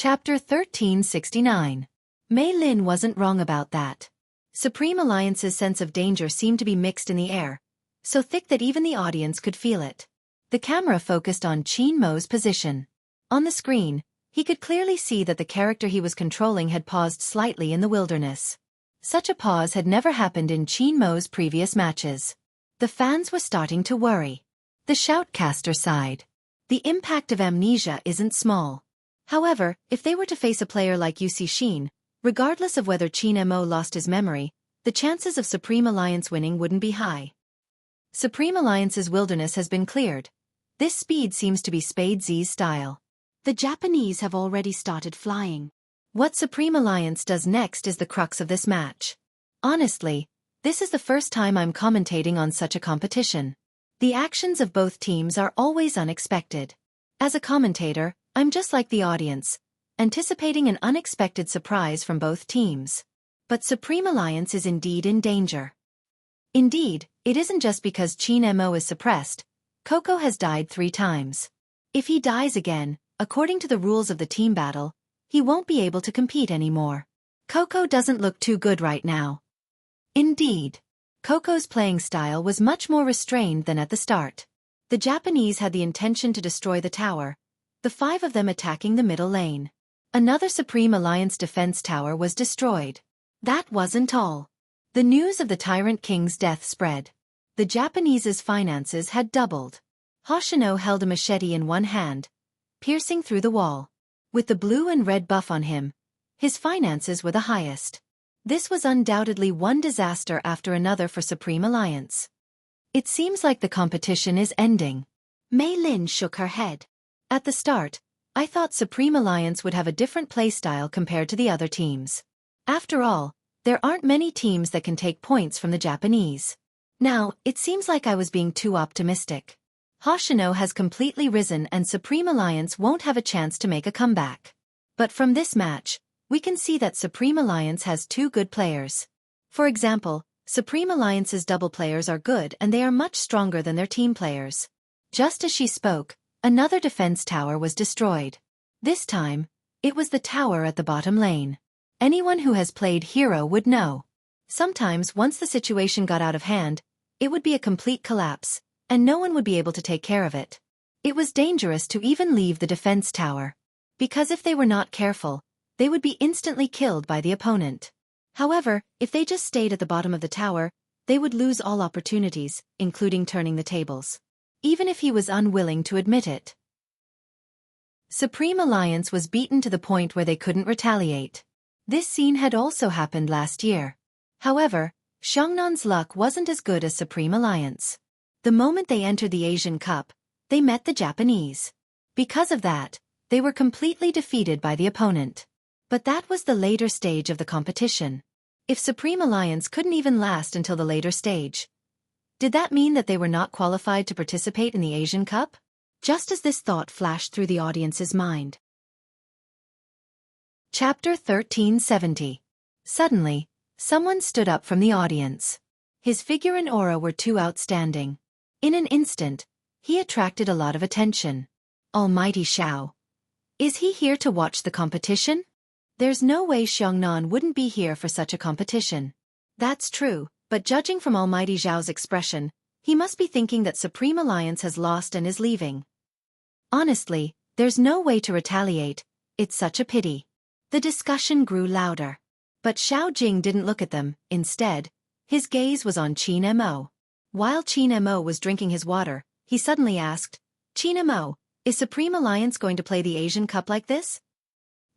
Chapter 1369. Mei Lin wasn't wrong about that. Supreme Alliance's sense of danger seemed to be mixed in the air, so thick that even the audience could feel it. The camera focused on Qin Mo's position. On the screen, he could clearly see that the character he was controlling had paused slightly in the wilderness. Such a pause had never happened in Qin Mo's previous matches. The fans were starting to worry. The shoutcaster sighed. The impact of amnesia isn't small. However, if they were to face a player like Wuxia, regardless of whether Qin Mo lost his memory, the chances of Supreme Alliance winning wouldn't be high. Supreme Alliance's wilderness has been cleared. This speed seems to be Spade Z's style. The Japanese have already started flying. What Supreme Alliance does next is the crux of this match. Honestly, this is the first time I'm commentating on such a competition. The actions of both teams are always unexpected. As a commentator, I'm just like the audience, anticipating an unexpected surprise from both teams. But Supreme Alliance is indeed in danger. Indeed, it isn't just because Qin Mo is suppressed. Coco has died 3 times. If he dies again, according to the rules of the team battle, he won't be able to compete anymore. Coco doesn't look too good right now. Indeed, Coco's playing style was much more restrained than at the start. The Japanese had the intention to destroy the tower, the 5 of them attacking the middle lane. Another Supreme Alliance defense tower was destroyed. That wasn't all. The news of the Tyrant King's death spread. The Japanese's finances had doubled. Hoshino held a machete in one hand, piercing through the wall. With the blue and red buff on him, his finances were the highest. This was undoubtedly one disaster after another for Supreme Alliance. It seems like the competition is ending. Mei Lin shook her head. At the start, I thought Supreme Alliance would have a different playstyle compared to the other teams. After all, there aren't many teams that can take points from the Japanese. Now, it seems like I was being too optimistic. Hoshino has completely risen and Supreme Alliance won't have a chance to make a comeback. But from this match, we can see that Supreme Alliance has 2 good players. For example, Supreme Alliance's double players are good and they are much stronger than their team players. Just as she spoke, another defense tower was destroyed. This time, it was the tower at the bottom lane. Anyone who has played Hero would know. Sometimes once the situation got out of hand, it would be a complete collapse, and no one would be able to take care of it. It was dangerous to even leave the defense tower, because if they were not careful, they would be instantly killed by the opponent. However, if they just stayed at the bottom of the tower, they would lose all opportunities, including turning the tables. Even if he was unwilling to admit it. Supreme Alliance was beaten to the point where they couldn't retaliate. This scene had also happened last year. However, Xiangnan's luck wasn't as good as Supreme Alliance. The moment they entered the Asian Cup, they met the Japanese. Because of that, they were completely defeated by the opponent. But that was the later stage of the competition. If Supreme Alliance couldn't even last until the later stage, did that mean that they were not qualified to participate in the Asian Cup? Just as this thought flashed through the audience's mind. Chapter 1370. Suddenly, someone stood up from the audience. His figure and aura were too outstanding. In an instant, he attracted a lot of attention. Almighty Xiao. Is he here to watch the competition? There's no way Xiangnan wouldn't be here for such a competition. That's true. But judging from Almighty Zhao's expression, he must be thinking that Supreme Alliance has lost and is leaving. Honestly, there's no way to retaliate, it's such a pity. The discussion grew louder. But Xiao Jing didn't look at them, instead, his gaze was on Qin Mo. While Qin Mo was drinking his water, he suddenly asked, Qin Mo, is Supreme Alliance going to play the Asian Cup like this?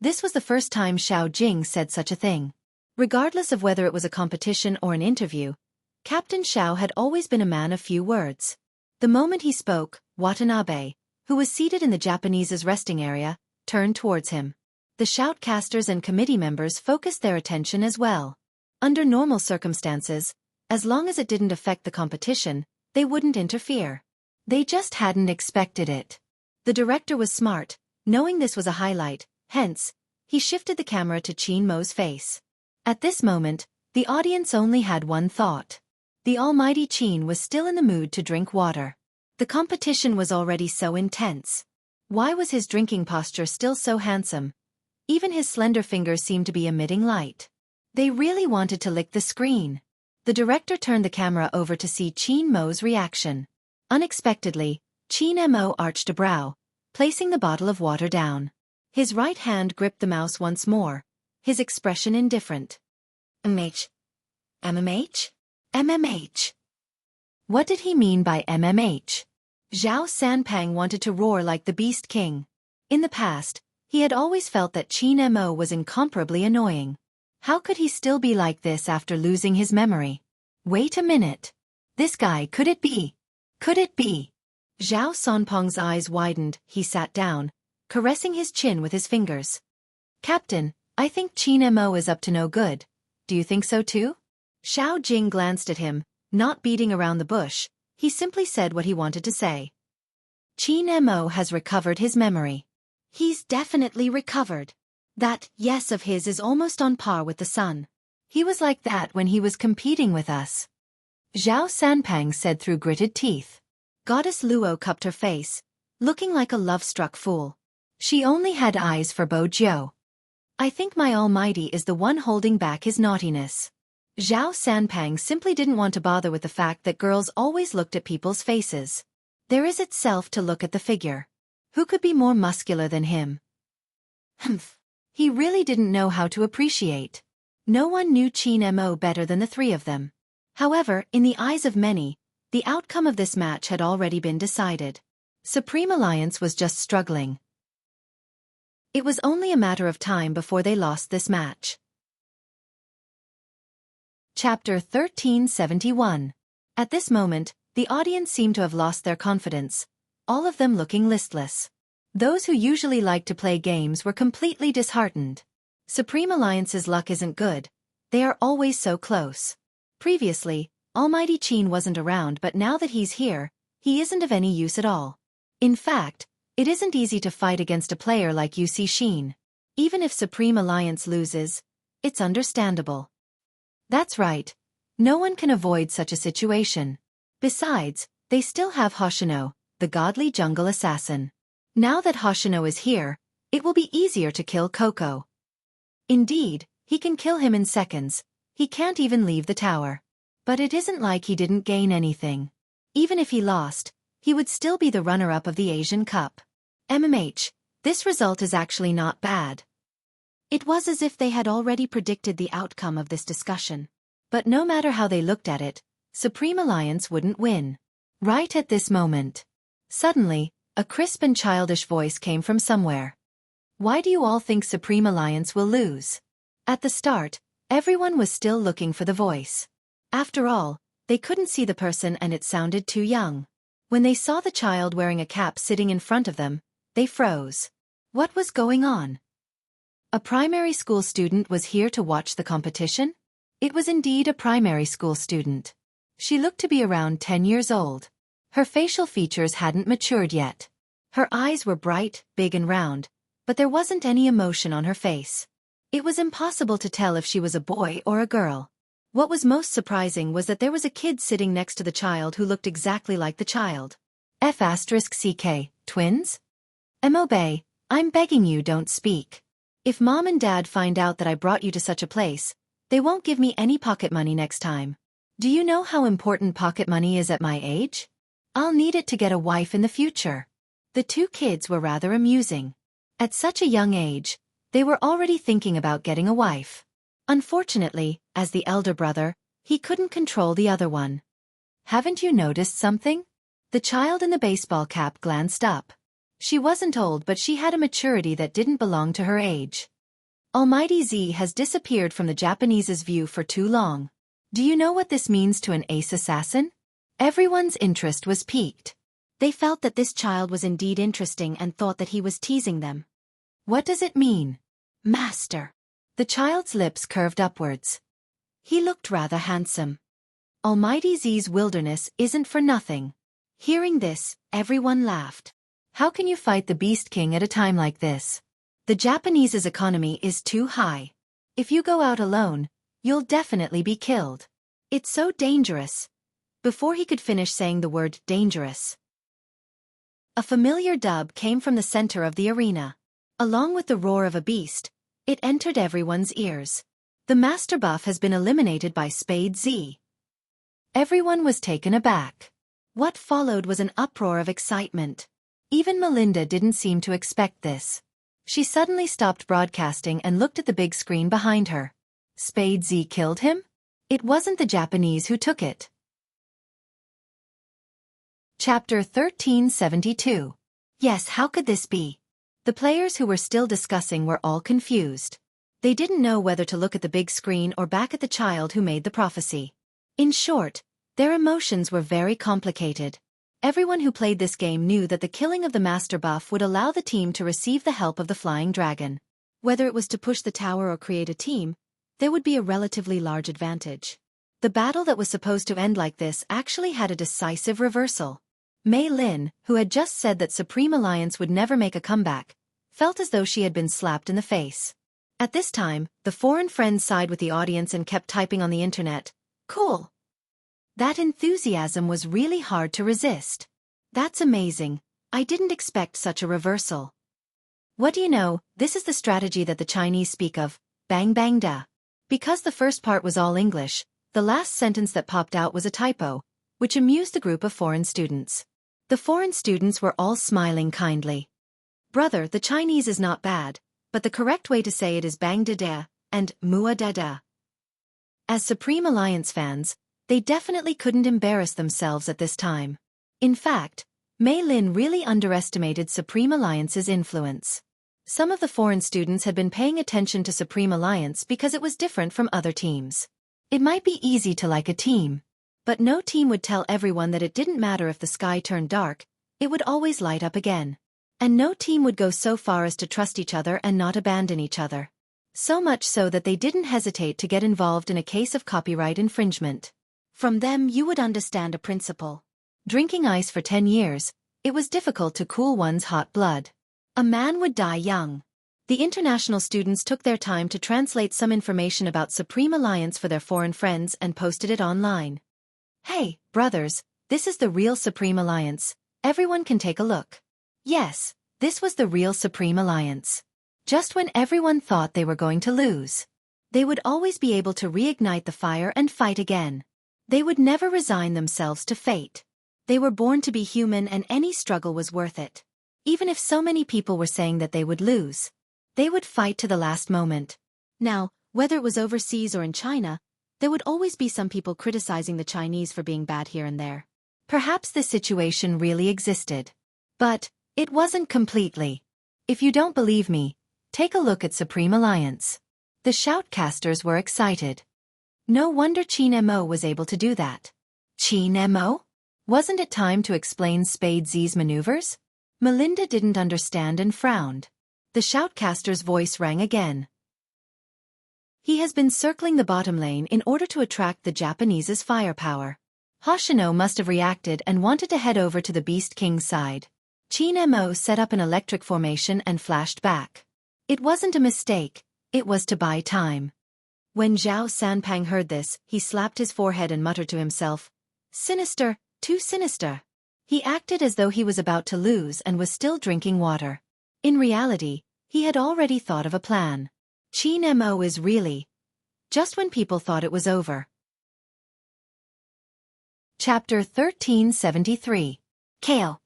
This was the first time Xiao Jing said such a thing. Regardless of whether it was a competition or an interview, Captain Xiao had always been a man of few words. The moment he spoke, Watanabe, who was seated in the Japanese's resting area, turned towards him. The shoutcasters and committee members focused their attention as well. Under normal circumstances, as long as it didn't affect the competition, they wouldn't interfere. They just hadn't expected it. The director was smart, knowing this was a highlight, hence, he shifted the camera to Qin Mo's face. At this moment, the audience only had one thought. The almighty Qin was still in the mood to drink water. The competition was already so intense. Why was his drinking posture still so handsome? Even his slender fingers seemed to be emitting light. They really wanted to lick the screen. The director turned the camera over to see Qin Mo's reaction. Unexpectedly, Qin Mo arched a brow, placing the bottle of water down. His right hand gripped the mouse once more, his expression indifferent. MMH? MMH? MMH. What did he mean by MMH? Zhao Sanpang wanted to roar like the Beast King. In the past, he had always felt that Qin Mo was incomparably annoying. How could he still be like this after losing his memory? Wait a minute. This guy, could it be? Could it be? Zhao Sanpeng's eyes widened, he sat down, caressing his chin with his fingers. Captain, I think Qin Mo is up to no good. Do you think so too? Xiao Jing glanced at him, not beating around the bush. He simply said what he wanted to say. Qin Mo has recovered his memory. He's definitely recovered. That yes of his is almost on par with the sun. He was like that when he was competing with us. Zhao Sanpang said through gritted teeth. Goddess Luo cupped her face, looking like a love-struck fool. She only had eyes for Bo Jiu. I think my almighty is the one holding back his naughtiness. Zhao Sanpang simply didn't want to bother with the fact that girls always looked at people's faces. There is itself to look at the figure. Who could be more muscular than him? Humph. He really didn't know how to appreciate. No one knew Qin Mo better than the three of them. However, in the eyes of many, the outcome of this match had already been decided. Supreme Alliance was just struggling. It was only a matter of time before they lost this match. Chapter 1371. At this moment, the audience seemed to have lost their confidence, all of them looking listless. Those who usually like to play games were completely disheartened. Supreme Alliance's luck isn't good. They are always so close. Previously, Almighty Qin wasn't around, but now that he's here, he isn't of any use at all. In fact, it isn't easy to fight against a player like UC Xin. Even if Supreme Alliance loses, it's understandable. That's right. No one can avoid such a situation. Besides, they still have Hoshino, the godly jungle assassin. Now that Hoshino is here, it will be easier to kill Coco. Indeed, he can kill him in seconds. He can't even leave the tower. But it isn't like he didn't gain anything. Even if he lost, he would still be the runner-up of the Asian Cup. MMH, this result is actually not bad. It was as if they had already predicted the outcome of this discussion. But no matter how they looked at it, Supreme Alliance wouldn't win. Right at this moment. Suddenly, a crisp and childish voice came from somewhere. Why do you all think Supreme Alliance will lose? At the start, everyone was still looking for the voice. After all, they couldn't see the person and it sounded too young. When they saw the child wearing a cap sitting in front of them, they froze. What was going on? A primary school student was here to watch the competition? It was indeed a primary school student. She looked to be around 10 years old. Her facial features hadn't matured yet. Her eyes were bright, big and round, but there wasn't any emotion on her face. It was impossible to tell if she was a boy or a girl. What was most surprising was that there was a kid sitting next to the child who looked exactly like the child. F***CK, twins? Mobe, I'm begging you, don't speak. If Mom and Dad find out that I brought you to such a place, they won't give me any pocket money next time. Do you know how important pocket money is at my age? I'll need it to get a wife in the future. The two kids were rather amusing. At such a young age, they were already thinking about getting a wife. Unfortunately, as the elder brother, he couldn't control the other one. Haven't you noticed something? The child in the baseball cap glanced up. She wasn't old, but she had a maturity that didn't belong to her age. Almighty Z has disappeared from the Japanese's view for too long. Do you know what this means to an ace assassin? Everyone's interest was piqued. They felt that this child was indeed interesting and thought that he was teasing them. What does it mean? Master. The child's lips curved upwards. He looked rather handsome. Almighty Z's wilderness isn't for nothing. Hearing this, everyone laughed. How can you fight the Beast King at a time like this? The Japanese's economy is too high. If you go out alone, you'll definitely be killed. It's so dangerous. Before he could finish saying the word dangerous, a familiar dub came from the center of the arena. Along with the roar of a beast, it entered everyone's ears. The Master Buff has been eliminated by Spade Z. Everyone was taken aback. What followed was an uproar of excitement. Even Melinda didn't seem to expect this. She suddenly stopped broadcasting and looked at the big screen behind her. Spade Z killed him? It wasn't the Japanese who took it. Chapter 1372. Yes, how could this be? The players who were still discussing were all confused. They didn't know whether to look at the big screen or back at the child who made the prophecy. In short, their emotions were very complicated. Everyone who played this game knew that the killing of the Master Buff would allow the team to receive the help of the Flying Dragon. Whether it was to push the tower or create a team, there would be a relatively large advantage. The battle that was supposed to end like this actually had a decisive reversal. Mei Lin, who had just said that Supreme Alliance would never make a comeback, felt as though she had been slapped in the face. At this time, the foreign friends sighed with the audience and kept typing on the internet. Cool. That enthusiasm was really hard to resist. That's amazing. I didn't expect such a reversal. What do you know, this is the strategy that the Chinese speak of, bang bang da. Because the first part was all English, the last sentence that popped out was a typo, which amused the group of foreign students. The foreign students were all smiling kindly. Brother, the Chinese is not bad, but the correct way to say it is bang da da, and mua da da. As Supreme Alliance fans, they definitely couldn't embarrass themselves at this time. In fact, Mei Lin really underestimated Supreme Alliance's influence. Some of the foreign students had been paying attention to Supreme Alliance because it was different from other teams. It might be easy to like a team, but no team would tell everyone that it didn't matter if the sky turned dark, it would always light up again. And no team would go so far as to trust each other and not abandon each other. So much so that they didn't hesitate to get involved in a case of copyright infringement. From them you would understand a principle. Drinking ice for 10 years, it was difficult to cool one's hot blood. A man would die young. The international students took their time to translate some information about Supreme Alliance for their foreign friends and posted it online. Hey, brothers, this is the real Supreme Alliance. Everyone can take a look. Yes, this was the real Supreme Alliance. Just when everyone thought they were going to lose, they would always be able to reignite the fire and fight again. They would never resign themselves to fate. They were born to be human and any struggle was worth it. Even if so many people were saying that they would lose, they would fight to the last moment. Now, whether it was overseas or in China, there would always be some people criticizing the Chinese for being bad here and there. Perhaps this situation really existed. But it wasn't completely. If you don't believe me, take a look at Supreme Alliance. The shoutcasters were excited. No wonder Qin Mo was able to do that. Qin Mo? Wasn't it time to explain Spade Z's maneuvers? Melinda didn't understand and frowned. The shoutcaster's voice rang again. He has been circling the bottom lane in order to attract the Japanese's firepower. Hoshino must have reacted and wanted to head over to the Beast King's side. Qin Mo set up an electric formation and flashed back. It wasn't a mistake, it was to buy time. When Zhao Sanpang heard this, he slapped his forehead and muttered to himself, "Sinister, too sinister." He acted as though he was about to lose and was still drinking water. In reality, he had already thought of a plan. Qin Mo is really... just when people thought it was over. Chapter 1373. Kale.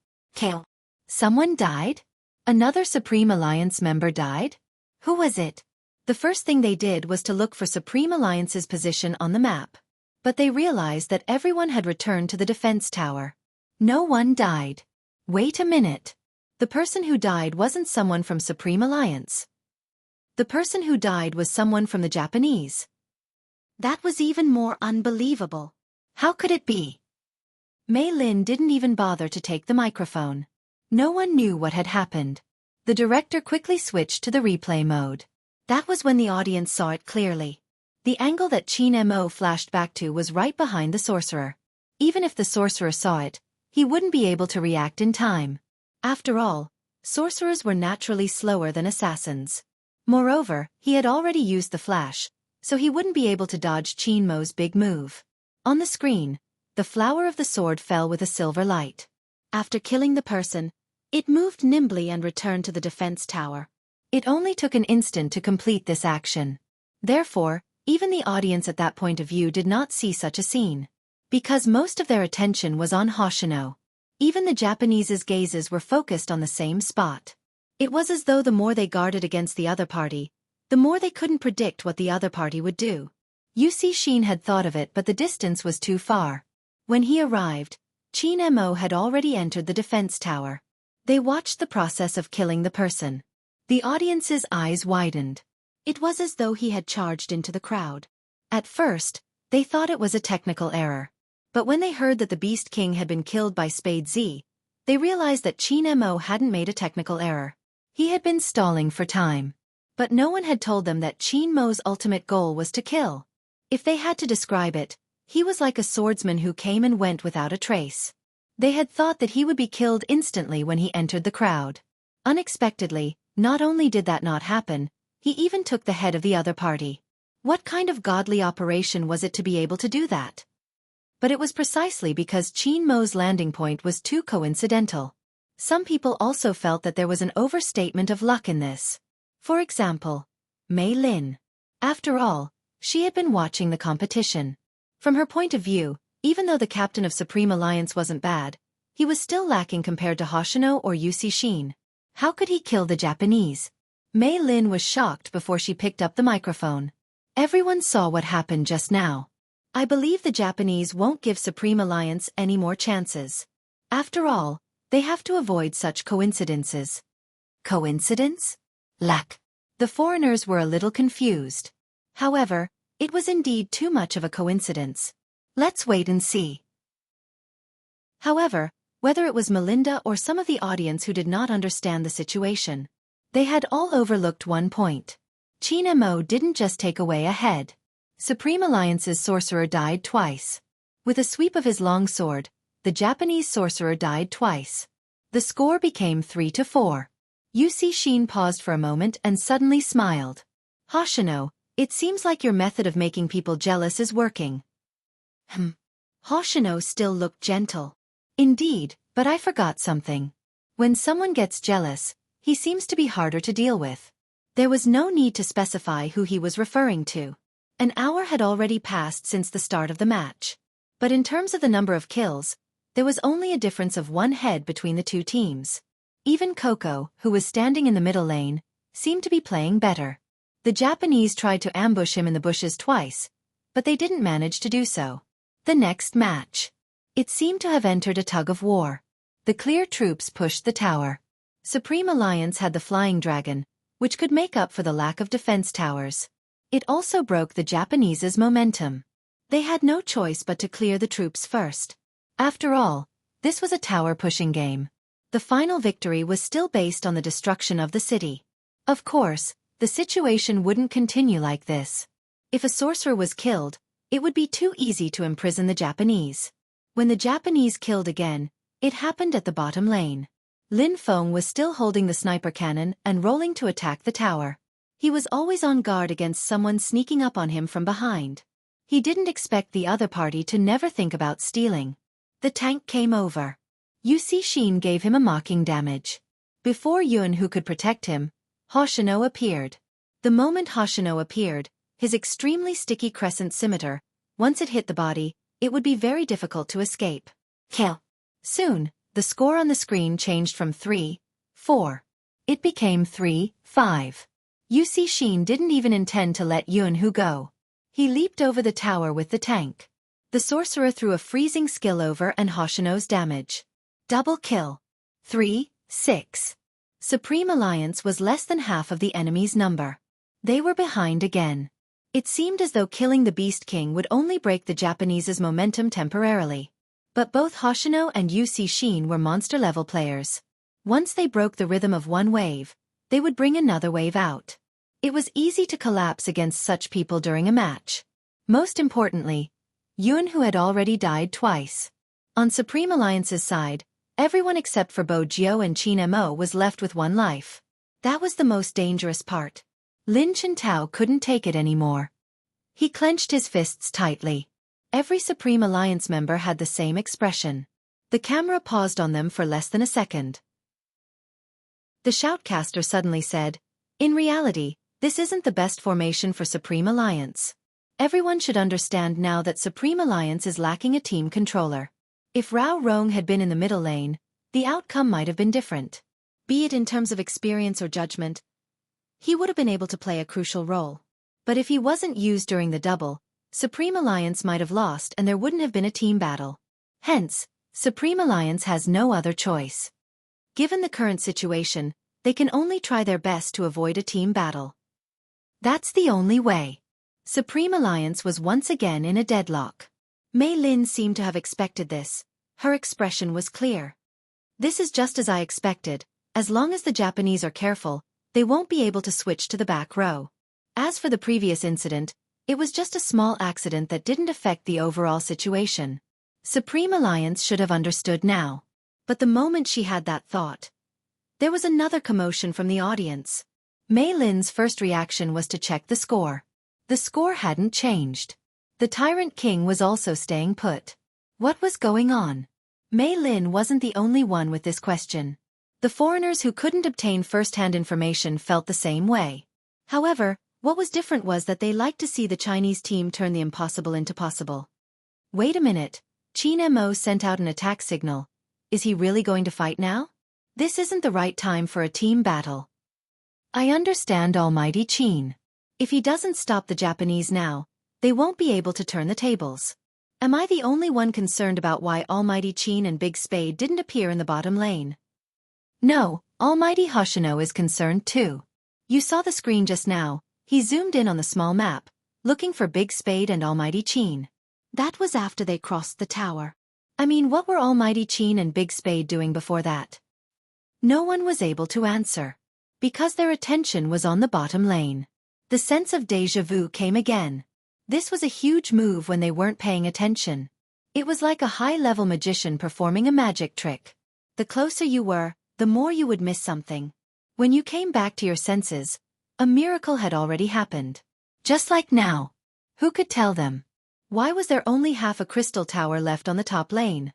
Someone died? Another Supreme Alliance member died? Who was it? The first thing they did was to look for Supreme Alliance's position on the map. But they realized that everyone had returned to the defense tower. No one died. Wait a minute. The person who died wasn't someone from Supreme Alliance. The person who died was someone from the Japanese. That was even more unbelievable. How could it be? Mei Lin didn't even bother to take the microphone. No one knew what had happened. The director quickly switched to the replay mode. That was when the audience saw it clearly. The angle that Qin Mo flashed back to was right behind the sorcerer. Even if the sorcerer saw it, he wouldn't be able to react in time. After all, sorcerers were naturally slower than assassins. Moreover, he had already used the flash, so he wouldn't be able to dodge Qin Mo's big move. On the screen, the flower of the sword fell with a silver light. After killing the person, it moved nimbly and returned to the defense tower. It only took an instant to complete this action. Therefore, even the audience at that point of view did not see such a scene. Because most of their attention was on Hoshino. Even the Japanese's gazes were focused on the same spot. It was as though the more they guarded against the other party, the more they couldn't predict what the other party would do. Yusi had thought of it, but the distance was too far. When he arrived, Qin Mo had already entered the defense tower. They watched the process of killing the person. The audience's eyes widened. It was as though he had charged into the crowd. At first, they thought it was a technical error. But when they heard that the Beast King had been killed by Spade Z, they realized that Qin Mo hadn't made a technical error. He had been stalling for time. But no one had told them that Qin Mo's ultimate goal was to kill. If they had to describe it, he was like a swordsman who came and went without a trace. They had thought that he would be killed instantly when he entered the crowd. Unexpectedly, not only did that not happen, he even took the head of the other party. What kind of godly operation was it to be able to do that? But it was precisely because Qin Mo's landing point was too coincidental. Some people also felt that there was an overstatement of luck in this. For example, Mei Lin. After all, she had been watching the competition. From her point of view, even though the captain of Supreme Alliance wasn't bad, he was still lacking compared to Hoshino or Yusi. How could he kill the Japanese? Mei Lin was shocked before she picked up the microphone. Everyone saw what happened just now. I believe the Japanese won't give Supreme Alliance any more chances. After all, they have to avoid such coincidences. Coincidence? Luck. The foreigners were a little confused. However, it was indeed too much of a coincidence. Let's wait and see. However, whether it was Melinda or some of the audience who did not understand the situation, they had all overlooked one point. Qin Mo didn't just take away a head. Supreme Alliance's sorcerer died twice. With a sweep of his long sword, the Japanese sorcerer died twice. The score became 3-4. Yusi paused for a moment and suddenly smiled. Hoshino, it seems like your method of making people jealous is working. Hoshino still looked gentle. Indeed, but I forgot something. When someone gets jealous, he seems to be harder to deal with. There was no need to specify who he was referring to. An hour had already passed since the start of the match. But in terms of the number of kills, there was only a difference of one head between the two teams. Even Coco, who was standing in the middle lane, seemed to be playing better. The Japanese tried to ambush him in the bushes twice, but they didn't manage to do so. The next match. It seemed to have entered a tug of war. The clear troops pushed the tower. Supreme Alliance had the Flying Dragon, which could make up for the lack of defense towers. It also broke the Japanese's momentum. They had no choice but to clear the troops first. After all, this was a tower-pushing game. The final victory was still based on the destruction of the city. Of course, the situation wouldn't continue like this. If a sorcerer was killed, it would be too easy to imprison the Japanese. When the Japanese killed again, it happened at the bottom lane. Lin Feng was still holding the sniper cannon and rolling to attack the tower. He was always on guard against someone sneaking up on him from behind. He didn't expect the other party to never think about stealing. The tank came over. Yusi gave him a mocking damage. Before Yun could protect him, Hoshino appeared. The moment Hoshino appeared, his extremely sticky crescent scimitar, once it hit the body, it would be very difficult to escape. Kill. Soon, the score on the screen changed from 3-4. It became 3-5. Yusi didn't even intend to let Yun go. He leaped over the tower with the tank. The sorcerer threw a freezing skill over and Hoshino's damage. Double kill. 3-6. Supreme Alliance was less than half of the enemy's number. They were behind again. It seemed as though killing the Beast King would only break the Japanese's momentum temporarily. But both Hoshino and Yusi were monster-level players. Once they broke the rhythm of one wave, they would bring another wave out. It was easy to collapse against such people during a match. Most importantly, Yun had already died twice. On Supreme Alliance's side, everyone except for Bo Jiao and Qin Mo was left with one life. That was the most dangerous part. Lin Chintao couldn't take it anymore. He clenched his fists tightly. Every Supreme Alliance member had the same expression. The camera paused on them for less than a second. The shoutcaster suddenly said, In reality, this isn't the best formation for Supreme Alliance. Everyone should understand now that Supreme Alliance is lacking a team controller. If Rao Rong had been in the middle lane, the outcome might have been different. Be it in terms of experience or judgment, he would have been able to play a crucial role. But if he wasn't used during the double, Supreme Alliance might have lost and there wouldn't have been a team battle. Hence, Supreme Alliance has no other choice. Given the current situation, they can only try their best to avoid a team battle. That's the only way. Supreme Alliance was once again in a deadlock. Mei Lin seemed to have expected this. Her expression was clear. This is just as I expected. As long as the Japanese are careful, they won't be able to switch to the back row. As for the previous incident, it was just a small accident that didn't affect the overall situation. Supreme Alliance should have understood now. But the moment she had that thought, there was another commotion from the audience. Mei Lin's first reaction was to check the score. The score hadn't changed. The Tyrant King was also staying put. What was going on? Mei Lin wasn't the only one with this question. The foreigners who couldn't obtain first-hand information felt the same way. However, what was different was that they liked to see the Chinese team turn the impossible into possible. Wait a minute. Qin Mo sent out an attack signal. Is he really going to fight now? This isn't the right time for a team battle. I understand Almighty Qin. If he doesn't stop the Japanese now, they won't be able to turn the tables. Am I the only one concerned about why Almighty Qin and Big Spade didn't appear in the bottom lane? No, Almighty Hoshino is concerned too. You saw the screen just now. He zoomed in on the small map, looking for Big Spade and Almighty Qin. That was after they crossed the tower. I mean, what were Almighty Qin and Big Spade doing before that? No one was able to answer. Because their attention was on the bottom lane. The sense of déjà vu came again. This was a huge move when they weren't paying attention. It was like a high-level magician performing a magic trick. The closer you were, the more you would miss something. When you came back to your senses, a miracle had already happened. Just like now. Who could tell them? Why was there only half a crystal tower left on the top lane?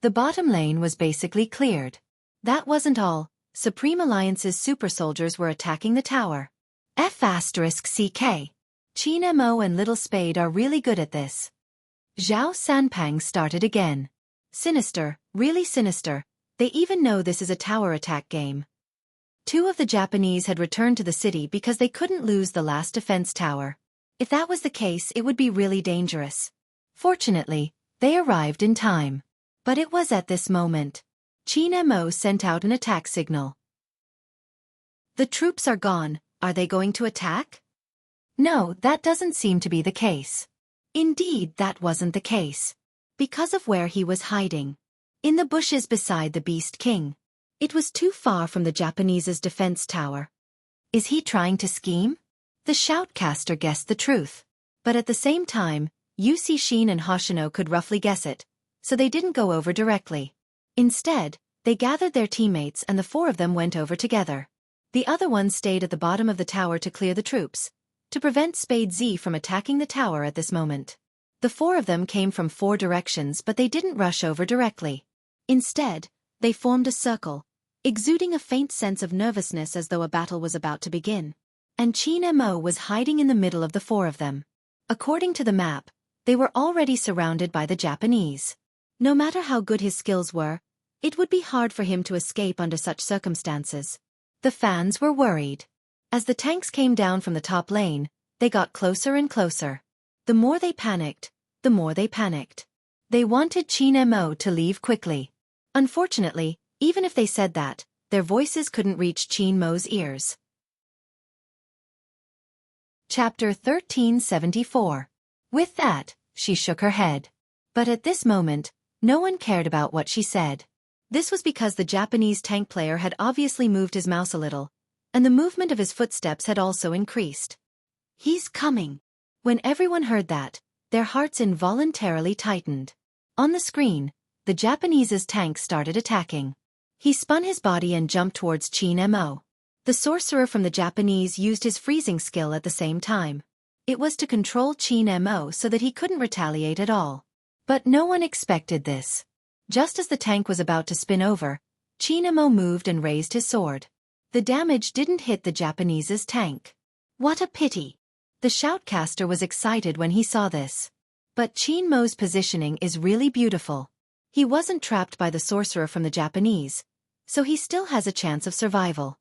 The bottom lane was basically cleared. That wasn't all. Supreme Alliance's super soldiers were attacking the tower. F***CK. Qin Mo and Little Spade are really good at this. Zhao Sanpang started again. Sinister, really sinister. They even know this is a tower attack game. Two of the Japanese had returned to the city because they couldn't lose the last defense tower. If that was the case, it would be really dangerous. Fortunately, they arrived in time. But it was at this moment. Qin Mo sent out an attack signal. The troops are gone. Are they going to attack? No, that doesn't seem to be the case. Indeed, that wasn't the case. Because of where he was hiding. In the bushes beside the Beast King. It was too far from the Japanese's defense tower. Is he trying to scheme? The shoutcaster guessed the truth. But at the same time, Yu Cixin and Hoshino could roughly guess it, so they didn't go over directly. Instead, they gathered their teammates and the four of them went over together. The other one stayed at the bottom of the tower to clear the troops, to prevent Spade Z from attacking the tower at this moment. The four of them came from four directions, but they didn't rush over directly. Instead, they formed a circle, exuding a faint sense of nervousness as though a battle was about to begin. And Qin Mo was hiding in the middle of the four of them. According to the map, they were already surrounded by the Japanese. No matter how good his skills were, it would be hard for him to escape under such circumstances. The fans were worried. As the tanks came down from the top lane, they got closer and closer. The more they panicked, the more they panicked. They wanted Qin Mo to leave quickly. Unfortunately, even if they said that, their voices couldn't reach Qin Mo's ears. Chapter 1374. With that, she shook her head. But at this moment, no one cared about what she said. This was because the Japanese tank player had obviously moved his mouse a little, and the movement of his footsteps had also increased. He's coming. When everyone heard that, their hearts involuntarily tightened. On the screen, the Japanese's tank started attacking. He spun his body and jumped towards Qin Mo. The sorcerer from the Japanese used his freezing skill at the same time. It was to control Qin Mo so that he couldn't retaliate at all. But no one expected this. Just as the tank was about to spin over, Qin Mo moved and raised his sword. The damage didn't hit the Japanese's tank. What a pity! The shoutcaster was excited when he saw this. But Qin Mo's positioning is really beautiful. He wasn't trapped by the sorcerer from the Japanese, so he still has a chance of survival.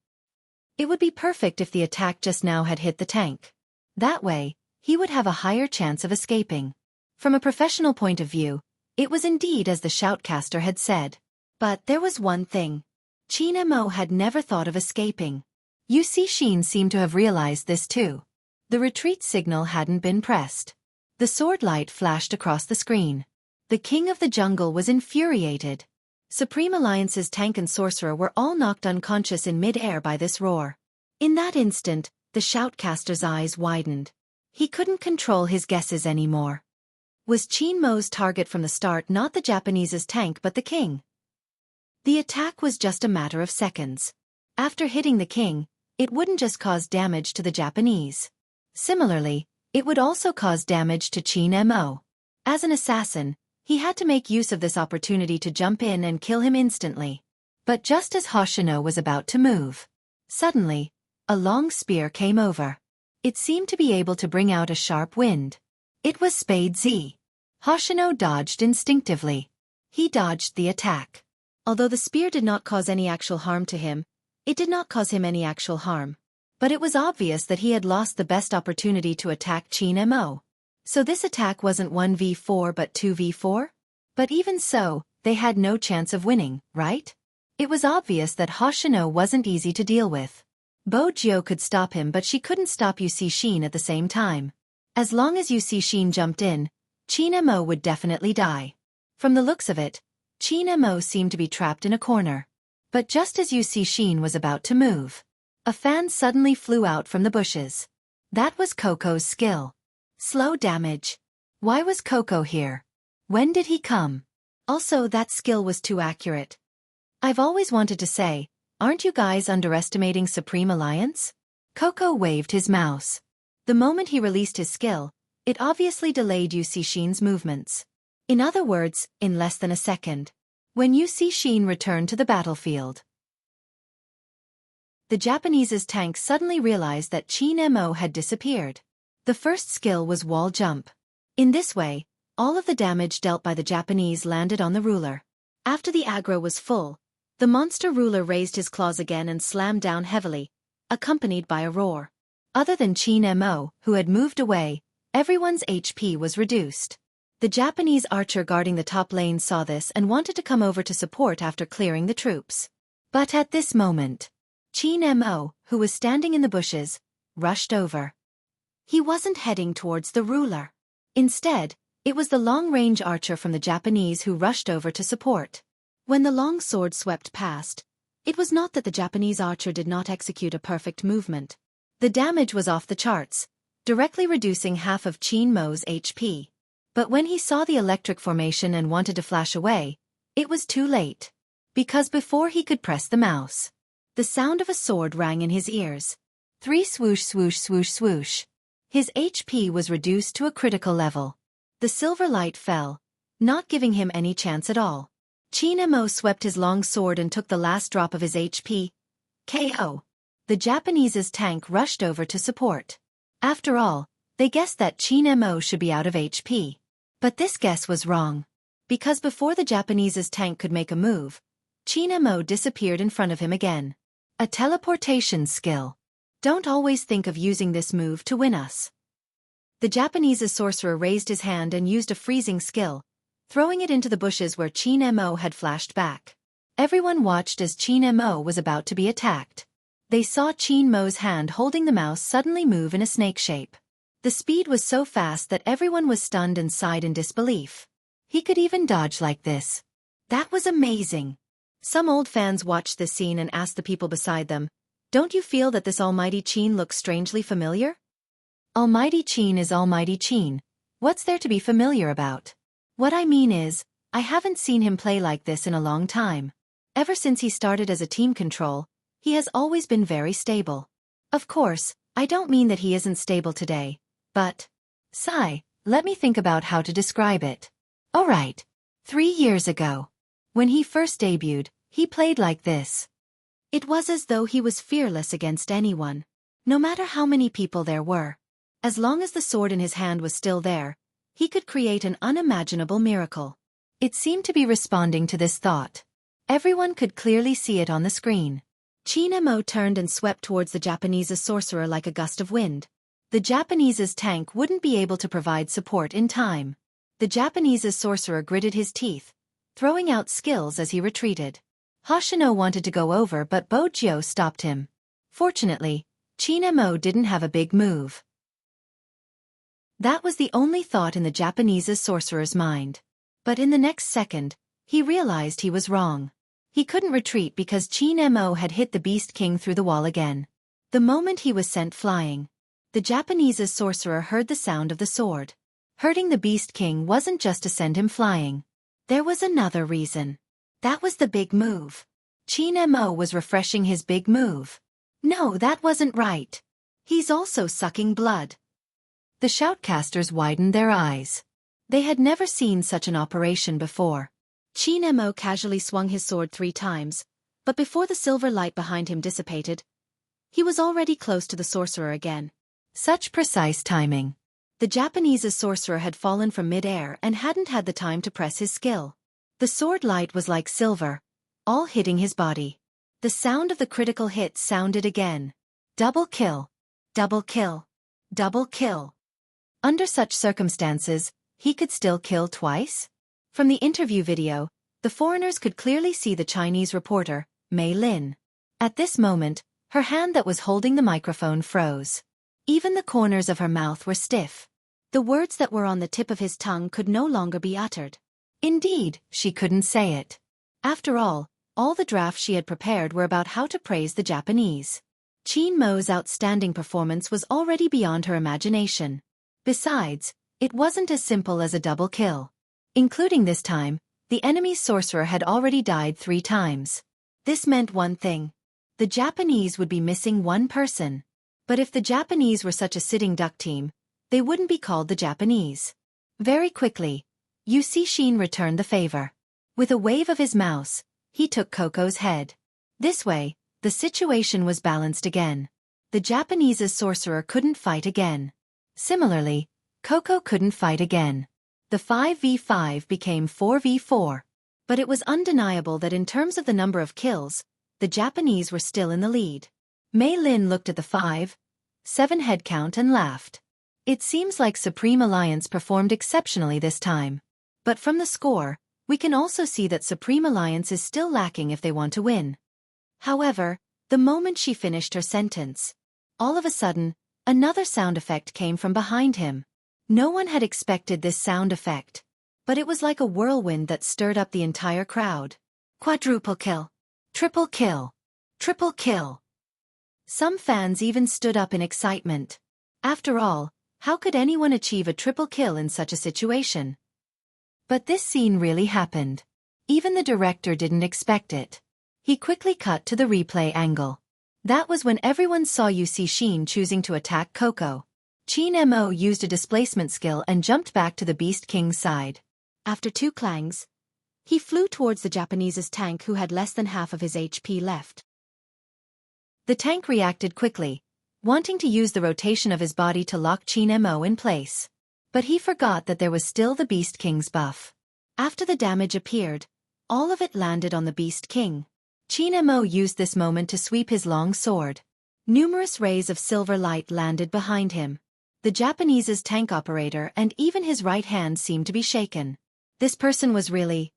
It would be perfect if the attack just now had hit the tank. That way, he would have a higher chance of escaping. From a professional point of view, it was indeed as the shoutcaster had said. But there was one thing. Qin Mo had never thought of escaping. Xiaofan seemed to have realized this too. The retreat signal hadn't been pressed. The sword light flashed across the screen. The king of the jungle was infuriated. Supreme Alliance's tank and sorcerer were all knocked unconscious in mid-air by this roar. In that instant, the shoutcaster's eyes widened. He couldn't control his guesses anymore. Was Qin Mo's target from the start not the Japanese's tank but the king? The attack was just a matter of seconds. After hitting the king, it wouldn't just cause damage to the Japanese. Similarly, it would also cause damage to Qin Mo. As an assassin, he had to make use of this opportunity to jump in and kill him instantly. But just as Hoshino was about to move, suddenly, a long spear came over. It seemed to be able to bring out a sharp wind. It was Spade Z. Hoshino dodged instinctively. He dodged the attack. Although the spear did not cause any actual harm to him, it did not cause him any actual harm. But it was obvious that he had lost the best opportunity to attack Qin Mo. So this attack wasn't 1v4 but 2v4? But even so, they had no chance of winning, right? It was obvious that Hoshino wasn't easy to deal with. Bo Jiu could stop him but she couldn't stop Xiaofan at the same time. As long as Xiaofan jumped in, Qin Mo would definitely die. From the looks of it, Qin Mo seemed to be trapped in a corner. But just as Xiaofan was about to move, a fan suddenly flew out from the bushes. That was Coco's skill. Slow damage. Why was Coco here? When did he come? Also, that skill was too accurate. I've always wanted to say, aren't you guys underestimating Supreme Alliance? Coco waved his mouse. The moment he released his skill, it obviously delayed Xiaofan's movements. In other words, in less than a second. When Xiaofan returned to the battlefield, the Japanese's tank suddenly realized that Qin Mo had disappeared. The first skill was wall jump. In this way, all of the damage dealt by the Japanese landed on the ruler. After the aggro was full, the monster ruler raised his claws again and slammed down heavily, accompanied by a roar. Other than Qin Mo, who had moved away, everyone's HP was reduced. The Japanese archer guarding the top lane saw this and wanted to come over to support after clearing the troops. But at this moment, Qin Mo, who was standing in the bushes, rushed over. He wasn't heading towards the ruler. Instead, it was the long-range archer from the Japanese who rushed over to support. When the long sword swept past, it was not that the Japanese archer did not execute a perfect movement. The damage was off the charts, directly reducing half of Qin Mo's HP. But when he saw the electric formation and wanted to flash away, it was too late. Because before he could press the mouse, the sound of a sword rang in his ears. 3 swoosh swoosh swoosh swoosh. His HP was reduced to a critical level. The silver light fell, not giving him any chance at all. Qin Mo swept his long sword and took the last drop of his HP. KO. The Japanese's tank rushed over to support. After all, they guessed that Qin Mo should be out of HP. But this guess was wrong. Because before the Japanese's tank could make a move, Qin Mo disappeared in front of him again. A teleportation skill. Don't always think of using this move to win us. The Japanese's sorcerer raised his hand and used a freezing skill, throwing it into the bushes where Qin Mo had flashed back. Everyone watched as Qin Mo was about to be attacked. They saw Qin Mo's hand holding the mouse suddenly move in a snake shape. The speed was so fast that everyone was stunned and sighed in disbelief. He could even dodge like this. That was amazing. Some old fans watched this scene and asked the people beside them, "Don't you feel that this almighty Qin looks strangely familiar?" Almighty Qin is almighty Qin. What's there to be familiar about? What I mean is, I haven't seen him play like this in a long time. Ever since he started as a team control, he has always been very stable. Of course, I don't mean that he isn't stable today, but... Sigh, let me think about how to describe it. Alright. 3 years ago. When he first debuted, he played like this. It was as though he was fearless against anyone. No matter how many people there were. As long as the sword in his hand was still there, he could create an unimaginable miracle. It seemed to be responding to this thought. Everyone could clearly see it on the screen. Qin Mo turned and swept towards the Japanese's sorcerer like a gust of wind. The Japanese's tank wouldn't be able to provide support in time. The Japanese's sorcerer gritted his teeth, throwing out skills as he retreated. Hoshino wanted to go over but Bo Jiu stopped him. Fortunately, Qin Mo didn't have a big move. That was the only thought in the Japanese's sorcerer's mind. But in the next second, he realized he was wrong. He couldn't retreat because Qin Mo had hit the Beast King through the wall again. The moment he was sent flying, the Japanese's sorcerer heard the sound of the sword. Hurting the Beast King wasn't just to send him flying. There was another reason. That was the big move. Qin Mo was refreshing his big move. No, that wasn't right. He's also sucking blood. The shoutcasters widened their eyes. They had never seen such an operation before. Qin Mo casually swung his sword 3 times, but before the silver light behind him dissipated, he was already close to the sorcerer again. Such precise timing. The Japanese's sorcerer had fallen from mid-air and hadn't had the time to press his skill. The sword light was like silver, all hitting his body. The sound of the critical hit sounded again. Double kill. Double kill. Double kill. Under such circumstances, he could still kill twice? From the interview video, the foreigners could clearly see the Chinese reporter, Mei Lin. At this moment, her hand that was holding the microphone froze. Even the corners of her mouth were stiff. The words that were on the tip of his tongue could no longer be uttered. Indeed, she couldn't say it. After all the drafts she had prepared were about how to praise the Japanese. Qin Mo's outstanding performance was already beyond her imagination. Besides, it wasn't as simple as a double kill. Including this time, the enemy's sorcerer had already died 3 times. This meant one thing. The Japanese would be missing one person. But if the Japanese were such a sitting duck team, they wouldn't be called the Japanese. Very quickly, Yu Cixin returned the favor. With a wave of his mouse, he took Coco's head. This way, the situation was balanced again. The Japanese's sorcerer couldn't fight again. Similarly, Coco couldn't fight again. The 5v5 became 4v4. But it was undeniable that in terms of the number of kills, the Japanese were still in the lead. Mei Lin looked at the 5-7 head count and laughed. It seems like Supreme Alliance performed exceptionally this time. But from the score, we can also see that Supreme Alliance is still lacking if they want to win. However, the moment she finished her sentence, all of a sudden, another sound effect came from behind him. No one had expected this sound effect. But it was like a whirlwind that stirred up the entire crowd. Quadruple kill. Triple kill. Triple kill. Some fans even stood up in excitement. After all, how could anyone achieve a triple kill in such a situation? But this scene really happened. Even the director didn't expect it. He quickly cut to the replay angle. That was when everyone saw Yu Cixin choosing to attack Coco. Qin Mo used a displacement skill and jumped back to the Beast King's side. After 2 clangs, he flew towards the Japanese's tank who had less than half of his HP left. The tank reacted quickly, wanting to use the rotation of his body to lock Qin Mo in place. But he forgot that there was still the Beast King's buff. After the damage appeared, all of it landed on the Beast King. Qin Mo used this moment to sweep his long sword. Numerous rays of silver light landed behind him. The Japanese's tank operator and even his right hand seemed to be shaken. This person was really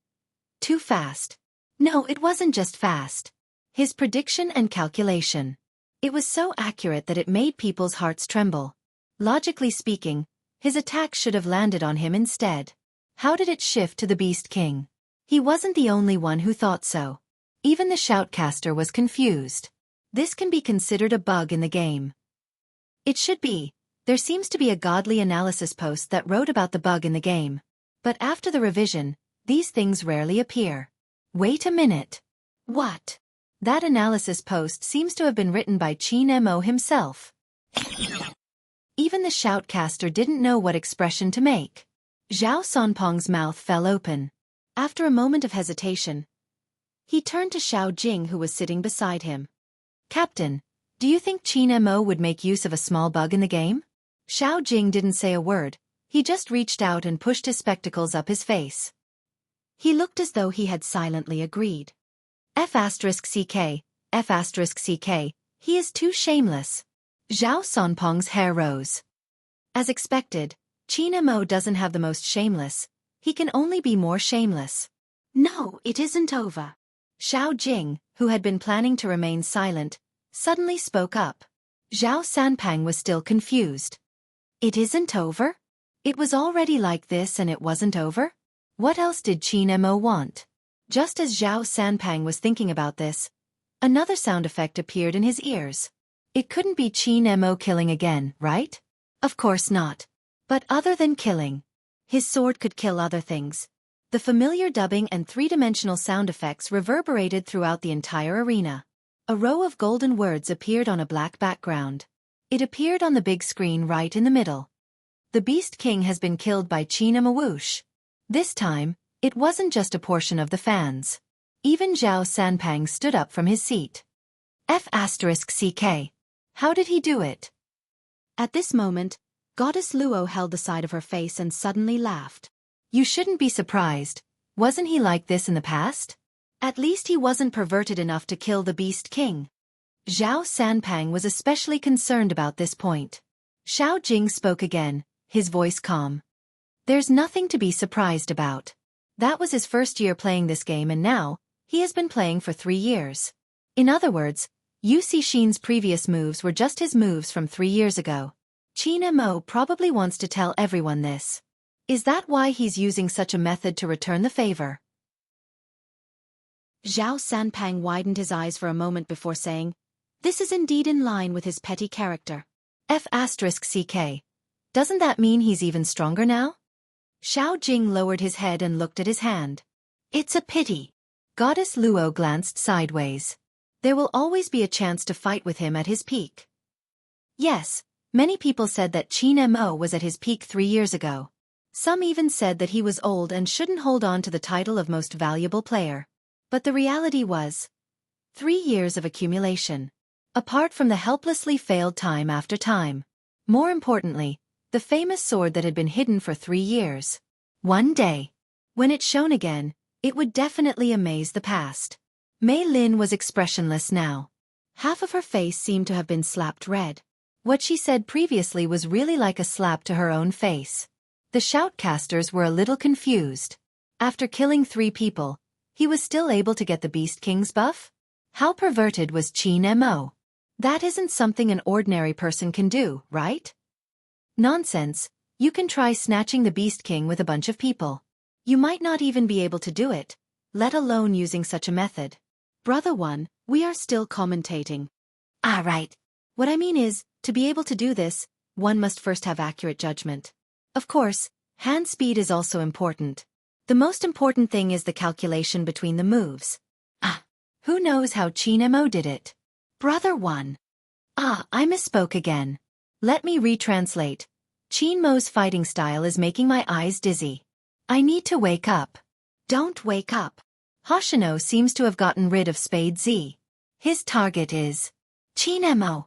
too fast. No, it wasn't just fast. His prediction and calculation. It was so accurate that it made people's hearts tremble. Logically speaking, his attack should have landed on him instead. How did it shift to the Beast King? He wasn't the only one who thought so. Even the shoutcaster was confused. This can be considered a bug in the game. It should be. There seems to be a godly analysis post that wrote about the bug in the game. But after the revision, these things rarely appear. Wait a minute. What? That analysis post seems to have been written by Qin Mo himself. Even the shoutcaster didn't know what expression to make. Zhao Sonpong's mouth fell open. After a moment of hesitation, He turned to Xiao Jing, who was sitting beside him. Captain, do you think Qin Mo would make use of a small bug in the game? Xiao Jing didn't say a word. He just reached out and pushed his spectacles up his face. He looked as though he had silently agreed. F***ck, F***ck, he is too shameless. Zhao Sonpong's hair rose. As expected, Qin Mo doesn't have the most shameless. He can only be more shameless. No, it isn't over. Xiao Jing, who had been planning to remain silent, suddenly spoke up. Zhao Sanpang was still confused. It isn't over? It was already like this and it wasn't over? What else did Qin Mo want? Just as Zhao Sanpang was thinking about this, another sound effect appeared in his ears. It couldn't be Qin Mo killing again, right? Of course not. But other than killing, his sword could kill other things. The familiar dubbing and three-dimensional sound effects reverberated throughout the entire arena. A row of golden words appeared on a black background. It appeared on the big screen right in the middle. The Beast King has been killed by Qin Mo Wuxia. This time, it wasn't just a portion of the fans. Even Zhao Sanpang stood up from his seat. F***ck. How did he do it? At this moment, Goddess Luo held the side of her face and suddenly laughed. You shouldn't be surprised. Wasn't he like this in the past? At least he wasn't perverted enough to kill the Beast King. Zhao Sanpang was especially concerned about this point. Xiao Jing spoke again, his voice calm. There's nothing to be surprised about. That was his first year playing this game and now, he has been playing for 3 years. In other words, Yu Cixin's previous moves were just his moves from 3 years ago. Qin Mo probably wants to tell everyone this. Is that why he's using such a method to return the favor? Zhao Sanpang widened his eyes for a moment before saying, this is indeed in line with his petty character. F***ck. Doesn't that mean he's even stronger now? Xiao Jing lowered his head and looked at his hand. It's a pity. Goddess Luo glanced sideways. There will always be a chance to fight with him at his peak. Yes, many people said that Qin Mo was at his peak 3 years ago. Some even said that he was old and shouldn't hold on to the title of most valuable player. But the reality was 3 years of accumulation. Apart from the helplessly failed time after time. More importantly, the famous sword that had been hidden for 3 years. One day, when it shone again, it would definitely amaze the past. Mei Lin was expressionless now. Half of her face seemed to have been slapped red. What she said previously was really like a slap to her own face. The shoutcasters were a little confused. After killing 3 people, he was still able to get the Beast King's buff? How perverted was Qin Mo? That isn't something an ordinary person can do, right? Nonsense, you can try snatching the Beast King with a bunch of people. You might not even be able to do it, let alone using such a method. Brother One, we are still commentating. Ah, right. What I mean is, to be able to do this, one must first have accurate judgment. Of course, hand speed is also important. The most important thing is the calculation between the moves. Ah, who knows how Qin Mo did it? Brother One. Ah, I misspoke again. Let me retranslate. Qin Mo's fighting style is making my eyes dizzy. I need to wake up. Don't wake up. Hoshino seems to have gotten rid of Spade Z. His target is Qin Mo.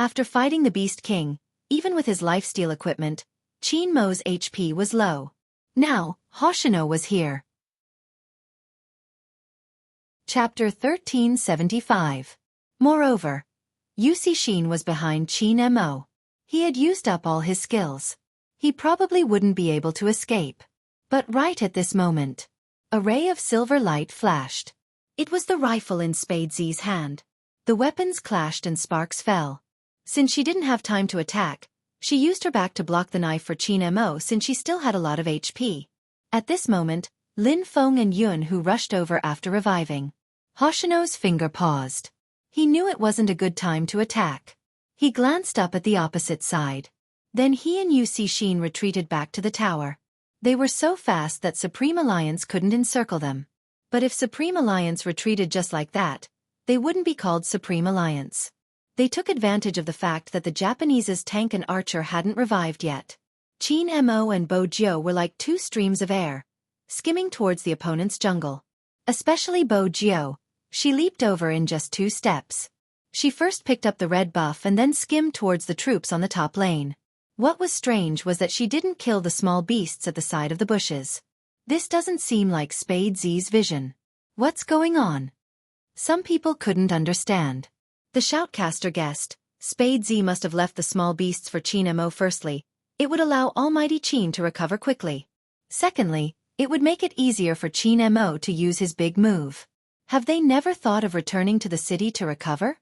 After fighting the Beast King, even with his lifesteal equipment, Qin Mo's HP was low. Now, Hoshino was here. Chapter 1375. Moreover, Yu Cixin was behind Qin Mo. He had used up all his skills. He probably wouldn't be able to escape. But right at this moment, a ray of silver light flashed. It was the rifle in Spade Z's hand. The weapons clashed and sparks fell. Since she didn't have time to attack, she used her back to block the knife for Qin Mo since she still had a lot of HP. At this moment, Lin Feng and Yun Hu rushed over after reviving. Hoshino's finger paused. He knew it wasn't a good time to attack. He glanced up at the opposite side. Then he and Yu Cixin retreated back to the tower. They were so fast that Supreme Alliance couldn't encircle them. But if Supreme Alliance retreated just like that, they wouldn't be called Supreme Alliance. They took advantage of the fact that the Japanese's tank and archer hadn't revived yet. Qin Mo and Bo Jiu were like 2 streams of air, skimming towards the opponent's jungle. Especially Bo Jiao. She leaped over in just 2 steps. She first picked up the red buff and then skimmed towards the troops on the top lane. What was strange was that she didn't kill the small beasts at the side of the bushes. This doesn't seem like Spade Z's vision. What's going on? Some people couldn't understand. The shoutcaster guessed, Spade Z must have left the small beasts for Qin Mo firstly. It would allow Almighty Qin to recover quickly. Secondly, it would make it easier for Qin Mo to use his big move. Have they never thought of returning to the city to recover?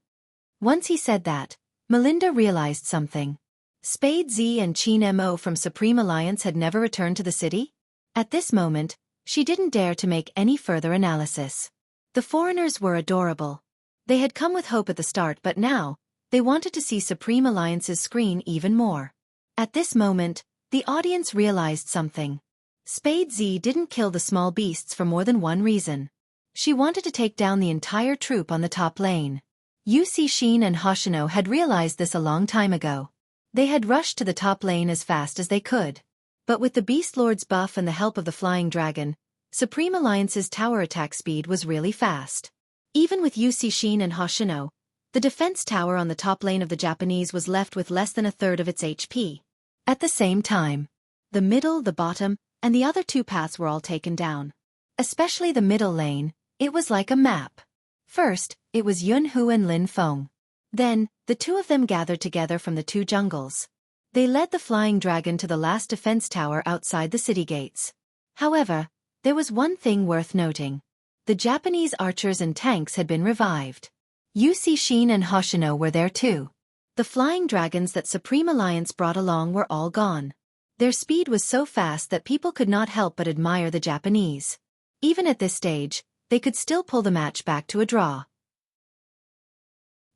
Once he said that, Melinda realized something. Spade Z and Qin Mo from Supreme Alliance had never returned to the city? At this moment, she didn't dare to make any further analysis. The foreigners were adorable. They had come with hope at the start, but now, they wanted to see Supreme Alliance's screen even more. At this moment, the audience realized something. Spade Z didn't kill the small beasts for more than one reason. She wanted to take down the entire troop on the top lane. Yuxia and Hoshino had realized this a long time ago. They had rushed to the top lane as fast as they could. But with the Beast Lord's buff and the help of the Flying Dragon, Supreme Alliance's tower attack speed was really fast. Even with Yuxia and Hoshino, the defense tower on the top lane of the Japanese was left with less than a third of its HP. At the same time, the middle, the bottom, and the other 2 paths were all taken down. Especially the middle lane, it was like a map. First, it was Yun Hu and Lin Feng. Then, the 2 of them gathered together from the 2 jungles. They led the Flying Dragon to the last defense tower outside the city gates. However, there was one thing worth noting. The Japanese archers and tanks had been revived. Yuxia and Hoshino were there too. The Flying Dragons that Supreme Alliance brought along were all gone. Their speed was so fast that people could not help but admire the Japanese. Even at this stage, they could still pull the match back to a draw.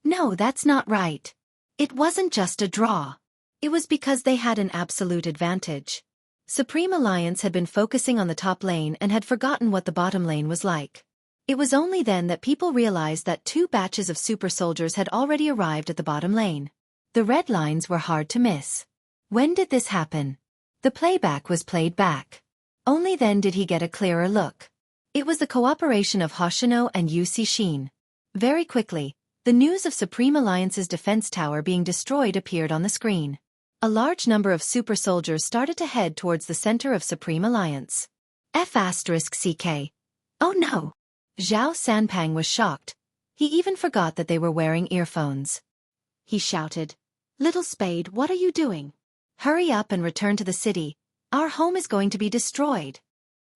No, that's not right. It wasn't just a draw. It was because they had an absolute advantage. Supreme Alliance had been focusing on the top lane and had forgotten what the bottom lane was like. It was only then that people realized that 2 batches of super soldiers had already arrived at the bottom lane. The red lines were hard to miss. When did this happen? The playback was played back. Only then did he get a clearer look. It was the cooperation of Hoshino and Yuxia. Very quickly, the news of Supreme Alliance's defense tower being destroyed appeared on the screen. A large number of super soldiers started to head towards the center of Supreme Alliance. F***CK. Oh no! Zhao Sanpang was shocked. He even forgot that they were wearing earphones. He shouted, "Little Spade, what are you doing? Hurry up and return to the city. Our home is going to be destroyed."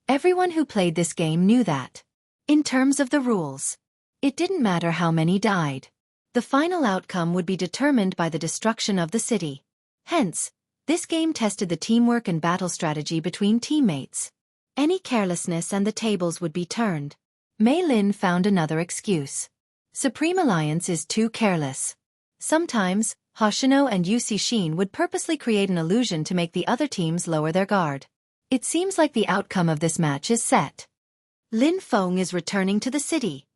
Everyone who played this game knew that. In terms of the rules, it didn't matter how many died. The final outcome would be determined by the destruction of the city. Hence, this game tested the teamwork and battle strategy between teammates. Any carelessness and the tables would be turned. Mei Lin found another excuse. Supreme Alliance is too careless. Sometimes, Hoshino and Yuxia would purposely create an illusion to make the other teams lower their guard. It seems like the outcome of this match is set. Lin Feng is returning to the city.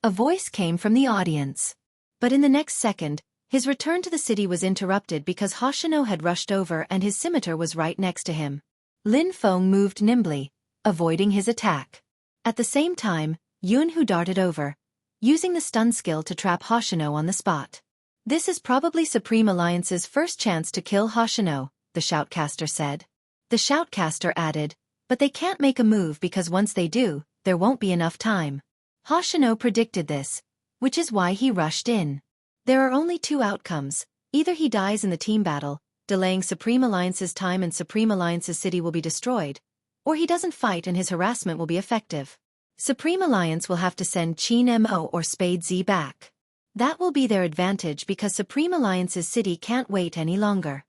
A voice came from the audience. But in the next second, his return to the city was interrupted because Hoshino had rushed over and his scimitar was right next to him. Lin Feng moved nimbly, avoiding his attack. At the same time, Yun Hu darted over, using the stun skill to trap Hoshino on the spot. This is probably Supreme Alliance's first chance to kill Hoshino, the shoutcaster said. The shoutcaster added, but they can't make a move because once they do, there won't be enough time. Hoshino predicted this, which is why he rushed in. There are only 2 outcomes. Either he dies in the team battle, delaying Supreme Alliance's time and Supreme Alliance's city will be destroyed, or he doesn't fight and his harassment will be effective. Supreme Alliance will have to send Qin Mo or Spade Z back. That will be their advantage because Supreme Alliance's city can't wait any longer.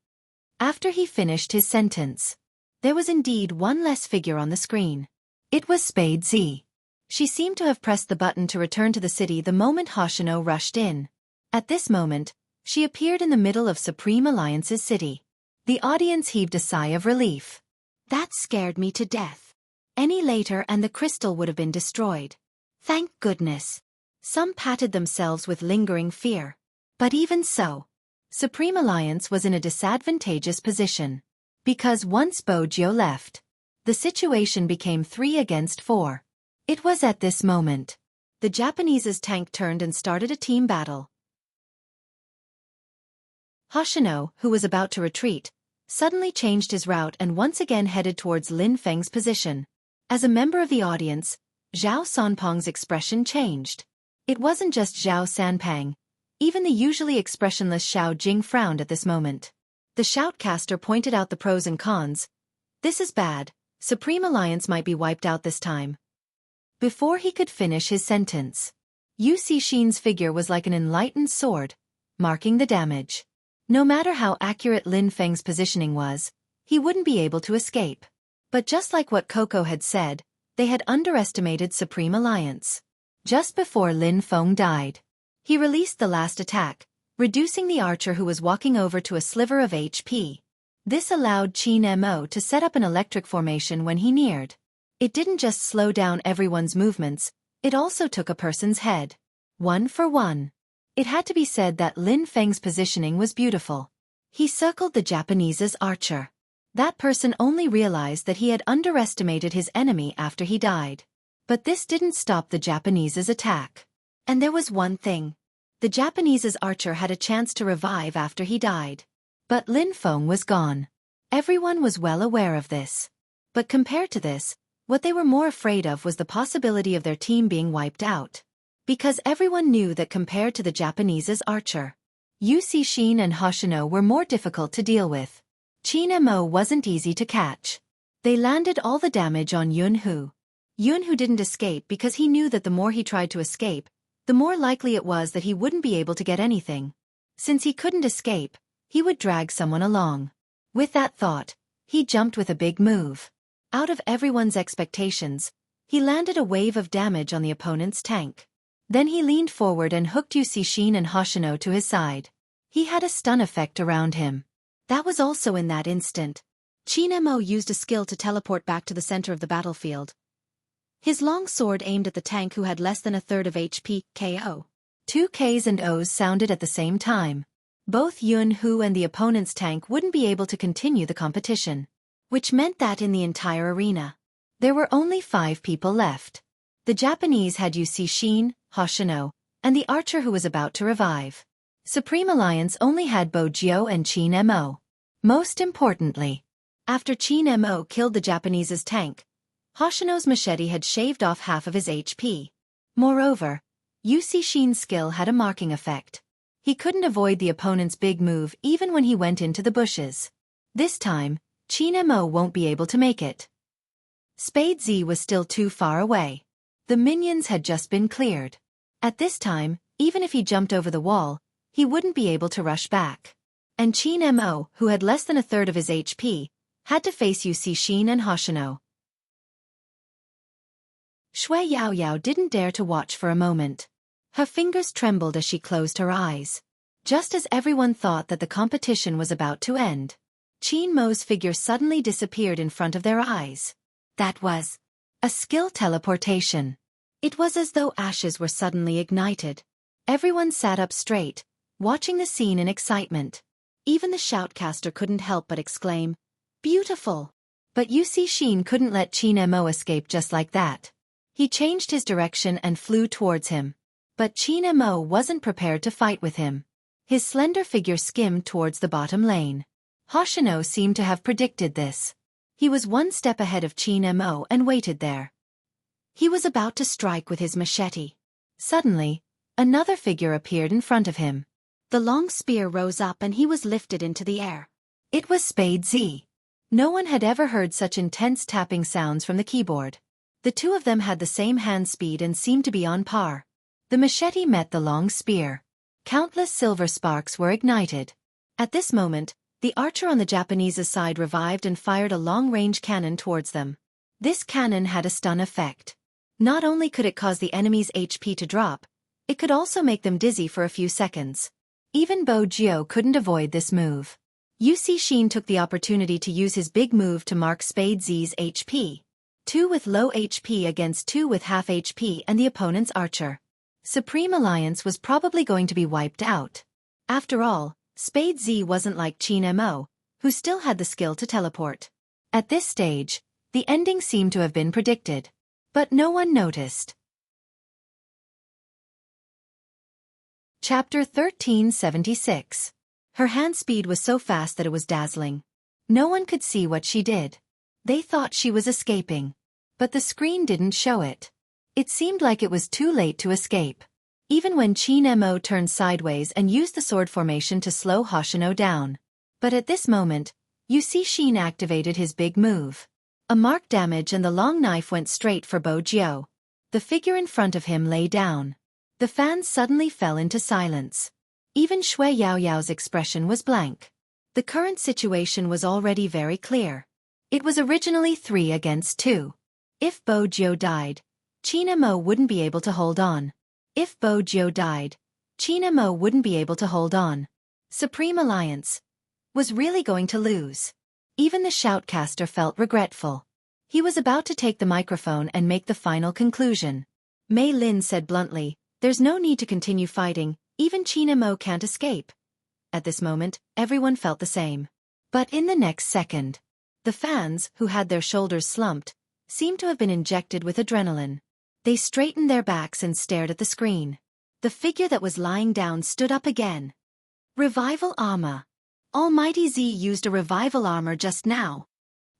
After he finished his sentence, there was indeed one less figure on the screen. It was Spade Z. She seemed to have pressed the button to return to the city the moment Hoshino rushed in. At this moment, she appeared in the middle of Supreme Alliance's city. The audience heaved a sigh of relief. That scared me to death. Any later and the crystal would have been destroyed. Thank goodness. Some patted themselves with lingering fear. But even so, Supreme Alliance was in a disadvantageous position. Because once Bo Jiao left, the situation became 3 against 4. It was at this moment. The Japanese's tank turned and started a team battle. Hoshino, who was about to retreat, suddenly changed his route and once again headed towards Lin Feng's position. As a member of the audience, Zhao Sanpang's expression changed. It wasn't just Zhao Sanpang. Even the usually expressionless Xiao Jing frowned at this moment. The shoutcaster pointed out the pros and cons. This is bad. Supreme Alliance might be wiped out this time. Before he could finish his sentence, Yu Cixin's figure was like an enlightened sword, marking the damage. No matter how accurate Lin Feng's positioning was, he wouldn't be able to escape. But just like what Coco had said, they had underestimated Supreme Alliance. Just before Lin Feng died, he released the last attack, reducing the archer who was walking over to a sliver of HP. This allowed Qin Mo to set up an electric formation when he neared. It didn't just slow down everyone's movements, it also took a person's head. 1 for 1. It had to be said that Lin Feng's positioning was beautiful. He circled the Japanese's archer. That person only realized that he had underestimated his enemy after he died. But this didn't stop the Japanese's attack. And there was one thing. The Japanese's archer had a chance to revive after he died. But Lin Feng was gone. Everyone was well aware of this. But compared to this, what they were more afraid of was the possibility of their team being wiped out. Because everyone knew that compared to the Japanese's archer, Yu Cixin and Hoshino were more difficult to deal with. Qin Mo wasn't easy to catch. They landed all the damage on Yunhu. Yunhu didn't escape because he knew that the more he tried to escape, the more likely it was that he wouldn't be able to get anything. Since he couldn't escape, he would drag someone along. With that thought, he jumped with a big move. Out of everyone's expectations, he landed a wave of damage on the opponent's tank. Then he leaned forward and hooked Yu Cixin and Hoshino to his side. He had a stun effect around him. That was also in that instant. Qin Mo used a skill to teleport back to the center of the battlefield. His long sword aimed at the tank who had less than a third of HP, KO. 2 Ks and Os sounded at the same time. Both Yunhu and the opponent's tank wouldn't be able to continue the competition. Which meant that in the entire arena, there were only 5 people left. The Japanese had Yu Cixin, Hoshino, and the archer who was about to revive. Supreme Alliance only had Bo Jiu and Qin Mo. Most importantly, after Qin Mo killed the Japanese's tank, Hoshino's machete had shaved off half of his HP. Moreover, Yu Cixin's skill had a marking effect. He couldn't avoid the opponent's big move even when he went into the bushes. This time, Qin Mo won't be able to make it. Spade Z was still too far away. The minions had just been cleared. At this time, even if he jumped over the wall, he wouldn't be able to rush back. And Qin Mo, who had less than a third of his HP, had to face Yu Cixin and Hoshino. Shui Yaoyao didn't dare to watch for a moment. Her fingers trembled as she closed her eyes. Just as everyone thought that the competition was about to end, Qin Mo's figure suddenly disappeared in front of their eyes. That was a skill teleportation. It was as though ashes were suddenly ignited. Everyone sat up straight, watching the scene in excitement. Even the shoutcaster couldn't help but exclaim, "Beautiful!" But Yu Cixin couldn't let Qin Mo escape just like that. He changed his direction and flew towards him. But Qin Mo wasn't prepared to fight with him. His slender figure skimmed towards the bottom lane. Hoshino seemed to have predicted this. He was one step ahead of Qin Mo and waited there. He was about to strike with his machete. Suddenly, another figure appeared in front of him. The long spear rose up and he was lifted into the air. It was Spade Z. No one had ever heard such intense tapping sounds from the keyboard. The two of them had the same hand speed and seemed to be on par. The machete met the long spear. Countless silver sparks were ignited. At this moment, the archer on the Japanese's side revived and fired a long-range cannon towards them. This cannon had a stun effect. Not only could it cause the enemy's HP to drop, it could also make them dizzy for a few seconds. Even Bo Jiu couldn't avoid this move. Yu Cixin took the opportunity to use his big move to mark Spade Z's HP. 2 with low HP against 2 with half HP and the opponent's archer. Supreme Alliance was probably going to be wiped out. After all, Spade Z wasn't like Qin Mo, who still had the skill to teleport. At this stage, the ending seemed to have been predicted. But no one noticed. Chapter 1376. Her hand speed was so fast that it was dazzling. No one could see what she did. They thought she was escaping. But the screen didn't show it. It seemed like it was too late to escape. Even when Qin Mo turned sideways and used the sword formation to slow Hoshino down. But at this moment, Yuxia activated his big move. A marked damage and the long knife went straight for Bo Jiao. The figure in front of him lay down. The fans suddenly fell into silence. Even Shui Yaoyao's expression was blank. The current situation was already very clear. It was originally 3 against 2. If Bo Jiao died, Qin Mo wouldn't be able to hold on. If Bo Jiao died, Qin Mo wouldn't be able to hold on. Supreme Alliance was really going to lose. Even the shoutcaster felt regretful. He was about to take the microphone and make the final conclusion. Mei Lin said bluntly, "There's no need to continue fighting, even Qin Mo can't escape." At this moment, everyone felt the same. But in the next second, the fans, who had their shoulders slumped, seemed to have been injected with adrenaline. They straightened their backs and stared at the screen. The figure that was lying down stood up again. Revival armor. Almighty Z used a revival armor just now.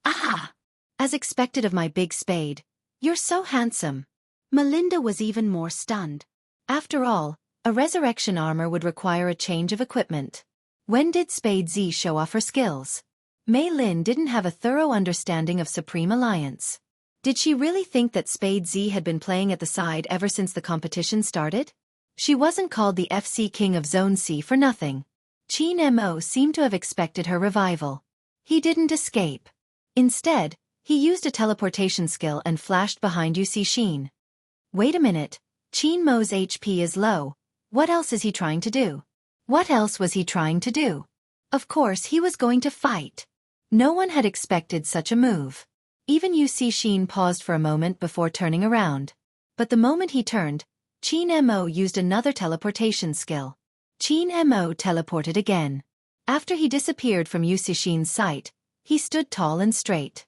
Ah! As expected of my big spade. You're so handsome. Melinda was even more stunned. After all, a resurrection armor would require a change of equipment. When did Spade Z show off her skills? Mei Lin didn't have a thorough understanding of Supreme Alliance. Did she really think that Spade Z had been playing at the side ever since the competition started? She wasn't called the FC King of Zone C for nothing. Qin Mo seemed to have expected her revival. He didn't escape. Instead, he used a teleportation skill and flashed behind Yuxia. Wait a minute, Qin Mo's HP is low. What else is he trying to do? What else was he trying to do? Of course he was going to fight. No one had expected such a move. Even Yuxia paused for a moment before turning around. But the moment he turned, Qin Mo used another teleportation skill. Qin Mo teleported again. After he disappeared from Yuxia's sight, he stood tall and straight.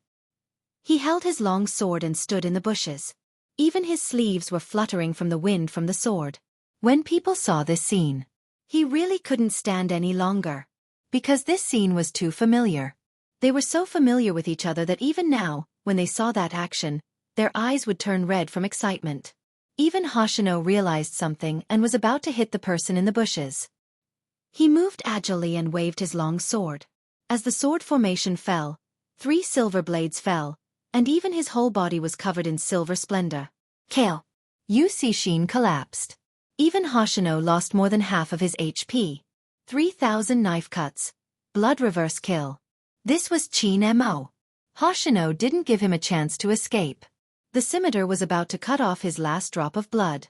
He held his long sword and stood in the bushes. Even his sleeves were fluttering from the wind from the sword. When people saw this scene, he really couldn't stand any longer. Because this scene was too familiar. They were so familiar with each other that even now, when they saw that action, their eyes would turn red from excitement. Even Hoshino realized something and was about to hit the person in the bushes. He moved agilely and waved his long sword. As the sword formation fell, 3 silver blades fell, and even his whole body was covered in silver splendor. Kale. Yuxia collapsed. Even Hoshino lost more than half of his HP. 3,000 knife cuts. Blood reverse kill. This was Qin Mo. Hoshino didn't give him a chance to escape. The scimitar was about to cut off his last drop of blood.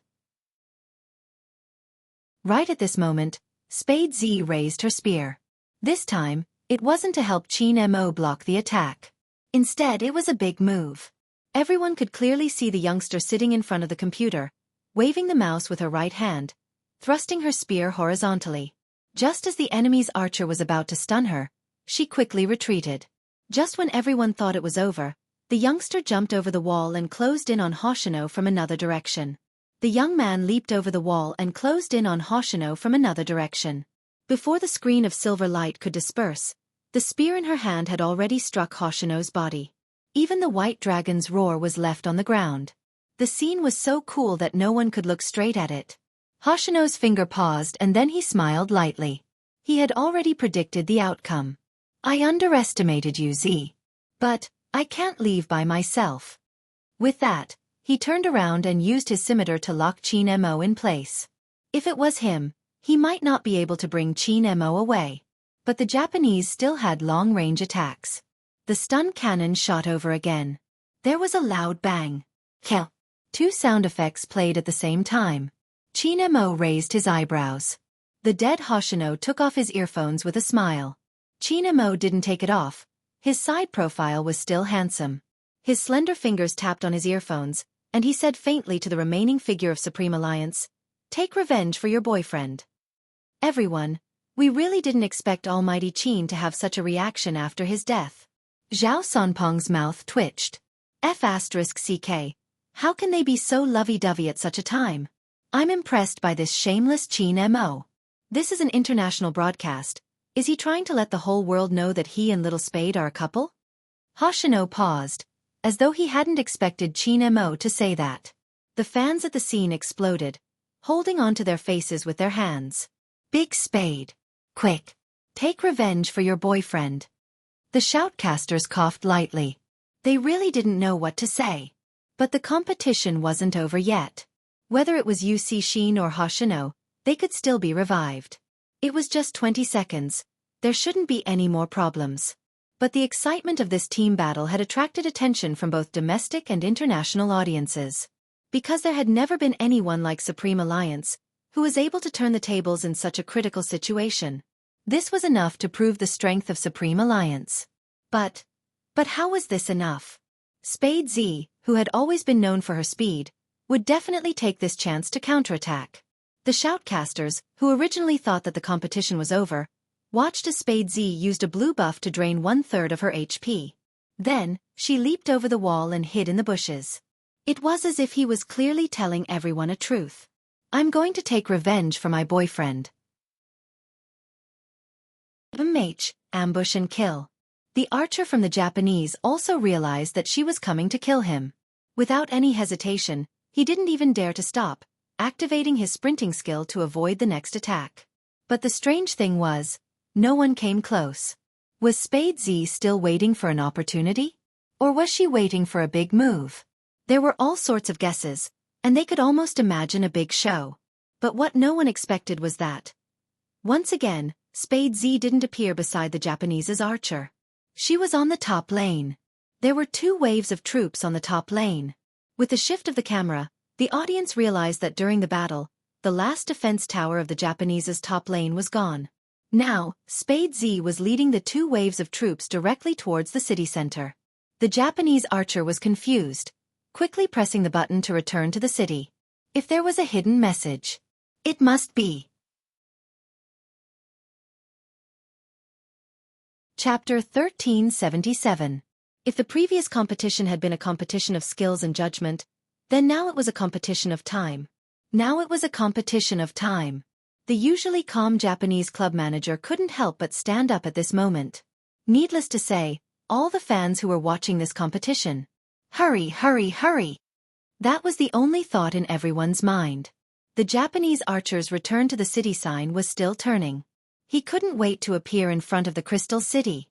Right at this moment, Spade Z raised her spear. This time, it wasn't to help Qin Mo block the attack. Instead, it was a big move. Everyone could clearly see the youngster sitting in front of the computer, waving the mouse with her right hand, thrusting her spear horizontally. Just as the enemy's archer was about to stun her, she quickly retreated. Just when everyone thought it was over, the youngster jumped over the wall and closed in on Hoshino from another direction. The young man leaped over the wall and closed in on Hoshino from another direction. Before the screen of silver light could disperse, the spear in her hand had already struck Hoshino's body. Even the white dragon's roar was left on the ground. The scene was so cool that no one could look straight at it. Hoshino's finger paused and then he smiled lightly. He had already predicted the outcome. I underestimated you, Z. But, I can't leave by myself. With that, he turned around and used his scimitar to lock Qin Mo in place. If it was him, he might not be able to bring Qin Mo away. But the Japanese still had long-range attacks. The stun cannon shot over again. There was a loud bang. Kill. 2 sound effects played at the same time. Qin Mo raised his eyebrows. The dead Hoshino took off his earphones with a smile. Qin Mo didn't take it off. His side profile was still handsome. His slender fingers tapped on his earphones, and he said faintly to the remaining figure of Supreme Alliance, "Take revenge for your boyfriend." Everyone, we really didn't expect Almighty Qin to have such a reaction after his death. Zhao Sanpeng's mouth twitched. F*CK. How can they be so lovey-dovey at such a time? I'm impressed by this shameless Qin Mo. This is an international broadcast. Is he trying to let the whole world know that he and Little Spade are a couple? Hoshino paused, as though he hadn't expected Qin Mo to say that. The fans at the scene exploded, holding onto their faces with their hands. Big Spade. Quick. Take revenge for your boyfriend. The shoutcasters coughed lightly. They really didn't know what to say. But the competition wasn't over yet. Whether it was Yu Cixin or Hoshino, they could still be revived. It was just 20 seconds. There shouldn't be any more problems. But the excitement of this team battle had attracted attention from both domestic and international audiences. Because there had never been anyone like Supreme Alliance, who was able to turn the tables in such a critical situation. This was enough to prove the strength of Supreme Alliance. But how was this enough? Spade Z, who had always been known for her speed, would definitely take this chance to counterattack. The shoutcasters, who originally thought that the competition was over, watched as Spade Z used a blue buff to drain 1/3 of her HP. Then, she leaped over the wall and hid in the bushes. It was as if he was clearly telling everyone a truth. I'm going to take revenge for my boyfriend. Ambush and kill. The archer from the Japanese also realized that she was coming to kill him. Without any hesitation, he didn't even dare to stop, activating his sprinting skill to avoid the next attack. But the strange thing was, no one came close. Was Spade Z still waiting for an opportunity? Or was she waiting for a big move? There were all sorts of guesses, and they could almost imagine a big show. But what no one expected was that. Once again, Spade Z didn't appear beside the Japanese's archer. She was on the top lane. There were 2 waves of troops on the top lane. With the shift of the camera, the audience realized that during the battle, the last defense tower of the Japanese's top lane was gone. Now, Spade Z was leading the 2 waves of troops directly towards the city center. The Japanese archer was confused, quickly pressing the button to return to the city. If there was a hidden message, it must be. Chapter 1377. If the previous competition had been a competition of skills and judgment, then now it was a competition of time. Now it was a competition of time. The usually calm Japanese club manager couldn't help but stand up at this moment. Needless to say, all the fans who were watching this competition. Hurry, hurry, hurry! That was the only thought in everyone's mind. The Japanese archer's return to the city sign was still turning. He couldn't wait to appear in front of the Crystal City.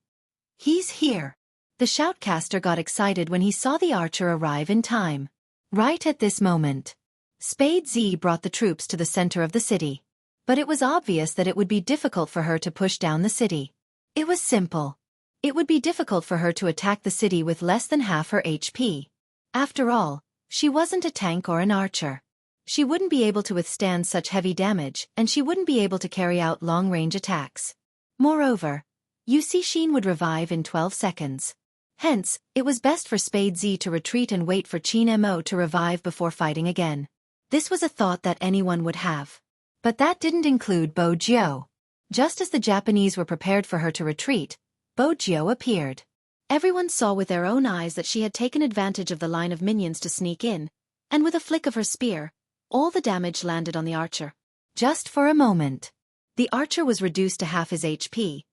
He's here. The shoutcaster got excited when he saw the archer arrive in time. Right at this moment, Spade Z brought the troops to the center of the city. But it was obvious that it would be difficult for her to push down the city. It was simple. It would be difficult for her to attack the city with less than half her HP. After all, she wasn't a tank or an archer. She wouldn't be able to withstand such heavy damage, and she wouldn't be able to carry out long-range attacks. Moreover, Yu Cixin would revive in 12 seconds. Hence, it was best for Spade Z to retreat and wait for Qin Mo to revive before fighting again. This was a thought that anyone would have. But that didn't include Bo Jiu. Just as the Japanese were prepared for her to retreat, Bo Jiu appeared. Everyone saw with their own eyes that she had taken advantage of the line of minions to sneak in, and with a flick of her spear, all the damage landed on the archer. Just for a moment. The archer was reduced to half his HP.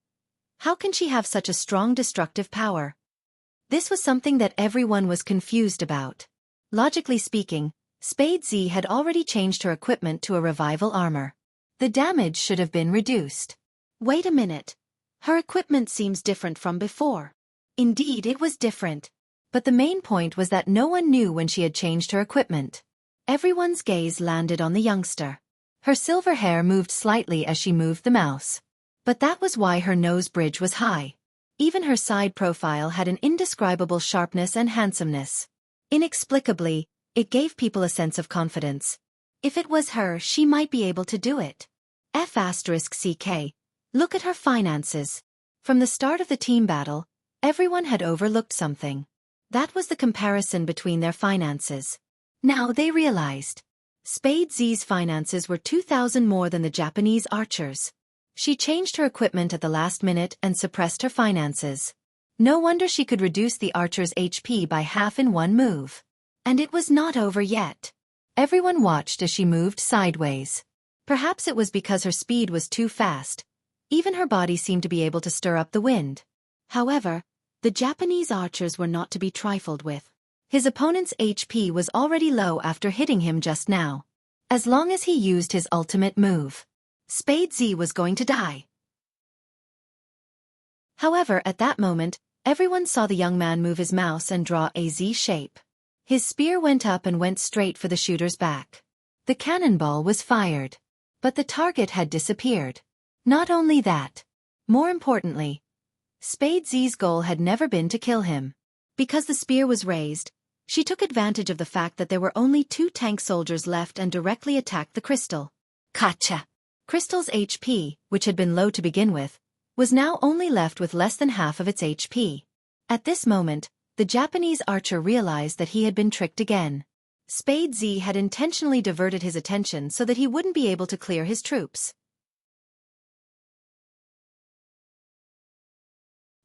How can she have such a strong destructive power? This was something that everyone was confused about. Logically speaking, Spade Z had already changed her equipment to a revival armor. The damage should have been reduced. Wait a minute. Her equipment seems different from before. Indeed, it was different. But the main point was that no one knew when she had changed her equipment. Everyone's gaze landed on the youngster. Her silver hair moved slightly as she moved the mouse. But that was why her nose bridge was high. Even her side profile had an indescribable sharpness and handsomeness. Inexplicably, it gave people a sense of confidence. If it was her, she might be able to do it. F***CK. Look at her finances. From the start of the team battle, everyone had overlooked something. That was the comparison between their finances. Now they realized. Spade Z's finances were 2,000 more than the Japanese archers. She changed her equipment at the last minute and suppressed her finances. No wonder she could reduce the archer's HP by half in one move. And it was not over yet. Everyone watched as she moved sideways. Perhaps it was because her speed was too fast. Even her body seemed to be able to stir up the wind. However, the Japanese archers were not to be trifled with. His opponent's HP was already low after hitting him just now. As long as he used his ultimate move, Spade Z was going to die. However, at that moment, everyone saw the young man move his mouse and draw a Z shape. His spear went up and went straight for the shooter's back. The cannonball was fired. But the target had disappeared. Not only that. More importantly, Spade Z's goal had never been to kill him. Because the spear was raised, she took advantage of the fact that there were only 2 tank soldiers left and directly attacked the crystal. Gotcha! Crystal's HP, which had been low to begin with, was now only left with less than half of its HP. At this moment, the Japanese archer realized that he had been tricked again. Spade Z had intentionally diverted his attention so that he wouldn't be able to clear his troops.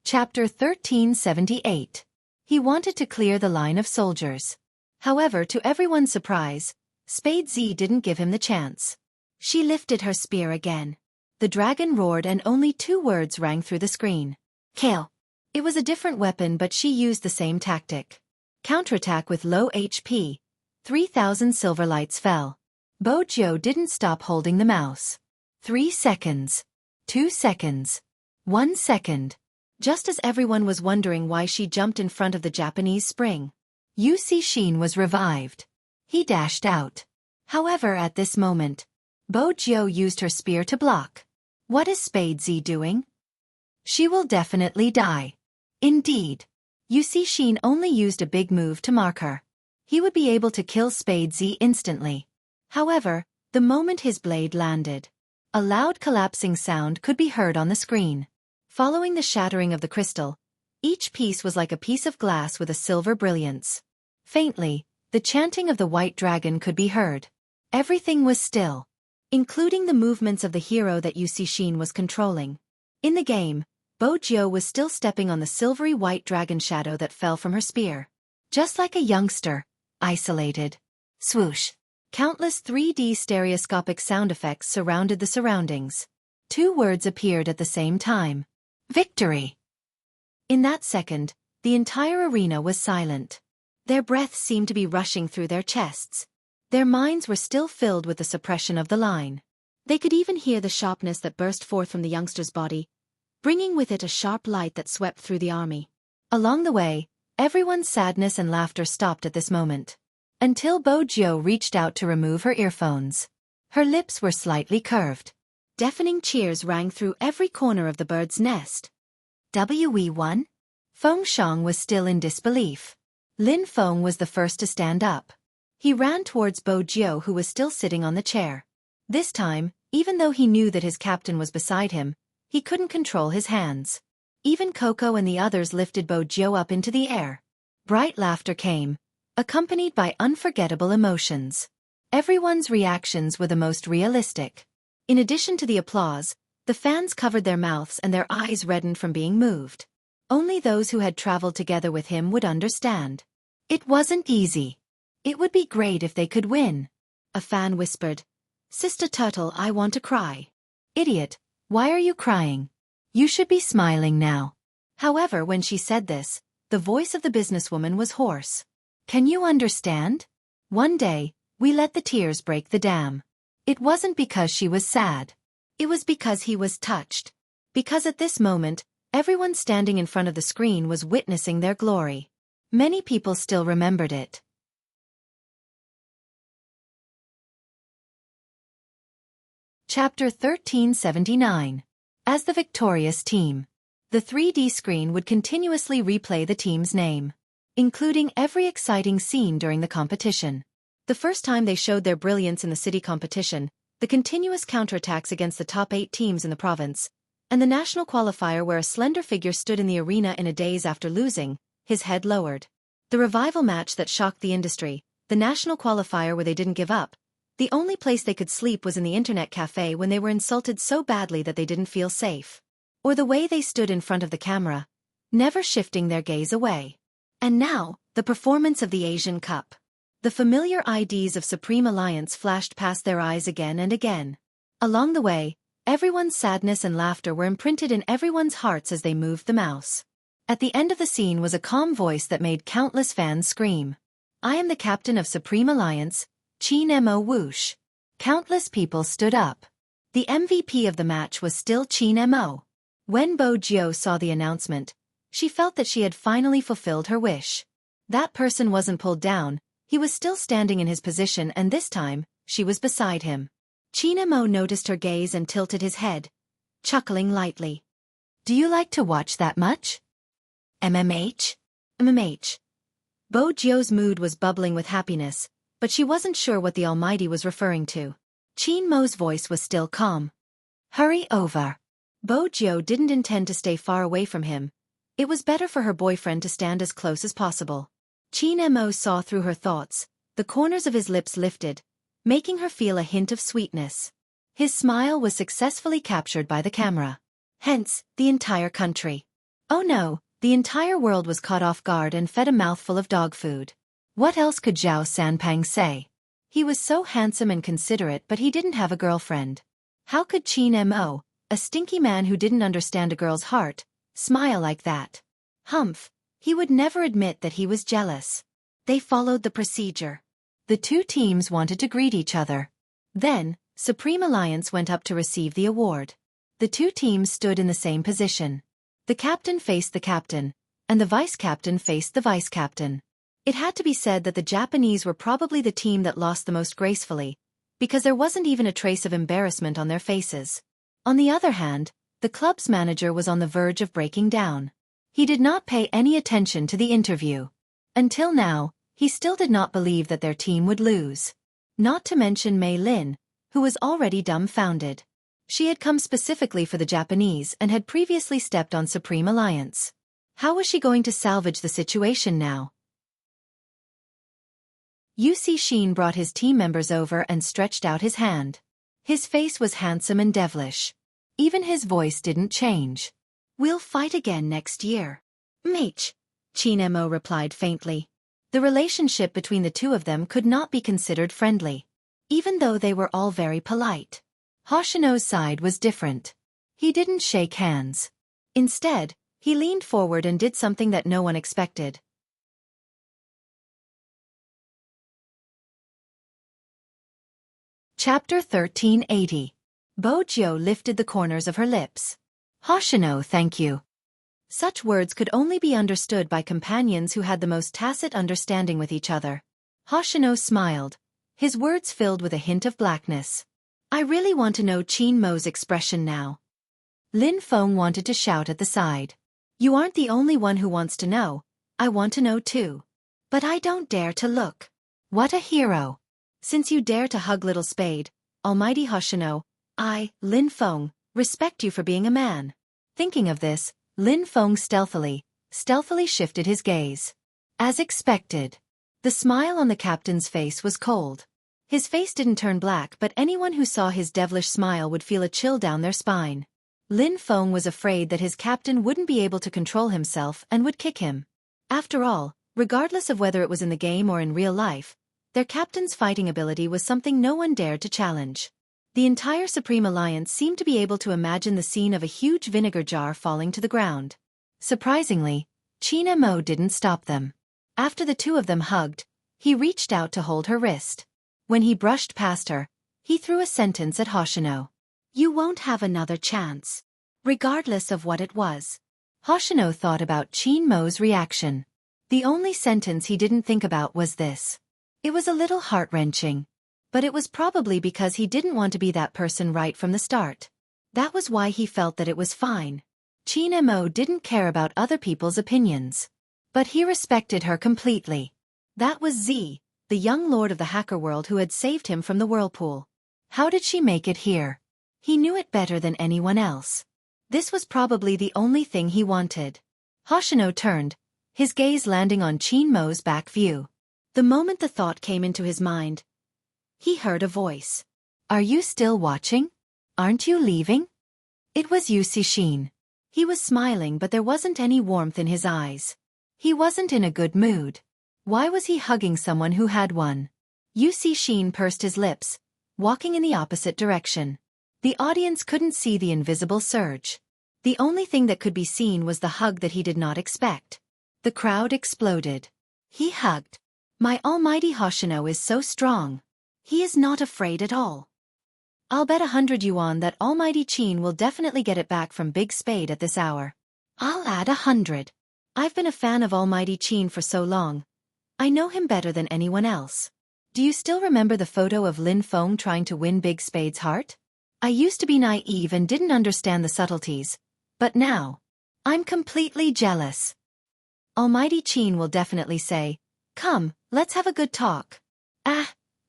Chapter 1378. He wanted to clear the line of soldiers. However, to everyone's surprise, Spade Z didn't give him the chance. She lifted her spear again. The dragon roared and only 2 words rang through the screen. Kill. It was a different weapon, but she used the same tactic. Counterattack with low HP. 3,000 silver lights fell. Bo Jiu didn't stop holding the mouse. 3 seconds. 2 seconds. 1 second. Just as everyone was wondering why she jumped in front of the Japanese spring, Xiaofan was revived. He dashed out. However, at this moment, Bo Jiu used her spear to block. What is Spade Z doing? She will definitely die. Indeed. Xiaofan only used a big move to mark her. He would be able to kill Spade Z instantly. However, the moment his blade landed, a loud collapsing sound could be heard on the screen. Following the shattering of the crystal, each piece was like a piece of glass with a silver brilliance. Faintly, the chanting of the white dragon could be heard. Everything was still, including the movements of the hero that Xiaofan was controlling. In the game, Bo Jiu was still stepping on the silvery white dragon shadow that fell from her spear. Just like a youngster. Isolated. Swoosh. Countless 3D stereoscopic sound effects surrounded the surroundings. 2 words appeared at the same time. Victory! In that second, the entire arena was silent. Their breaths seemed to be rushing through their chests. Their minds were still filled with the suppression of the line. They could even hear the sharpness that burst forth from the youngster's body, bringing with it a sharp light that swept through the army. Along the way, everyone's sadness and laughter stopped at this moment. Until Bo Jiu reached out to remove her earphones. Her lips were slightly curved. Deafening cheers rang through every corner of the bird's nest. We won? Feng Shang was still in disbelief. Lin Feng was the first to stand up. He ran towards Bo Jiu, who was still sitting on the chair. This time, even though he knew that his captain was beside him, he couldn't control his hands. Even Coco and the others lifted Bo Jiu up into the air. Bright laughter came, accompanied by unforgettable emotions. Everyone's reactions were the most realistic. In addition to the applause, the fans covered their mouths and their eyes reddened from being moved. Only those who had traveled together with him would understand. It wasn't easy. It would be great if they could win. A fan whispered, "Sister Turtle, I want to cry." Idiot, why are you crying? You should be smiling now. However, when she said this, the voice of the businesswoman was hoarse. Can you understand? One day, we let the tears break the dam. It wasn't because she was sad. It was because he was touched. Because at this moment, everyone standing in front of the screen was witnessing their glory. Many people still remembered it. Chapter 1379. As the victorious team. The 3D screen would continuously replay the team's name, including every exciting scene during the competition. The first time they showed their brilliance in the city competition, the continuous counterattacks against the top 8 teams in the province, and the national qualifier where a slender figure stood in the arena in a daze after losing, his head lowered. The revival match that shocked the industry, the national qualifier where they didn't give up. The only place they could sleep was in the internet cafe when they were insulted so badly that they didn't feel safe. Or the way they stood in front of the camera, never shifting their gaze away. And now, the performance of the Asian Cup. The familiar IDs of Supreme Alliance flashed past their eyes again and again. Along the way, everyone's sadness and laughter were imprinted in everyone's hearts as they moved the mouse. At the end of the scene was a calm voice that made countless fans scream. "I am the captain of Supreme Alliance, Qin Mo Whoosh." Countless people stood up. The MVP of the match was still Qin Mo. When Bo Jiu saw the announcement, she felt that she had finally fulfilled her wish. That person wasn't pulled down, he was still standing in his position, and this time, she was beside him. Qin Mo noticed her gaze and tilted his head, chuckling lightly. "Do you like to watch that much?" MMH? MMH. Bo Jiu's mood was bubbling with happiness, but she wasn't sure what the Almighty was referring to. Qin Mo's voice was still calm. "Hurry over." Bo Jiu didn't intend to stay far away from him. It was better for her boyfriend to stand as close as possible. Qin Mo saw through her thoughts, the corners of his lips lifted, making her feel a hint of sweetness. His smile was successfully captured by the camera. Hence, the entire country. Oh no, the entire world was caught off guard and fed a mouthful of dog food. What else could Zhao Sanpang say? He was so handsome and considerate, but he didn't have a girlfriend. How could Qin Mo, a stinky man who didn't understand a girl's heart, smile like that? Humph, he would never admit that he was jealous. They followed the procedure. The two teams wanted to greet each other. Then, Supreme Alliance went up to receive the award. The two teams stood in the same position. The captain faced the captain, and the vice-captain faced the vice-captain. It had to be said that the Japanese were probably the team that lost the most gracefully, because there wasn't even a trace of embarrassment on their faces. On the other hand, the club's manager was on the verge of breaking down. He did not pay any attention to the interview. Until now, he still did not believe that their team would lose. Not to mention Mei Lin, who was already dumbfounded. She had come specifically for the Japanese and had previously stepped on Supreme Alliance. How was she going to salvage the situation now? Wuxia brought his team members over and stretched out his hand. His face was handsome and devilish. Even his voice didn't change. "We'll fight again next year." "Mate," Qin Mo replied faintly. The relationship between the two of them could not be considered friendly, even though they were all very polite. Hoshino's side was different. He didn't shake hands. Instead, he leaned forward and did something that no one expected. Chapter 1380. Bo Jiu lifted the corners of her lips. "Hoshino, thank you." Such words could only be understood by companions who had the most tacit understanding with each other. Hoshino smiled, his words filled with a hint of blackness. "I really want to know Qin Mo's expression now." Lin Feng wanted to shout at the side. "You aren't the only one who wants to know, I want to know too. But I don't dare to look." "What a hero. Since you dare to hug Little Spade, Almighty Hoshino, I, Lin Feng, respect you for being a man." Thinking of this, Lin Feng stealthily shifted his gaze. As expected, the smile on the captain's face was cold. His face didn't turn black, but anyone who saw his devilish smile would feel a chill down their spine. Lin Feng was afraid that his captain wouldn't be able to control himself and would kick him. After all, regardless of whether it was in the game or in real life, their captain's fighting ability was something no one dared to challenge. The entire Supreme Alliance seemed to be able to imagine the scene of a huge vinegar jar falling to the ground. Surprisingly, Qin Mo didn't stop them. After the two of them hugged, he reached out to hold her wrist. When he brushed past her, he threw a sentence at Hoshino. "You won't have another chance." Regardless of what it was. Hoshino thought about Qin Mo's reaction. The only sentence he didn't think about was this. It was a little heart-wrenching. But it was probably because he didn't want to be that person right from the start. That was why he felt that it was fine. Qin Mo didn't care about other people's opinions. But he respected her completely. That was Z, the young lord of the hacker world who had saved him from the whirlpool. How did she make it here? He knew it better than anyone else. This was probably the only thing he wanted. Hoshino turned, his gaze landing on Qin Mo's back view. The moment the thought came into his mind, he heard a voice. "Are you still watching? Aren't you leaving?" It was Wuxia. He was smiling, but there wasn't any warmth in his eyes. He wasn't in a good mood. Why was he hugging someone who had one? Xin pursed his lips, walking in the opposite direction. The audience couldn't see the invisible surge. The only thing that could be seen was the hug that he did not expect. The crowd exploded. He hugged. My almighty Hoshino is so strong. He is not afraid at all. I'll bet 100 yuan that almighty Qin will definitely get it back from Big Spade at this hour. I'll add 100. I've been a fan of almighty Qin for so long. I know him better than anyone else. Do you still remember the photo of Lin Feng trying to win Big Spade's heart? I used to be naive and didn't understand the subtleties, but now, I'm completely jealous. Almighty Qin will definitely say, "Come, let's have a good talk."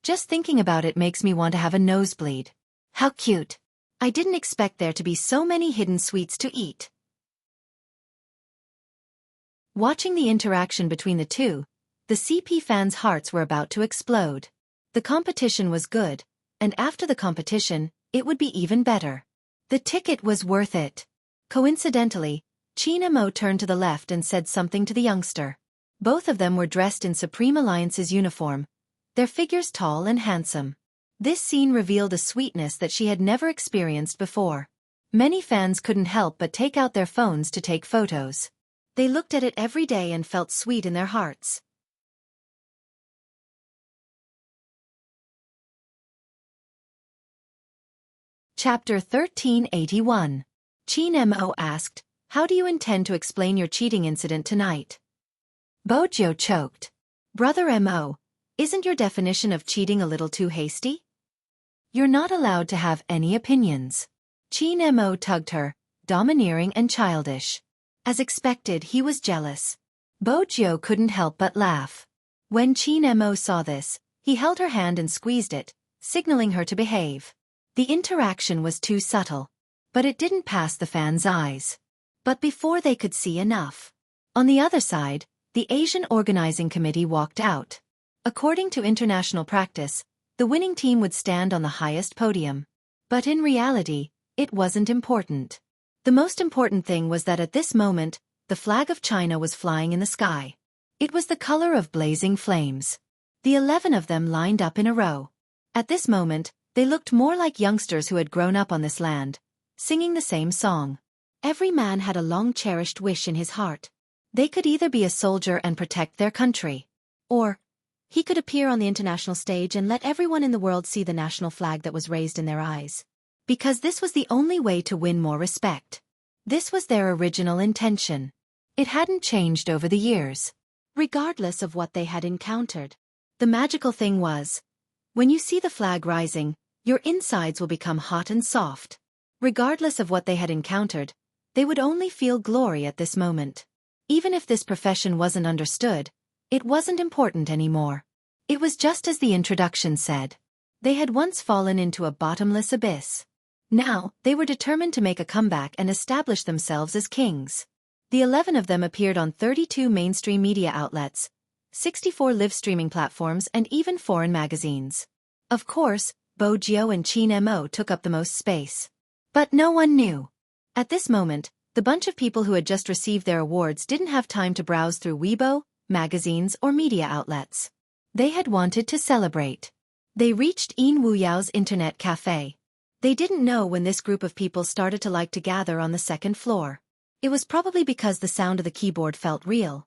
Just thinking about it makes me want to have a nosebleed. How cute. I didn't expect there to be so many hidden sweets to eat. Watching the interaction between the two, the CP fans' hearts were about to explode. The competition was good, and after the competition, it would be even better. The ticket was worth it. Coincidentally, Qin Mo turned to the left and said something to the youngster. Both of them were dressed in Supreme Alliance's uniform, their figures tall and handsome. This scene revealed a sweetness that she had never experienced before. Many fans couldn't help but take out their phones to take photos. They looked at it every day and felt sweet in their hearts. Chapter 1381. Qin Mo asked, "How do you intend to explain your cheating incident tonight?" Bojo choked. "Brother Mo, isn't your definition of cheating a little too hasty? You're not allowed to have any opinions." Qin Mo tugged her, domineering and childish. As expected, he was jealous. Bojo couldn't help but laugh. When Qin Mo saw this, he held her hand and squeezed it, signaling her to behave. The interaction was too subtle, but it didn't pass the fans' eyes. But before they could see enough. On the other side, the Asian Organizing Committee walked out. According to international practice, the winning team would stand on the highest podium. But in reality, it wasn't important. The most important thing was that at this moment, the flag of China was flying in the sky. It was the color of blazing flames. The 11 of them lined up in a row. At this moment, they looked more like youngsters who had grown up on this land, singing the same song. Every man had a long-cherished wish in his heart. They could either be a soldier and protect their country, or he could appear on the international stage and let everyone in the world see the national flag that was raised in their eyes. Because this was the only way to win more respect. This was their original intention. It hadn't changed over the years. Regardless of what they had encountered. The magical thing was, when you see the flag rising, your insides will become hot and soft. Regardless of what they had encountered, they would only feel glory at this moment. Even if this profession wasn't understood, it wasn't important anymore. It was just as the introduction said. They had once fallen into a bottomless abyss. Now, they were determined to make a comeback and establish themselves as kings. The 11 of them appeared on 32 mainstream media outlets, 64 live streaming platforms and even foreign magazines. Of course, Bojo and Qin Mo took up the most space. But no one knew. At this moment, the bunch of people who had just received their awards didn't have time to browse through Weibo, magazines or media outlets. They had wanted to celebrate. They reached Yin Wuyao's internet cafe. They didn't know when this group of people started to like to gather on the second floor. It was probably because the sound of the keyboard felt real.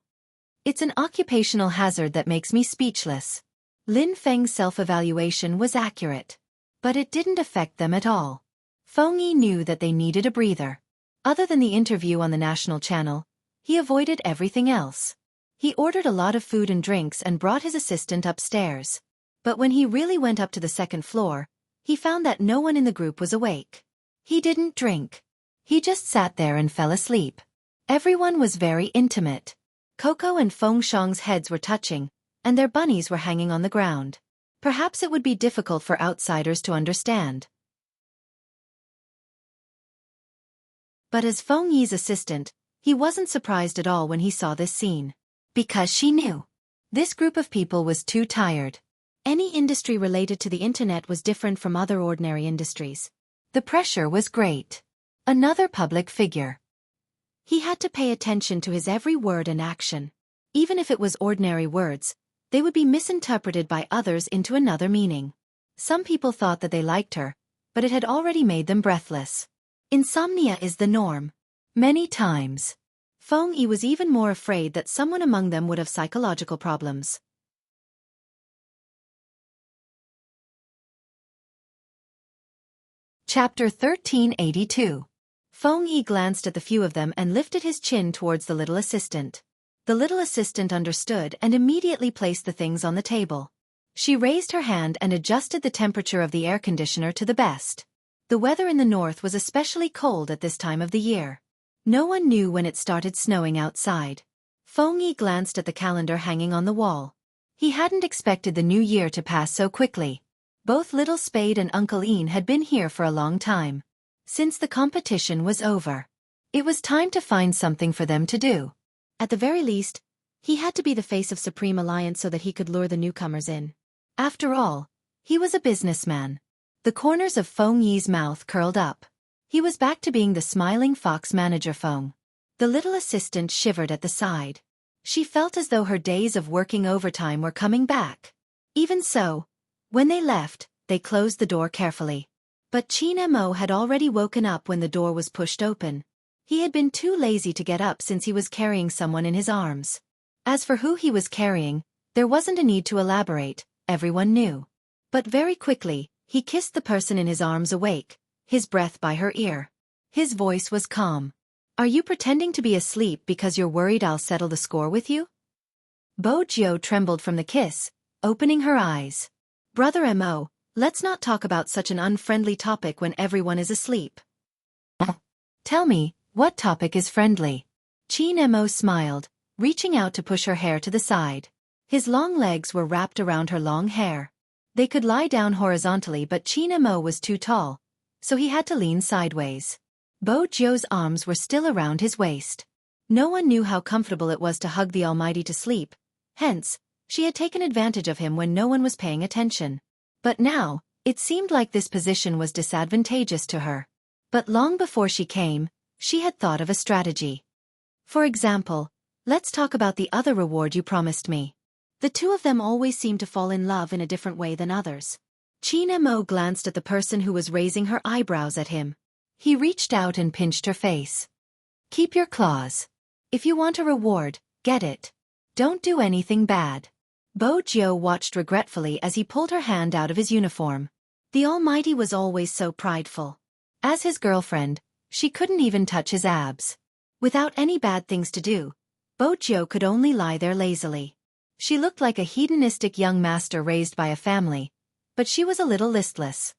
It's an occupational hazard that makes me speechless. Lin Feng's self-evaluation was accurate. But it didn't affect them at all. Feng Yi knew that they needed a breather. Other than the interview on the national channel, he avoided everything else. He ordered a lot of food and drinks and brought his assistant upstairs. But when he really went up to the second floor, he found that no one in the group was awake. He didn't drink. He just sat there and fell asleep. Everyone was very intimate. Coco and Feng Shang's heads were touching, and their bunnies were hanging on the ground. Perhaps it would be difficult for outsiders to understand. But as Feng Yi's assistant, he wasn't surprised at all when he saw this scene. Because she knew. This group of people was too tired. Any industry related to the internet was different from other ordinary industries. The pressure was great. Another public figure. He had to pay attention to his every word and action. Even if it was ordinary words, they would be misinterpreted by others into another meaning. Some people thought that they liked her, but it had already made them breathless. Insomnia is the norm. Many times. Feng Yi was even more afraid that someone among them would have psychological problems. Chapter 1382. Feng Yi glanced at the few of them and lifted his chin towards the little assistant. The little assistant understood and immediately placed the things on the table. She raised her hand and adjusted the temperature of the air conditioner to the best. The weather in the north was especially cold at this time of the year. No one knew when it started snowing outside. Feng Yi glanced at the calendar hanging on the wall. He hadn't expected the new year to pass so quickly. Both Little Spade and Uncle Ian had been here for a long time. Since the competition was over, it was time to find something for them to do. At the very least, he had to be the face of Supreme Alliance so that he could lure the newcomers in. After all, he was a businessman. The corners of Feng Yi's mouth curled up. He was back to being the smiling fox manager Feng. The little assistant shivered at the side. She felt as though her days of working overtime were coming back. Even so, when they left, they closed the door carefully. But Qin Mo had already woken up when the door was pushed open. He had been too lazy to get up since he was carrying someone in his arms. As for who he was carrying, there wasn't a need to elaborate, everyone knew. But very quickly, he kissed the person in his arms awake, his breath by her ear. His voice was calm. "Are you pretending to be asleep because you're worried I'll settle the score with you?" Bo Jiu trembled from the kiss, opening her eyes. "Brother Mo, let's not talk about such an unfriendly topic when everyone is asleep." "Tell me, what topic is friendly?" Qin Mo smiled, reaching out to push her hair to the side. His long legs were wrapped around her long hair. They could lie down horizontally, but Qin Mo was too tall, so he had to lean sideways. Bo Jiu's arms were still around his waist. No one knew how comfortable it was to hug the Almighty to sleep, hence, she had taken advantage of him when no one was paying attention. But now, it seemed like this position was disadvantageous to her. But long before she came, she had thought of a strategy. "For example, let's talk about the other reward you promised me." The two of them always seemed to fall in love in a different way than others. Qin Mo glanced at the person who was raising her eyebrows at him. He reached out and pinched her face. "Keep your claws. If you want a reward, get it. Don't do anything bad." Bo Jiu watched regretfully as he pulled her hand out of his uniform. The Almighty was always so prideful. As his girlfriend, she couldn't even touch his abs. Without any bad things to do, Bo Jiu could only lie there lazily. She looked like a hedonistic young master raised by a family, but she was a little listless.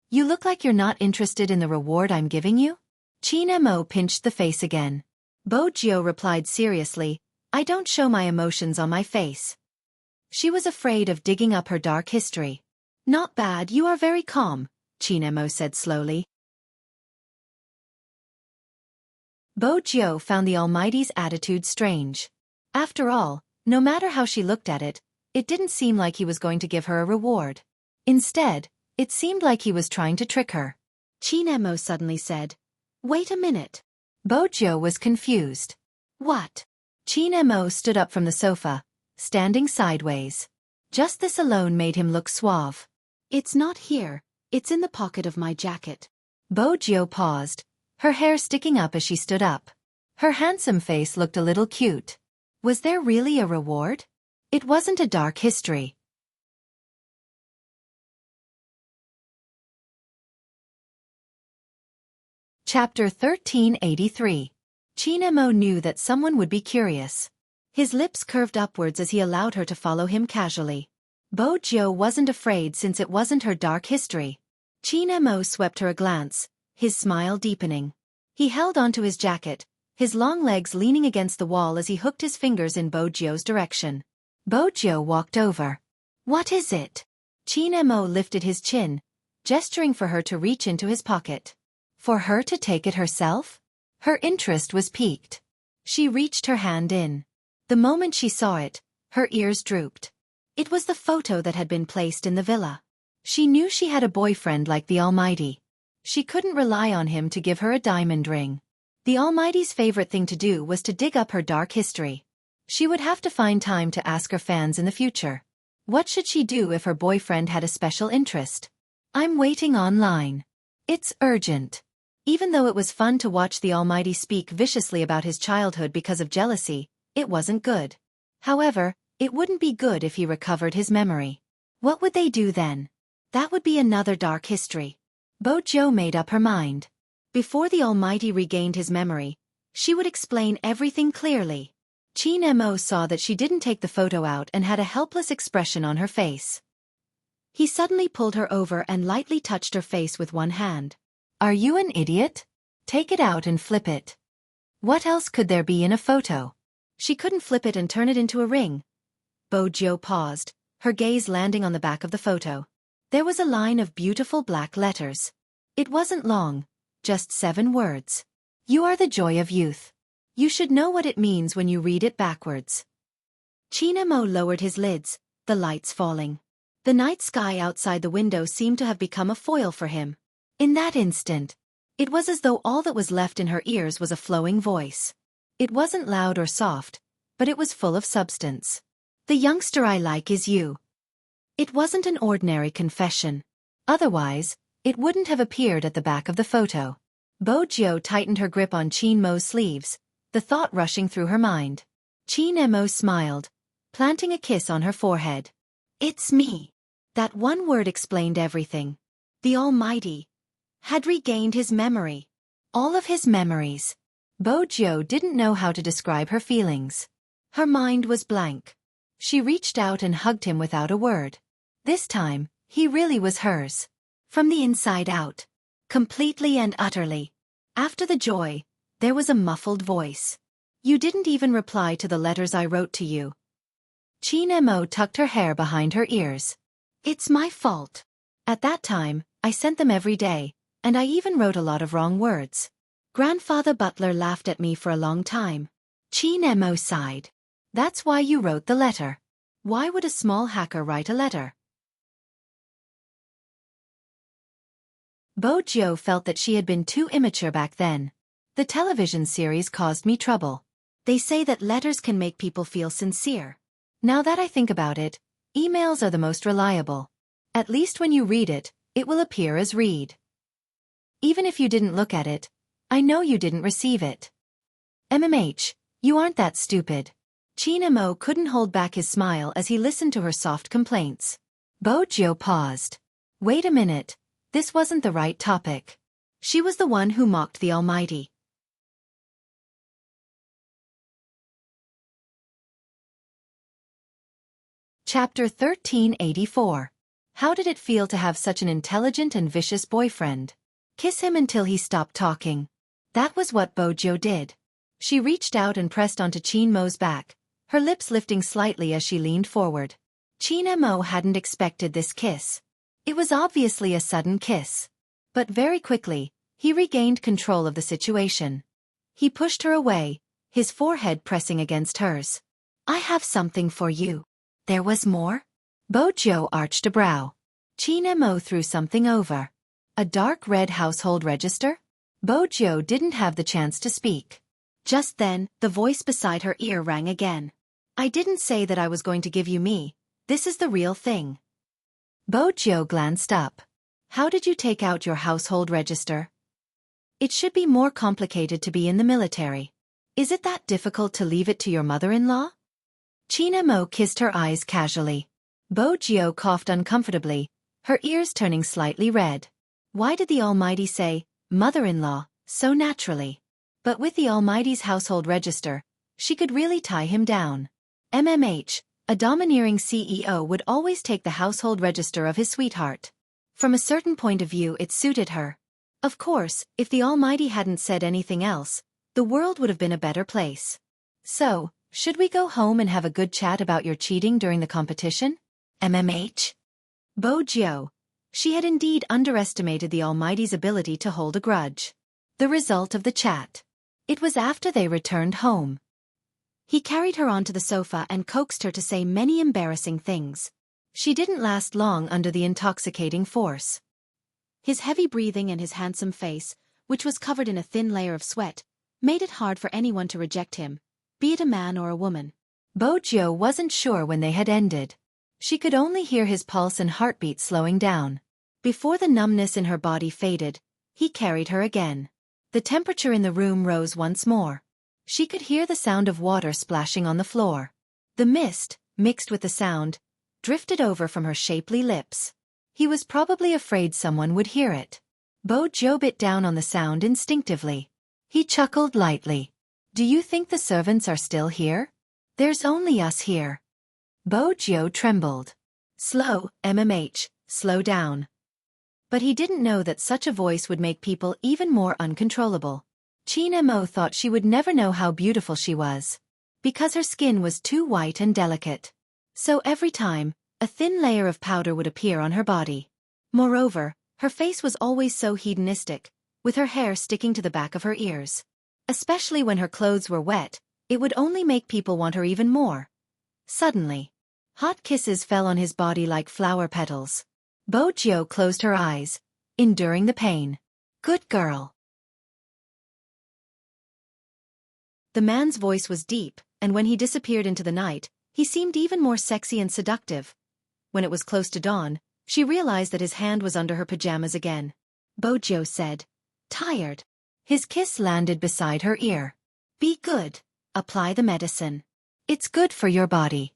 "You look like you're not interested in the reward I'm giving you?" Qin Mo pinched the face again. Bo Jiu replied seriously, "I don't show my emotions on my face." She was afraid of digging up her dark history. "Not bad, you are very calm," Qin Mo said slowly. Bo Jiu found the Almighty's attitude strange. After all, no matter how she looked at it, it didn't seem like he was going to give her a reward. Instead, it seemed like he was trying to trick her. Qin Mo suddenly said, "Wait a minute." Bo Jiu was confused. "What?" Qin Mo stood up from the sofa, standing sideways. Just this alone made him look suave. "It's not here, it's in the pocket of my jacket." Bo Jiu paused, her hair sticking up as she stood up. Her handsome face looked a little cute. Was there really a reward? It wasn't a dark history. Chapter 1383. Qin Mo knew that someone would be curious. His lips curved upwards as he allowed her to follow him casually. Bo Jiu wasn't afraid since it wasn't her dark history. Qin Mo swept her a glance, his smile deepening. He held onto his jacket, his long legs leaning against the wall as he hooked his fingers in Bo Jiu's direction. Bo Jiu walked over. "What is it?" Qin Mo lifted his chin, gesturing for her to reach into his pocket. For her to take it herself? Her interest was piqued. She reached her hand in. The moment she saw it, her ears drooped. It was the photo that had been placed in the villa. She knew she had a boyfriend like the Almighty. She couldn't rely on him to give her a diamond ring. The Almighty's favorite thing to do was to dig up her dark history. She would have to find time to ask her fans in the future. What should she do if her boyfriend had a special interest? I'm waiting online. It's urgent. Even though it was fun to watch the Almighty speak viciously about his childhood because of jealousy, it wasn't good. However, it wouldn't be good if he recovered his memory. What would they do then? That would be another dark history. Bojo made up her mind. Before the Almighty regained his memory, she would explain everything clearly. Qin Mo saw that she didn't take the photo out and had a helpless expression on her face. He suddenly pulled her over and lightly touched her face with one hand. Are you an idiot? Take it out and flip it. What else could there be in a photo? She couldn't flip it and turn it into a ring. Bojo paused, her gaze landing on the back of the photo. There was a line of beautiful black letters. It wasn't long, just 7 words. You are the joy of youth. You should know what it means when you read it backwards. Qin Mo lowered his lids, the lights falling. The night sky outside the window seemed to have become a foil for him. In that instant, it was as though all that was left in her ears was a flowing voice. It wasn't loud or soft, but it was full of substance. The youngster I like is you. It wasn't an ordinary confession. Otherwise, it wouldn't have appeared at the back of the photo. Bojo tightened her grip on Qin Mo's sleeves, the thought rushing through her mind. Qin Mo smiled, planting a kiss on her forehead. It's me. That one word explained everything. The Almighty had regained his memory. All of his memories. Bojo didn't know how to describe her feelings. Her mind was blank. She reached out and hugged him without a word. This time, he really was hers. From the inside out. Completely and utterly. After the joy, there was a muffled voice. You didn't even reply to the letters I wrote to you. Qin Mo tucked her hair behind her ears. It's my fault. At that time, I sent them every day, and I even wrote a lot of wrong words. Grandfather Butler laughed at me for a long time. Qin Mo sighed. That's why you wrote the letter. Why would a small hacker write a letter? Bojo felt that she had been too immature back then. The television series caused me trouble. They say that letters can make people feel sincere. Now that I think about it, emails are the most reliable. At least when you read it, it will appear as read. Even if you didn't look at it, I know you didn't receive it. You aren't that stupid. Qin Mo couldn't hold back his smile as he listened to her soft complaints. Bojo paused. Wait a minute, this wasn't the right topic. She was the one who mocked the Almighty. Chapter 1384. How did it feel to have such an intelligent and vicious boyfriend? Kiss him until he stopped talking. That was what Bojo did. She reached out and pressed onto Qin Mo's back, her lips lifting slightly as she leaned forward. Qin Mo hadn't expected this kiss. It was obviously a sudden kiss. But very quickly, he regained control of the situation. He pushed her away, his forehead pressing against hers. I have something for you. There was more? Bojo arched a brow. Qin Mo threw something over. A dark red household register? Bojo didn't have the chance to speak. Just then, the voice beside her ear rang again. I didn't say that I was going to give you me. This is the real thing. Bojo glanced up. How did you take out your household register? It should be more complicated to be in the military. Is it that difficult to leave it to your mother-in-law? Qin Mo kissed her eyes casually. Bojo coughed uncomfortably, her ears turning slightly red. Why did the Almighty say, mother-in-law, so naturally? But with the Almighty's household register, she could really tie him down. A domineering CEO would always take the household register of his sweetheart. From a certain point of view it suited her. Of course, if the Almighty hadn't said anything else, the world would have been a better place. So, should we go home and have a good chat about your cheating during the competition? Bojo. She had indeed underestimated the Almighty's ability to hold a grudge. The result of the chat. It was after they returned home. He carried her onto the sofa and coaxed her to say many embarrassing things. She didn't last long under the intoxicating force. His heavy breathing and his handsome face, which was covered in a thin layer of sweat, made it hard for anyone to reject him, be it a man or a woman. Bojo wasn't sure when they had ended. She could only hear his pulse and heartbeat slowing down. Before the numbness in her body faded, he carried her again. The temperature in the room rose once more. She could hear the sound of water splashing on the floor. The mist, mixed with the sound, drifted over from her shapely lips. He was probably afraid someone would hear it. Bojo bit down on the sound instinctively. He chuckled lightly. "Do you think the servants are still here? There's only us here." Bojo trembled. "Slow, slow down." But he didn't know that such a voice would make people even more uncontrollable. Qin Mo thought she would never know how beautiful she was, because her skin was too white and delicate. So every time, a thin layer of powder would appear on her body. Moreover, her face was always so hedonistic, with her hair sticking to the back of her ears. Especially when her clothes were wet, it would only make people want her even more. Suddenly, hot kisses fell on his body like flower petals. Bojo closed her eyes, enduring the pain. "Good girl." The man's voice was deep, and when he disappeared into the night, he seemed even more sexy and seductive. When it was close to dawn, she realized that his hand was under her pajamas again. Bojo said, "Tired." His kiss landed beside her ear. "Be good. Apply the medicine. It's good for your body."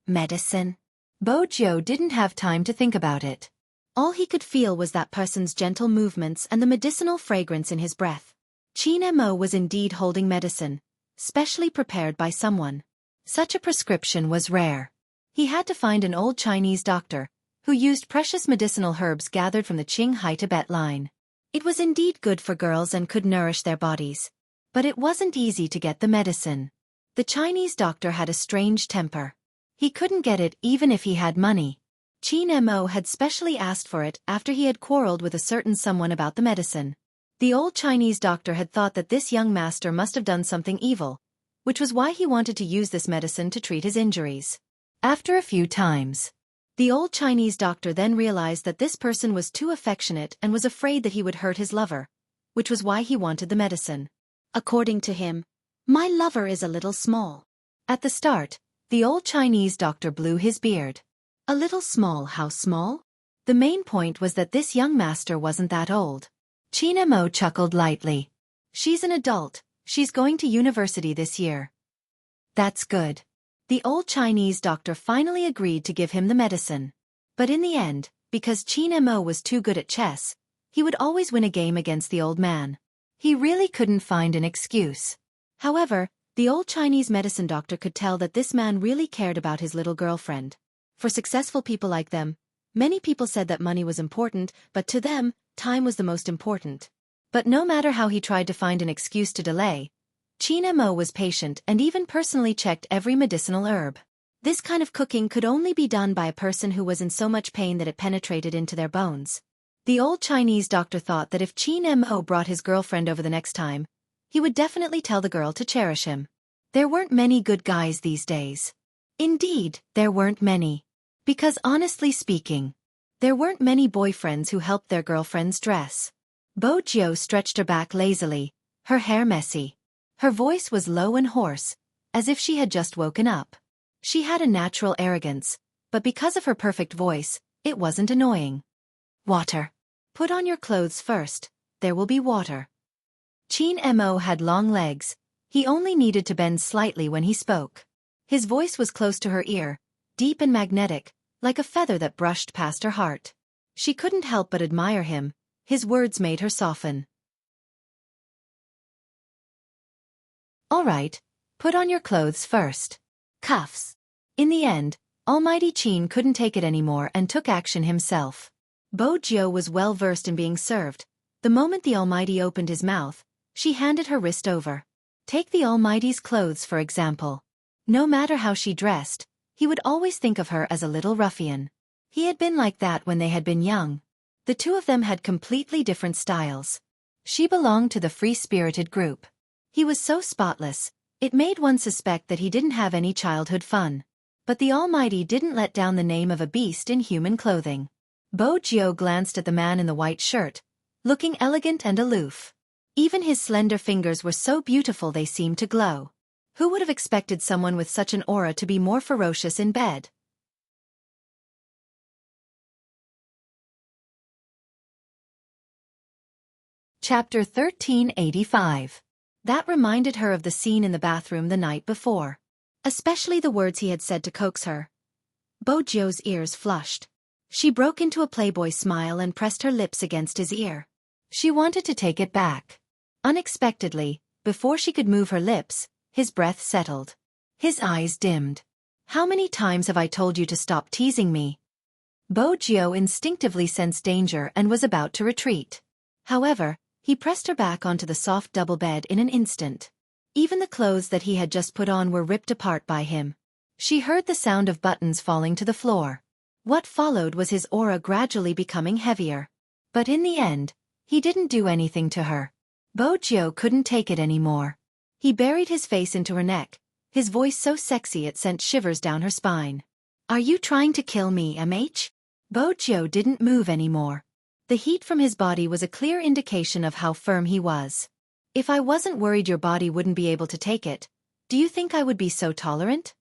Medicine? Bojo didn't have time to think about it. All he could feel was that person's gentle movements and the medicinal fragrance in his breath. Qin Mo was indeed holding medicine, specially prepared by someone. Such a prescription was rare. He had to find an old Chinese doctor, who used precious medicinal herbs gathered from the Qinghai Tibet line. It was indeed good for girls and could nourish their bodies. But it wasn't easy to get the medicine. The Chinese doctor had a strange temper. He couldn't get it even if he had money. Qin Mo had specially asked for it after he had quarreled with a certain someone about the medicine. The old Chinese doctor had thought that this young master must have done something evil, which was why he wanted to use this medicine to treat his injuries. After a few times, the old Chinese doctor then realized that this person was too affectionate and was afraid that he would hurt his lover, which was why he wanted the medicine. According to him, "My lover is a little small." At the start, the old Chinese doctor blew his beard. A little small, how small? The main point was that this young master wasn't that old. Qin Mo chuckled lightly. "She's an adult, she's going to university this year." "That's good." The old Chinese doctor finally agreed to give him the medicine. But in the end, because Qin Mo was too good at chess, he would always win a game against the old man. He really couldn't find an excuse. However, the old Chinese medicine doctor could tell that this man really cared about his little girlfriend. For successful people like them, many people said that money was important, but to them, time was the most important. But no matter how he tried to find an excuse to delay, Qin Mo was patient and even personally checked every medicinal herb. This kind of cooking could only be done by a person who was in so much pain that it penetrated into their bones. The old Chinese doctor thought that if Qin Mo brought his girlfriend over the next time, he would definitely tell the girl to cherish him. There weren't many good guys these days. Indeed, there weren't many. Because honestly speaking, there weren't many boyfriends who helped their girlfriends dress. Bojo stretched her back lazily, her hair messy. Her voice was low and hoarse, as if she had just woken up. She had a natural arrogance, but because of her perfect voice, it wasn't annoying. "Water. Put on your clothes first, there will be water." Qin Mo had long legs. He only needed to bend slightly when he spoke. His voice was close to her ear, deep and magnetic, like a feather that brushed past her heart. She couldn't help but admire him. His words made her soften. "All right, put on your clothes first. Cuffs." In the end, Almighty Qin couldn't take it anymore and took action himself. Bojo was well versed in being served. The moment the Almighty opened his mouth, she handed her wrist over. Take the Almighty's clothes for example. No matter how she dressed, he would always think of her as a little ruffian. He had been like that when they had been young. The two of them had completely different styles. She belonged to the free-spirited group. He was so spotless, it made one suspect that he didn't have any childhood fun. But the Almighty didn't let down the name of a beast in human clothing. Bojo glanced at the man in the white shirt, looking elegant and aloof. Even his slender fingers were so beautiful they seemed to glow. Who would have expected someone with such an aura to be more ferocious in bed? Chapter 1385. That reminded her of the scene in the bathroom the night before. Especially the words he had said to coax her. Bojiu's ears flushed. She broke into a playboy smile and pressed her lips against his ear. She wanted to take it back. Unexpectedly, before she could move her lips, his breath settled. His eyes dimmed. How many times have I told you to stop teasing me? Bojiu instinctively sensed danger and was about to retreat. However, he pressed her back onto the soft double bed in an instant. Even the clothes that he had just put on were ripped apart by him. She heard the sound of buttons falling to the floor. What followed was his aura gradually becoming heavier. But in the end, he didn't do anything to her. Bojiu couldn't take it anymore. He buried his face into her neck, his voice so sexy it sent shivers down her spine. Are you trying to kill me, MH? Bojiu didn't move anymore. The heat from his body was a clear indication of how firm he was. If I wasn't worried your body wouldn't be able to take it, do you think I would be so tolerant?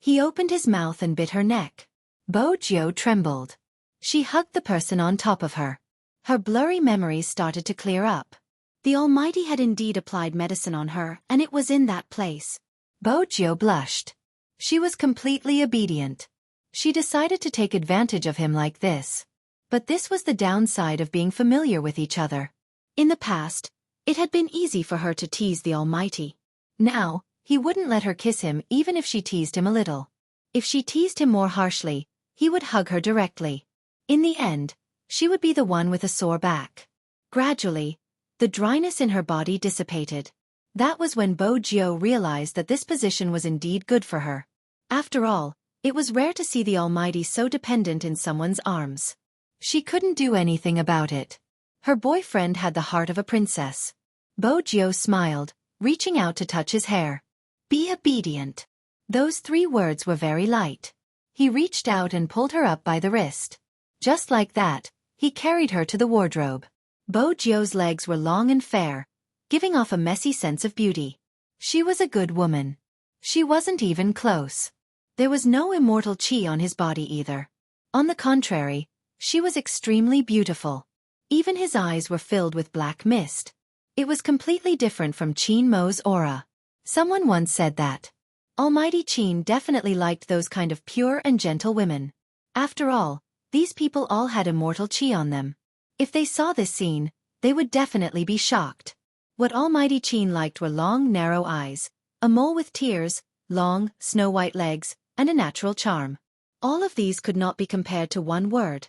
He opened his mouth and bit her neck. Bojiu trembled. She hugged the person on top of her. Her blurry memories started to clear up. The Almighty had indeed applied medicine on her, and it was in that place. Bojiu blushed. She was completely obedient. She decided to take advantage of him like this. But this was the downside of being familiar with each other. In the past, it had been easy for her to tease the Almighty. Now, he wouldn't let her kiss him even if she teased him a little. If she teased him more harshly, he would hug her directly. In the end, she would be the one with a sore back. Gradually, the dryness in her body dissipated. That was when Bojiu realized that this position was indeed good for her. After all, it was rare to see the Almighty so dependent in someone's arms. She couldn't do anything about it. Her boyfriend had the heart of a princess. Bojiu smiled, reaching out to touch his hair. Be obedient. Those 3 words were very light. He reached out and pulled her up by the wrist. Just like that, he carried her to the wardrobe. Bojiu's legs were long and fair, giving off a messy sense of beauty. She was a good woman. She wasn't even close. There was no immortal chi on his body either. On the contrary, she was extremely beautiful. Even his eyes were filled with black mist. It was completely different from Qin Mo's aura. Someone once said that Almighty Qin definitely liked those kind of pure and gentle women. After all, these people all had immortal chi on them. If they saw this scene, they would definitely be shocked. What Almighty Qin liked were long, narrow eyes, a mole with tears, long, snow-white legs, and a natural charm. All of these could not be compared to one word.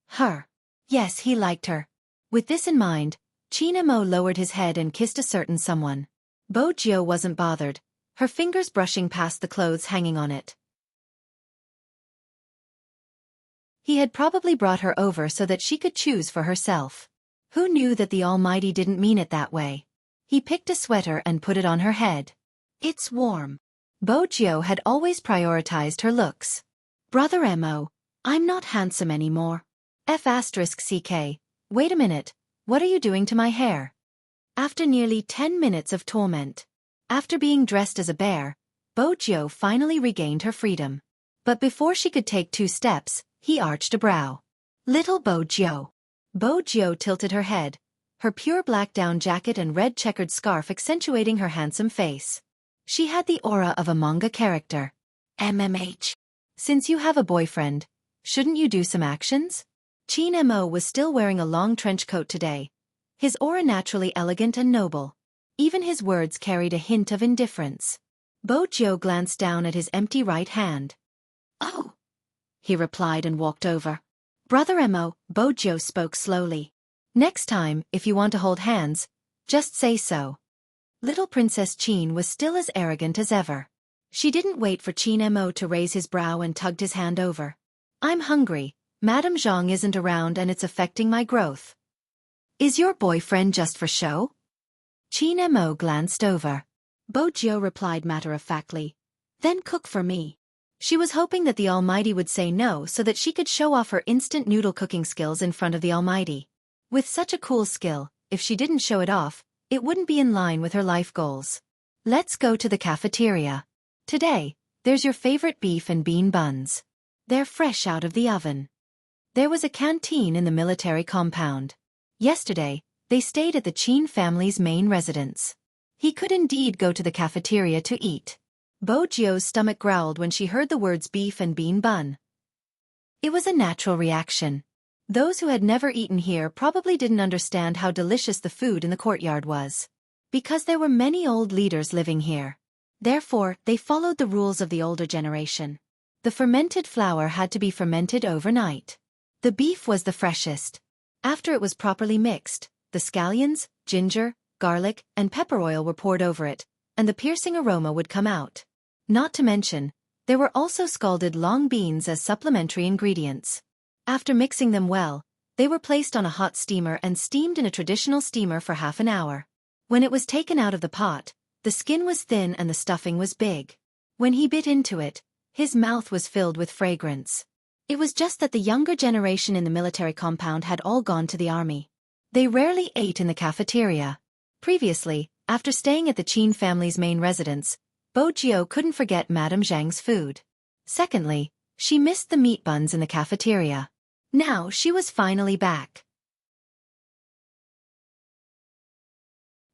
Her. Yes, he liked her. With this in mind, Qin Mo lowered his head and kissed a certain someone. Bojiu wasn't bothered, her fingers brushing past the clothes hanging on it. He had probably brought her over so that she could choose for herself. Who knew that the Almighty didn't mean it that way? He picked a sweater and put it on her head. It's warm. Bojiu had always prioritized her looks. Brother Mo, I'm not handsome anymore. F***ck, wait a minute, what are you doing to my hair? After nearly 10 minutes of torment. After being dressed as a bear, Bojiu finally regained her freedom. But before she could take 2 steps, he arched a brow. Little Bojiu. Bojiu tilted her head, her pure black down jacket and red checkered scarf accentuating her handsome face. She had the aura of a manga character. MMH. Since you have a boyfriend, shouldn't you do some actions? Qin Mo was still wearing a long trench coat today, his aura naturally elegant and noble. Even his words carried a hint of indifference. Bojiu glanced down at his empty right hand. Oh, he replied and walked over. Brother Mo, Bojiu spoke slowly. Next time, if you want to hold hands, just say so. Little Princess Qin was still as arrogant as ever. She didn't wait for Qin Mo to raise his brow and tugged his hand over. I'm hungry. Madame Zhang isn't around and it's affecting my growth. Is your boyfriend just for show? Qin Mo glanced over. Bojiu replied matter-of-factly. Then cook for me. She was hoping that the Almighty would say no so that she could show off her instant noodle cooking skills in front of the Almighty. With such a cool skill, if she didn't show it off, it wouldn't be in line with her life goals. Let's go to the cafeteria. Today, there's your favorite beef and bean buns. They're fresh out of the oven. There was a canteen in the military compound. Yesterday, they stayed at the Qin family's main residence. He could indeed go to the cafeteria to eat. Bo Jio's stomach growled when she heard the words beef and bean bun. It was a natural reaction. Those who had never eaten here probably didn't understand how delicious the food in the courtyard was. Because there were many old leaders living here. Therefore, they followed the rules of the older generation. The fermented flour had to be fermented overnight. The beef was the freshest. After it was properly mixed, the scallions, ginger, garlic, and pepper oil were poured over it, and the piercing aroma would come out. Not to mention, there were also scalded long beans as supplementary ingredients. After mixing them well, they were placed on a hot steamer and steamed in a traditional steamer for half an hour. When it was taken out of the pot, the skin was thin and the stuffing was big. When he bit into it, his mouth was filled with fragrance. It was just that the younger generation in the military compound had all gone to the army. They rarely ate in the cafeteria. Previously, after staying at the Qin family's main residence, Bo Jio couldn't forget Madame Zhang's food. Secondly, she missed the meat buns in the cafeteria. Now she was finally back.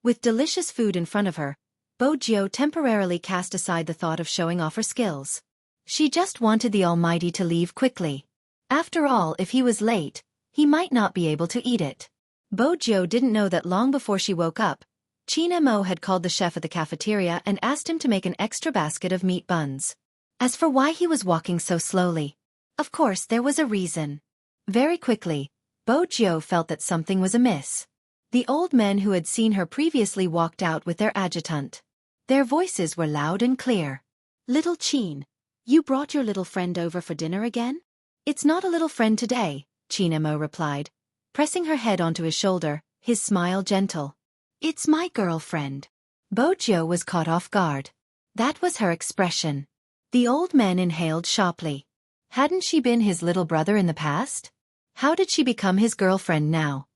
With delicious food in front of her, Bo Jio temporarily cast aside the thought of showing off her skills. She just wanted the Almighty to leave quickly. After all, if he was late, he might not be able to eat it. Bo Jio didn't know that long before she woke up, Qin Mo had called the chef at the cafeteria and asked him to make an extra basket of meat buns. As for why he was walking so slowly, of course there was a reason. Very quickly, Bo Jio felt that something was amiss. The old men who had seen her previously walked out with their adjutant. Their voices were loud and clear. "Little Qin, you brought your little friend over for dinner again?" "It's not a little friend today," Qin Mo replied, pressing her head onto his shoulder, his smile gentle. "It's my girlfriend." Bo Jio was caught off guard. That was her expression. The old men inhaled sharply. Hadn't she been his little brother in the past? How did she become his girlfriend now?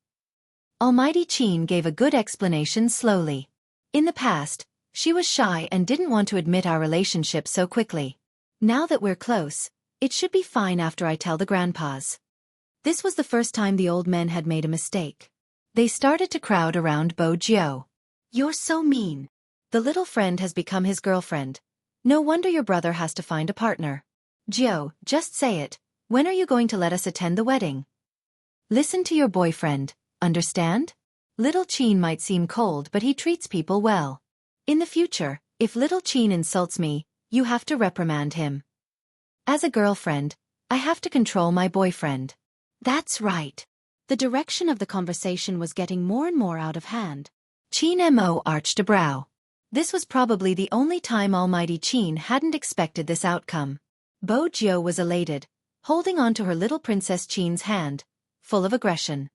Almighty Qin gave a good explanation slowly. "In the past, she was shy and didn't want to admit our relationship so quickly. Now that we're close, it should be fine after I tell the grandpas." This was the first time the old men had made a mistake. They started to crowd around Bo Jio. "You're so mean. The little friend has become his girlfriend. No wonder your brother has to find a partner. Jio, just say it. When are you going to let us attend the wedding? Listen to your boyfriend, understand? Little Qin might seem cold, but he treats people well. In the future, if little Qin insults me, you have to reprimand him. As a girlfriend, I have to control my boyfriend." "That's right." The direction of the conversation was getting more and more out of hand. Qin Mo arched a brow. This was probably the only time Almighty Qin hadn't expected this outcome. Bo Jio was elated, holding on to her little Princess Qin's hand, full of aggression.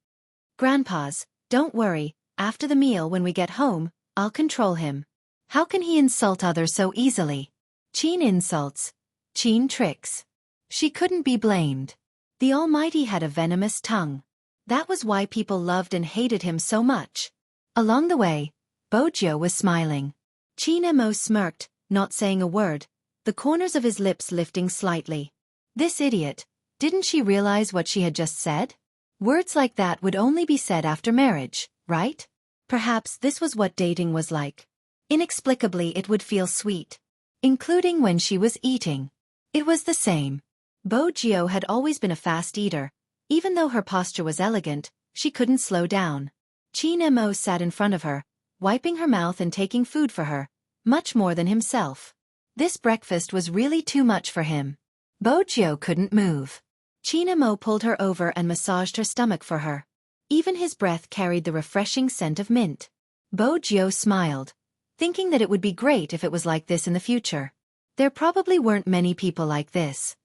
"Grandpas, don't worry, after the meal when we get home, I'll control him. How can he insult others so easily? Qin insults. Qin tricks. She couldn't be blamed. The Almighty had a venomous tongue. That was why people loved and hated him so much." Along the way, Bo Jio was smiling. Qin Mo smirked, not saying a word, the corners of his lips lifting slightly. This idiot, didn't she realize what she had just said? Words like that would only be said after marriage, right? Perhaps this was what dating was like. Inexplicably it would feel sweet. Including when she was eating. It was the same. Bo Jio had always been a fast eater. Even though her posture was elegant, she couldn't slow down. Qin Mo sat in front of her, wiping her mouth and taking food for her, much more than himself. This breakfast was really too much for him. Bo Jio couldn't move. Qin Mo pulled her over and massaged her stomach for her. Even his breath carried the refreshing scent of mint. Bo Jio smiled, thinking that it would be great if it was like this in the future. There probably weren't many people like this.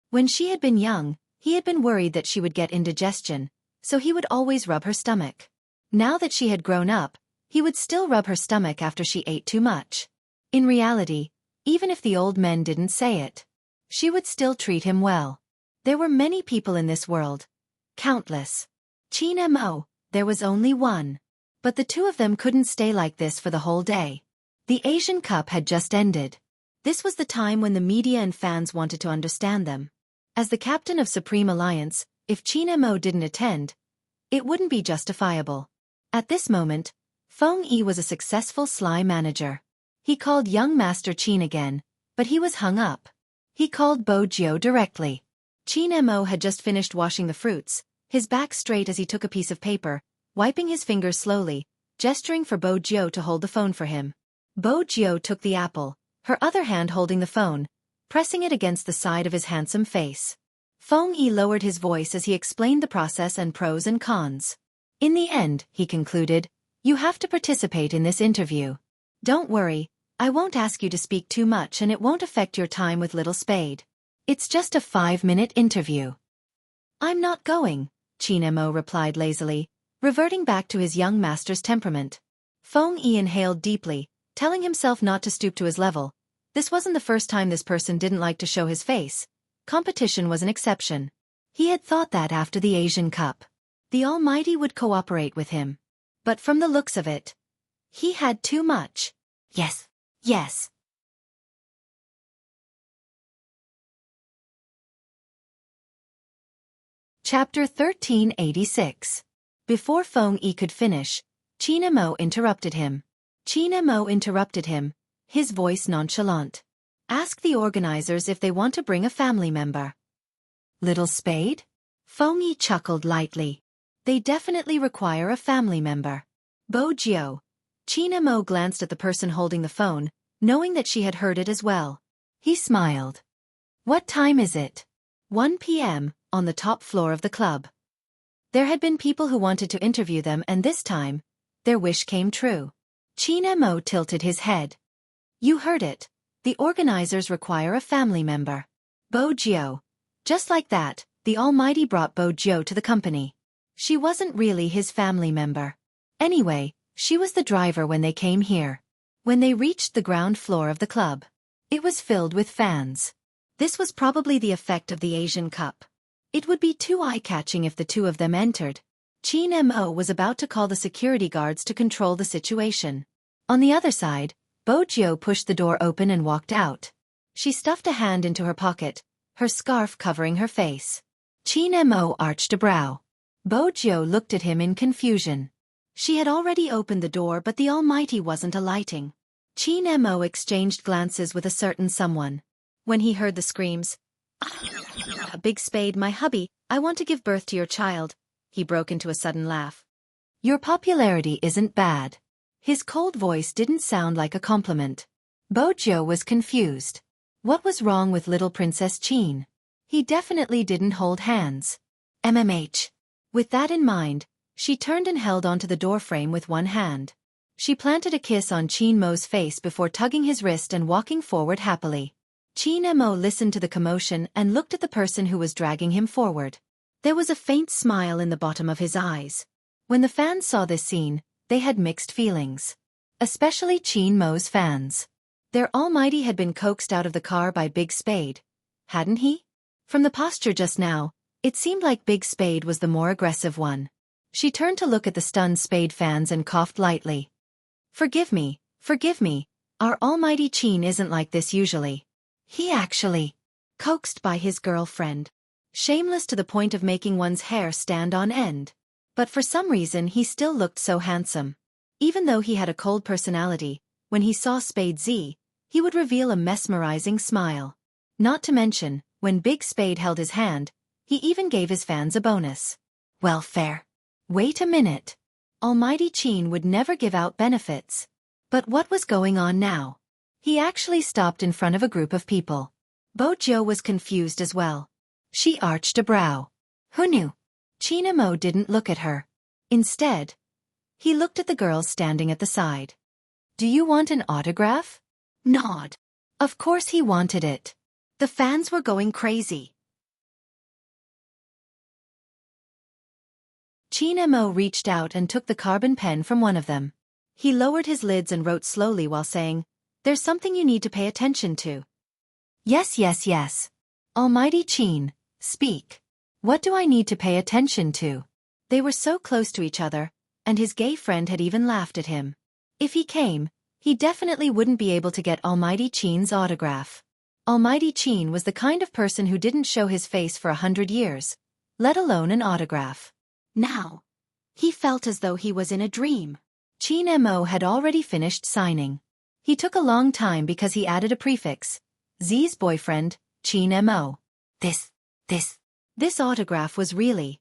When she had been young, he had been worried that she would get indigestion, so he would always rub her stomach. Now that she had grown up, he would still rub her stomach after she ate too much. In reality, even if the old men didn't say it, she would still treat him well. There were many people in this world. Countless. Qin Mo, there was only one. But the two of them couldn't stay like this for the whole day. The Asian Cup had just ended. This was the time when the media and fans wanted to understand them. As the captain of Supreme Alliance, if Qin Mo didn't attend, it wouldn't be justifiable. At this moment, Feng Yi was a successful sly manager. He called young Master Qin again, but he was hung up. He called Bo Jiu directly. Qin Mo had just finished washing the fruits, his back straight as he took a piece of paper, wiping his fingers slowly, gesturing for Bo Jiu to hold the phone for him. Bo Jiu took the apple, her other hand holding the phone, pressing it against the side of his handsome face. Feng Yi lowered his voice as he explained the process and pros and cons. In the end, he concluded, you have to participate in this interview. Don't worry, I won't ask you to speak too much and it won't affect your time with Little Spade. It's just a 5-minute interview. I'm not going, Qin Mo replied lazily, reverting back to his young master's temperament. Feng Yi inhaled deeply, telling himself not to stoop to his level. This wasn't the first time this person didn't like to show his face. Competition was an exception. He had thought that after the Asian Cup, the Almighty would cooperate with him. But from the looks of it, he had too much. Yes, yes. Chapter 1386. Before Feng Yi could finish, Qin Mo interrupted him. His voice nonchalant. Ask the organizers if they want to bring a family member. Little Spade? Feng Yi chuckled lightly. They definitely require a family member. Bo Jiu. Qin Mo glanced at the person holding the phone, knowing that she had heard it as well. He smiled. What time is it? 1 p.m., on the top floor of the club. There had been people who wanted to interview them and this time, their wish came true. Qin Mo tilted his head. You heard it. The organizers require a family member. Bo Jiu. Just like that, the Almighty brought Bo Jiu to the company. She wasn't really his family member. Anyway, she was the driver when they came here. When they reached the ground floor of the club, it was filled with fans. This was probably the effect of the Asian Cup. It would be too eye-catching if the two of them entered. Qin Mo was about to call the security guards to control the situation. On the other side, Bo Jiu pushed the door open and walked out. She stuffed a hand into her pocket, her scarf covering her face. Qin Mo arched a brow. Bo Jiu looked at him in confusion. She had already opened the door but the Almighty wasn't alighting. Qin Mo exchanged glances with a certain someone. When he heard the screams, Big Spade, my hubby, I want to give birth to your child, he broke into a sudden laugh. Your popularity isn't bad. His cold voice didn't sound like a compliment. Bo Jiu was confused. What was wrong with little Princess Qin? He definitely didn't hold hands. MMH. With that in mind, she turned and held onto the doorframe with one hand. She planted a kiss on Qin Mo's face before tugging his wrist and walking forward happily. Qin Mo listened to the commotion and looked at the person who was dragging him forward. There was a faint smile in the bottom of his eyes. When the fans saw this scene, they had mixed feelings. Especially Qin Mo's fans. Their Almighty had been coaxed out of the car by Big Spade, hadn't he? From the posture just now, it seemed like Big Spade was the more aggressive one. She turned to look at the stunned Spade fans and coughed lightly. Forgive me, our Almighty Qin isn't like this usually. He actually coaxed by his girlfriend. Shameless to the point of making one's hair stand on end. But for some reason he still looked so handsome. Even though he had a cold personality, when he saw Spade Z, he would reveal a mesmerizing smile. Not to mention, when Big Spade held his hand, he even gave his fans a bonus. Welfare. Wait a minute. Almighty Qin would never give out benefits. But what was going on now? He actually stopped in front of a group of people. Bo Jiu was confused as well. She arched a brow. Who knew? Qin Mo didn't look at her. Instead, he looked at the girls standing at the side. Do you want an autograph? Nod. Of course he wanted it. The fans were going crazy. Qin Mo reached out and took the carbon pen from one of them. He lowered his lids and wrote slowly while saying, There's something you need to pay attention to. Yes. Almighty Qin, speak. What do I need to pay attention to? They were so close to each other, and his gay friend had even laughed at him. If he came, he definitely wouldn't be able to get Almighty Qin's autograph. Almighty Qin was the kind of person who didn't show his face for 100 years, let alone an autograph. Now, he felt as though he was in a dream. Qin Mo had already finished signing. He took a long time because he added a prefix, Z's boyfriend, Qin Mo. This autograph was really...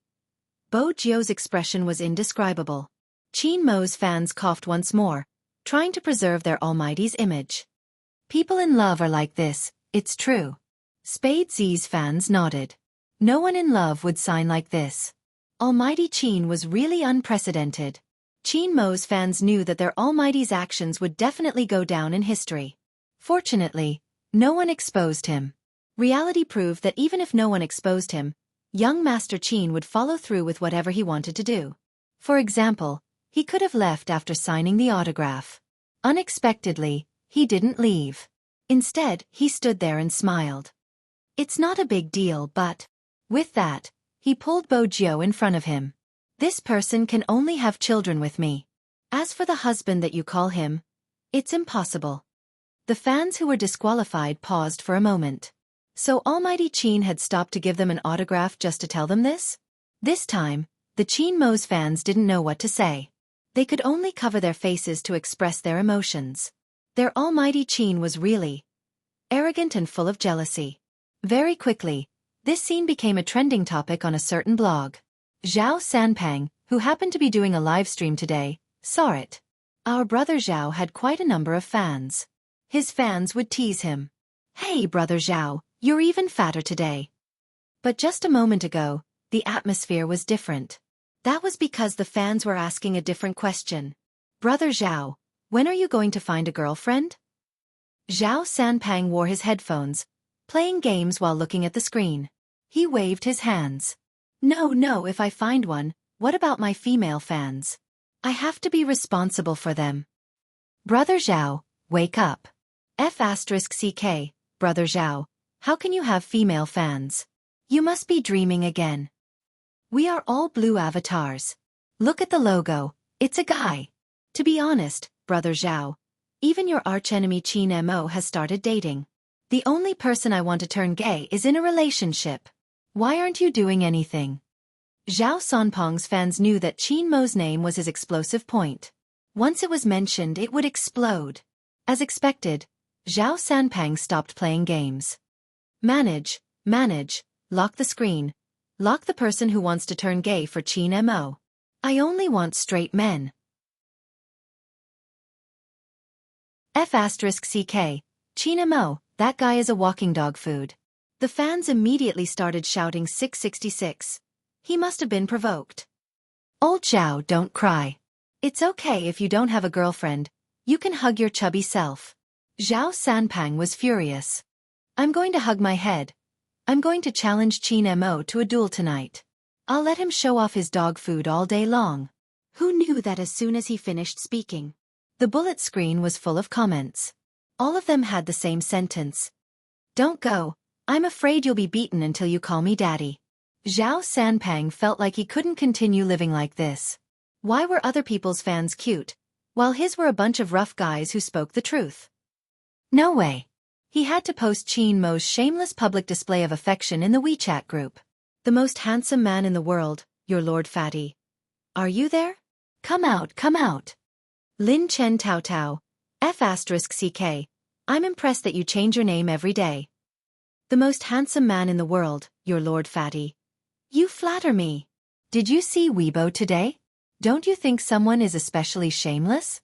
Bo Jio's expression was indescribable. Qin Mo's fans coughed once more, trying to preserve their almighty's image. People in love are like this, it's true. Spade Z's fans nodded. No one in love would sign like this. Almighty Qin was really unprecedented. Qin Mo's fans knew that their almighty's actions would definitely go down in history. Fortunately, no one exposed him. Reality proved that even if no one exposed him, young Master Qin would follow through with whatever he wanted to do. For example, he could have left after signing the autograph. Unexpectedly, he didn't leave. Instead, he stood there and smiled. It's not a big deal, but... With that, he pulled Bo Jio in front of him. This person can only have children with me. As for the husband that you call him, it's impossible. The fans who were disqualified paused for a moment. So Almighty Qin had stopped to give them an autograph just to tell them this? This time, the Qin Mo's fans didn't know what to say. They could only cover their faces to express their emotions. Their Almighty Qin was really arrogant and full of jealousy. Very quickly, this scene became a trending topic on a certain blog. Zhao Sanpang, who happened to be doing a live stream today, saw it. Our brother Zhao had quite a number of fans. His fans would tease him. Hey brother Zhao, you're even fatter today. But just a moment ago, the atmosphere was different. That was because the fans were asking a different question. Brother Zhao, when are you going to find a girlfriend? Zhao Sanpang wore his headphones, playing games while looking at the screen. He waved his hands. No, if I find one, what about my female fans? I have to be responsible for them. Brother Zhao, wake up. F*CK, Brother Zhao, how can you have female fans? You must be dreaming again. We are all blue avatars. Look at the logo, it's a guy. To be honest, Brother Zhao, even your archenemy Qin Mo has started dating. The only person I want to turn gay is in a relationship. Why aren't you doing anything? Zhao Sanpang's fans knew that Qin Mo's name was his explosive point. Once it was mentioned, it would explode. As expected, Zhao Sanpang stopped playing games. Manage, lock the screen. Lock the person who wants to turn gay for Qin Mo. I only want straight men. F*CK, Qin Mo, that guy is a walking dog food. The fans immediately started shouting 666. He must have been provoked. Old Zhao, don't cry. It's okay if you don't have a girlfriend. You can hug your chubby self. Zhao Sanpang was furious. I'm going to hug my head. I'm going to challenge Qin Mo to a duel tonight. I'll let him show off his dog food all day long. Who knew that as soon as he finished speaking? The bullet screen was full of comments. All of them had the same sentence. Don't go. I'm afraid you'll be beaten until you call me daddy. Zhao Sanpang felt like he couldn't continue living like this. Why were other people's fans cute, while his were a bunch of rough guys who spoke the truth? No way. He had to post Qin Mo's shameless public display of affection in the WeChat group. The most handsome man in the world, your Lord Fatty. Are you there? Come out. Lin Chen Tao Tao, F*CK, I'm impressed that you change your name every day. The most handsome man in the world, your Lord Fatty. You flatter me. Did you see Weibo today? Don't you think someone is especially shameless?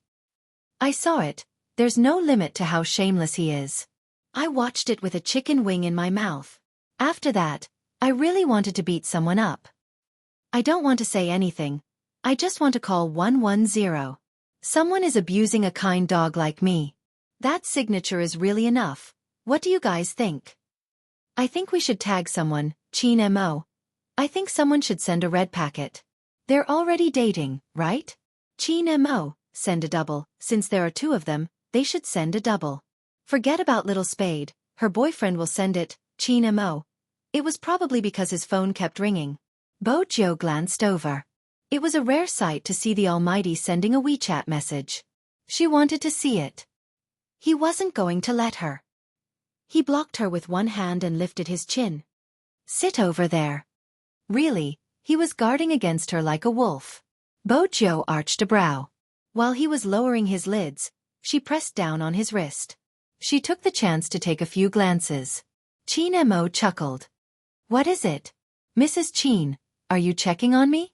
I saw it. There's no limit to how shameless he is. I watched it with a chicken wing in my mouth. After that, I really wanted to beat someone up. I don't want to say anything. I just want to call 110. Someone is abusing a kind dog like me. That signature is really enough. What do you guys think? I think we should tag someone, Qin Mo. I think someone should send a red packet. They're already dating, right? Qin Mo, send a double. Since there are two of them, they should send a double. Forget about little Spade, her boyfriend will send it, Qin Mo. It was probably because his phone kept ringing. Bo Jio glanced over. It was a rare sight to see the Almighty sending a WeChat message. She wanted to see it. He wasn't going to let her. He blocked her with one hand and lifted his chin. Sit over there. Really, he was guarding against her like a wolf. Bojo arched a brow. While he was lowering his lids, she pressed down on his wrist. She took the chance to take a few glances. Qin Mo chuckled. What is it? Mrs. Qin, are you checking on me?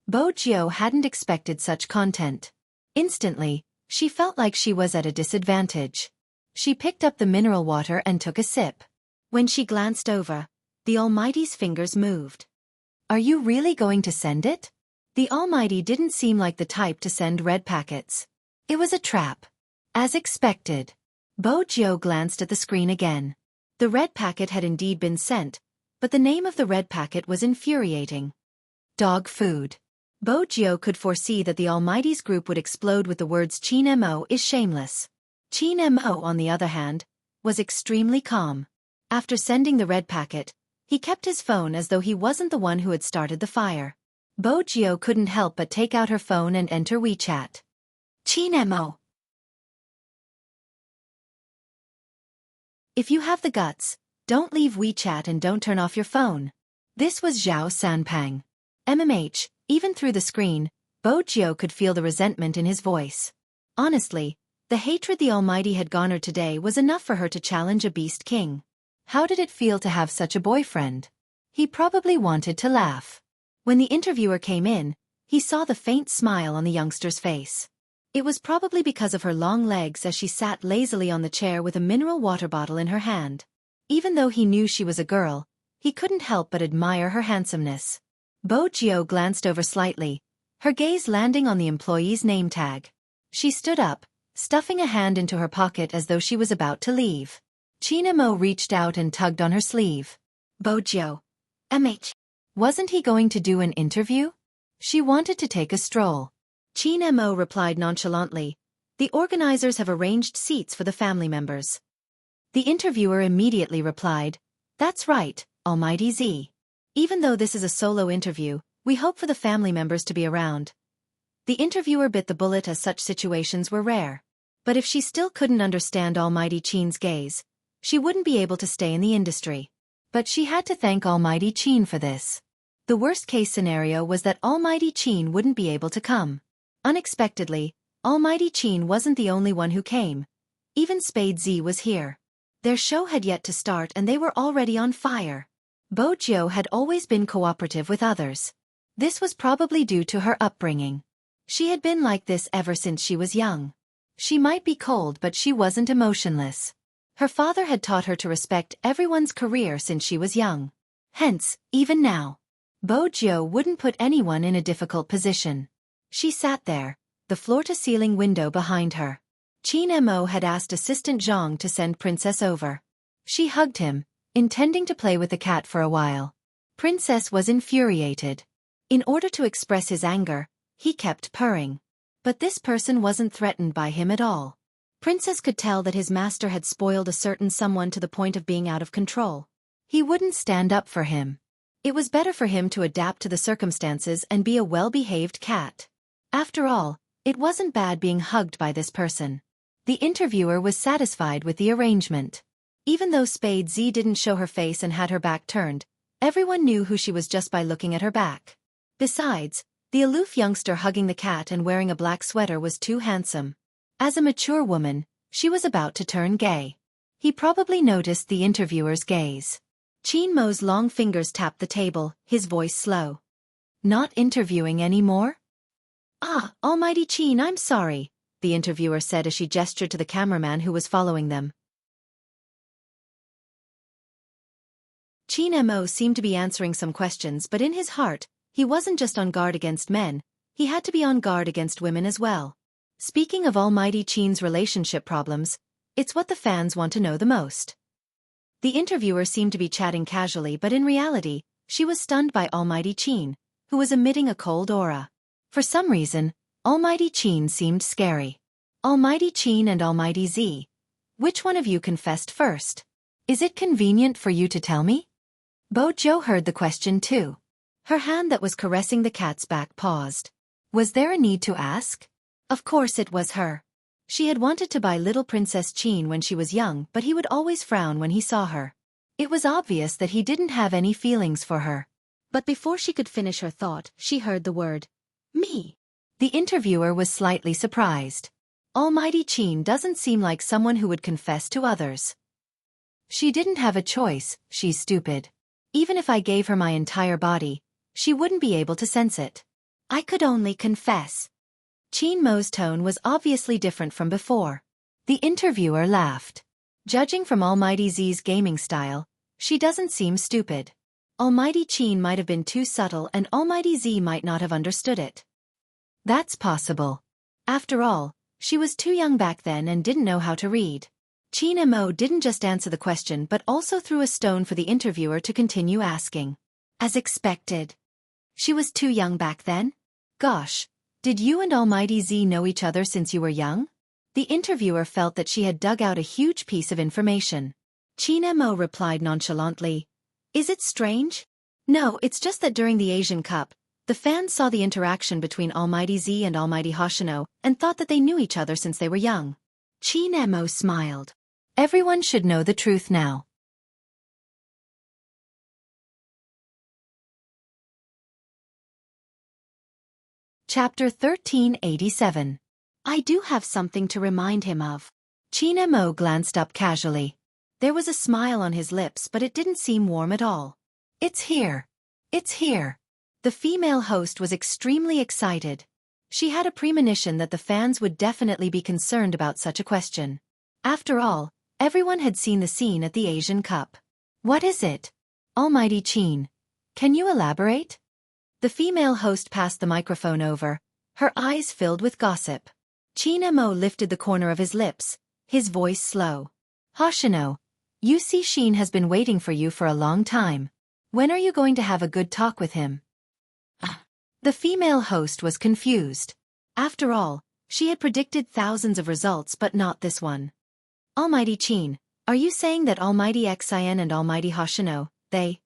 Bojo hadn't expected such content. Instantly, she felt like she was at a disadvantage. She picked up the mineral water and took a sip. When she glanced over, the Almighty's fingers moved. Are you really going to send it? The Almighty didn't seem like the type to send red packets. It was a trap. As expected. Bojo glanced at the screen again. The red packet had indeed been sent, but the name of the red packet was infuriating. Dog food. Bojo could foresee that the Almighty's group would explode with the words Qin Mo is shameless. Qin Mo, on the other hand, was extremely calm. After sending the red packet, he kept his phone as though he wasn't the one who had started the fire. Bojo couldn't help but take out her phone and enter WeChat. Qin Mo. If you have the guts, don't leave WeChat and don't turn off your phone. This was Zhao Sanpang. MMH, even through the screen, Bojo could feel the resentment in his voice. Honestly, the hatred the Almighty had garnered today was enough for her to challenge a beast king. How did it feel to have such a boyfriend? He probably wanted to laugh. When the interviewer came in, he saw the faint smile on the youngster's face. It was probably because of her long legs as she sat lazily on the chair with a mineral water bottle in her hand. Even though he knew she was a girl, he couldn't help but admire her handsomeness. Bojo glanced over slightly, her gaze landing on the employee's name tag. She stood up, stuffing a hand into her pocket as though she was about to leave. Qin Mo reached out and tugged on her sleeve. Bojo. MH. Wasn't he going to do an interview? She wanted to take a stroll. Qin Mo replied nonchalantly, the organizers have arranged seats for the family members. The interviewer immediately replied, that's right, Almighty Z. Even though this is a solo interview, we hope for the family members to be around. The interviewer bit the bullet as such situations were rare. But if she still couldn't understand Almighty Qin's gaze, she wouldn't be able to stay in the industry. But she had to thank Almighty Qin for this. The worst-case scenario was that Almighty Qin wouldn't be able to come. Unexpectedly, Almighty Qin wasn't the only one who came. Even Spade Z was here. Their show had yet to start and they were already on fire. Bojo had always been cooperative with others. This was probably due to her upbringing. She had been like this ever since she was young. She might be cold but she wasn't emotionless. Her father had taught her to respect everyone's career since she was young. Hence, even now, Bojo wouldn't put anyone in a difficult position. She sat there, the floor-to-ceiling window behind her. Qin Mo had asked Assistant Zhang to send Princess over. She hugged him, intending to play with the cat for a while. Princess was infuriated. In order to express his anger, he kept purring. But this person wasn't threatened by him at all. Princess could tell that his master had spoiled a certain someone to the point of being out of control. He wouldn't stand up for him. It was better for him to adapt to the circumstances and be a well-behaved cat. After all, it wasn't bad being hugged by this person. The interviewer was satisfied with the arrangement. Even though Spade Z didn't show her face and had her back turned, everyone knew who she was just by looking at her back. Besides, the aloof youngster hugging the cat and wearing a black sweater was too handsome. As a mature woman, she was about to turn gay. He probably noticed the interviewer's gaze. Qin Mo's long fingers tapped the table, his voice slow. Not interviewing anymore? Ah, Almighty Qin, I'm sorry, the interviewer said as she gestured to the cameraman who was following them. Qin Mo seemed to be answering some questions, but in his heart, he wasn't just on guard against men, he had to be on guard against women as well. Speaking of Almighty Qin's relationship problems, it's what the fans want to know the most. The interviewer seemed to be chatting casually, but in reality, she was stunned by Almighty Qin, who was emitting a cold aura. For some reason, Almighty Qin seemed scary. Almighty Qin and Almighty Z. Which one of you confessed first? Is it convenient for you to tell me? Bojo heard the question too. Her hand that was caressing the cat's back paused. Was there a need to ask? Of course it was her. She had wanted to buy little Princess Qin when she was young, but he would always frown when he saw her. It was obvious that he didn't have any feelings for her. But before she could finish her thought, she heard the word, "Me." The interviewer was slightly surprised. Almighty Qin doesn't seem like someone who would confess to others. She didn't have a choice, she's stupid. Even if I gave her my entire body, she wouldn't be able to sense it. I could only confess. Qin Mo's tone was obviously different from before. The interviewer laughed. Judging from Almighty Z's gaming style, she doesn't seem stupid. Almighty Qin might have been too subtle and Almighty Z might not have understood it. That's possible. After all, she was too young back then and didn't know how to read. Qin Mo didn't just answer the question but also threw a stone for the interviewer to continue asking. As expected. She was too young back then? Gosh, did you and Almighty Z know each other since you were young? The interviewer felt that she had dug out a huge piece of information. Qin Mo replied nonchalantly, "Is it strange? No, it's just that during the Asian Cup, the fans saw the interaction between Almighty Z and Almighty Hoshino and thought that they knew each other since they were young." Qin Mo smiled. Everyone should know the truth now. Chapter 1387. I do have something to remind him of. Qin Mo glanced up casually. There was a smile on his lips but it didn't seem warm at all. It's here. It's here. The female host was extremely excited. She had a premonition that the fans would definitely be concerned about such a question. After all, everyone had seen the scene at the Asian Cup. What is it? Almighty Qin. Can you elaborate? The female host passed the microphone over, her eyes filled with gossip. Qin Mo lifted the corner of his lips, his voice slow. Hoshino, Yusi Shin has been waiting for you for a long time. When are you going to have a good talk with him? The female host was confused. After all, she had predicted thousands of results but not this one. Almighty Qin, are you saying that Almighty Xin and Almighty Hoshino, they...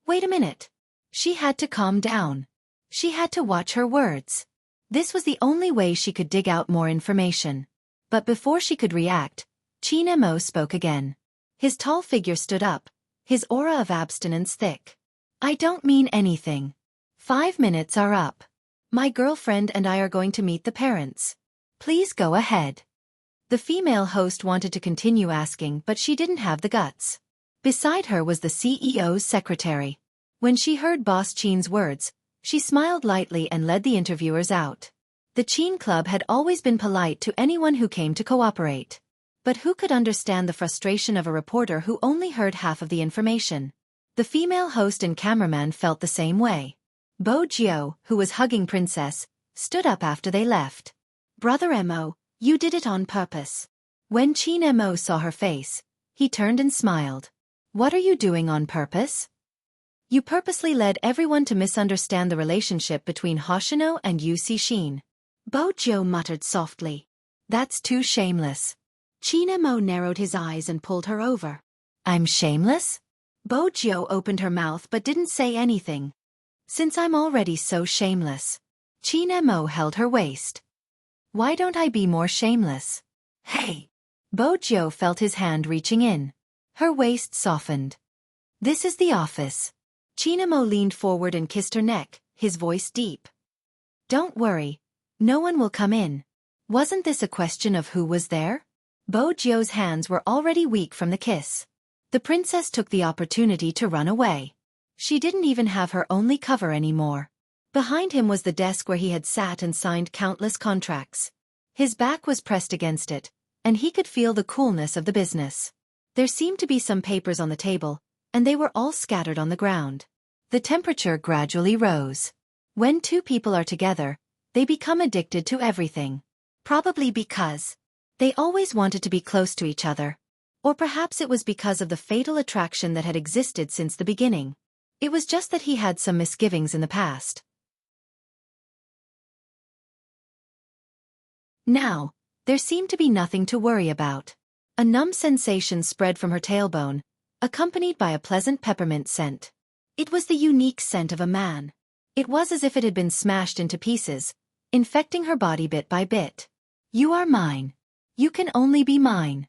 Wait a minute. She had to calm down. She had to watch her words. This was the only way she could dig out more information. But before she could react, Qin Mo spoke again. His tall figure stood up, his aura of abstinence thick. I don't mean anything. 5 minutes are up. My girlfriend and I are going to meet the parents. Please go ahead. The female host wanted to continue asking but she didn't have the guts. Beside her was the CEO's secretary. When she heard Boss Qin's words, she smiled lightly and led the interviewers out. The Qin Club had always been polite to anyone who came to cooperate. But who could understand the frustration of a reporter who only heard half of the information? The female host and cameraman felt the same way. Bo Jiao, who was hugging Princess, stood up after they left. Brother Mo, you did it on purpose. When Qin Mo saw her face, he turned and smiled. What are you doing on purpose? You purposely led everyone to misunderstand the relationship between Hoshino and Yusi Shin. Bo Jiao muttered softly. That's too shameless. Qin Mo narrowed his eyes and pulled her over. I'm shameless? Bo Jiao opened her mouth but didn't say anything. Since I'm already so shameless. Qin Mo held her waist. Why don't I be more shameless? Hey! Bo Jiao felt his hand reaching in. Her waist softened. This is the office. Qin Mo leaned forward and kissed her neck, his voice deep. Don't worry. No one will come in. Wasn't this a question of who was there? Bo Jiao's hands were already weak from the kiss. The princess took the opportunity to run away. She didn't even have her only cover anymore. Behind him was the desk where he had sat and signed countless contracts. His back was pressed against it, and he could feel the coolness of the business. There seemed to be some papers on the table, and they were all scattered on the ground. The temperature gradually rose. When two people are together, they become addicted to everything. Probably because they always wanted to be close to each other. Or perhaps it was because of the fatal attraction that had existed since the beginning. It was just that he had some misgivings in the past. Now, there seemed to be nothing to worry about. A numb sensation spread from her tailbone, accompanied by a pleasant peppermint scent. It was the unique scent of a man. It was as if it had been smashed into pieces, infecting her body bit by bit. You are mine. You can only be mine.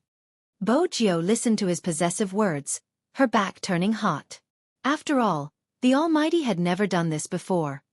Bo Jiao listened to his possessive words, her back turning hot. After all, the Almighty had never done this before.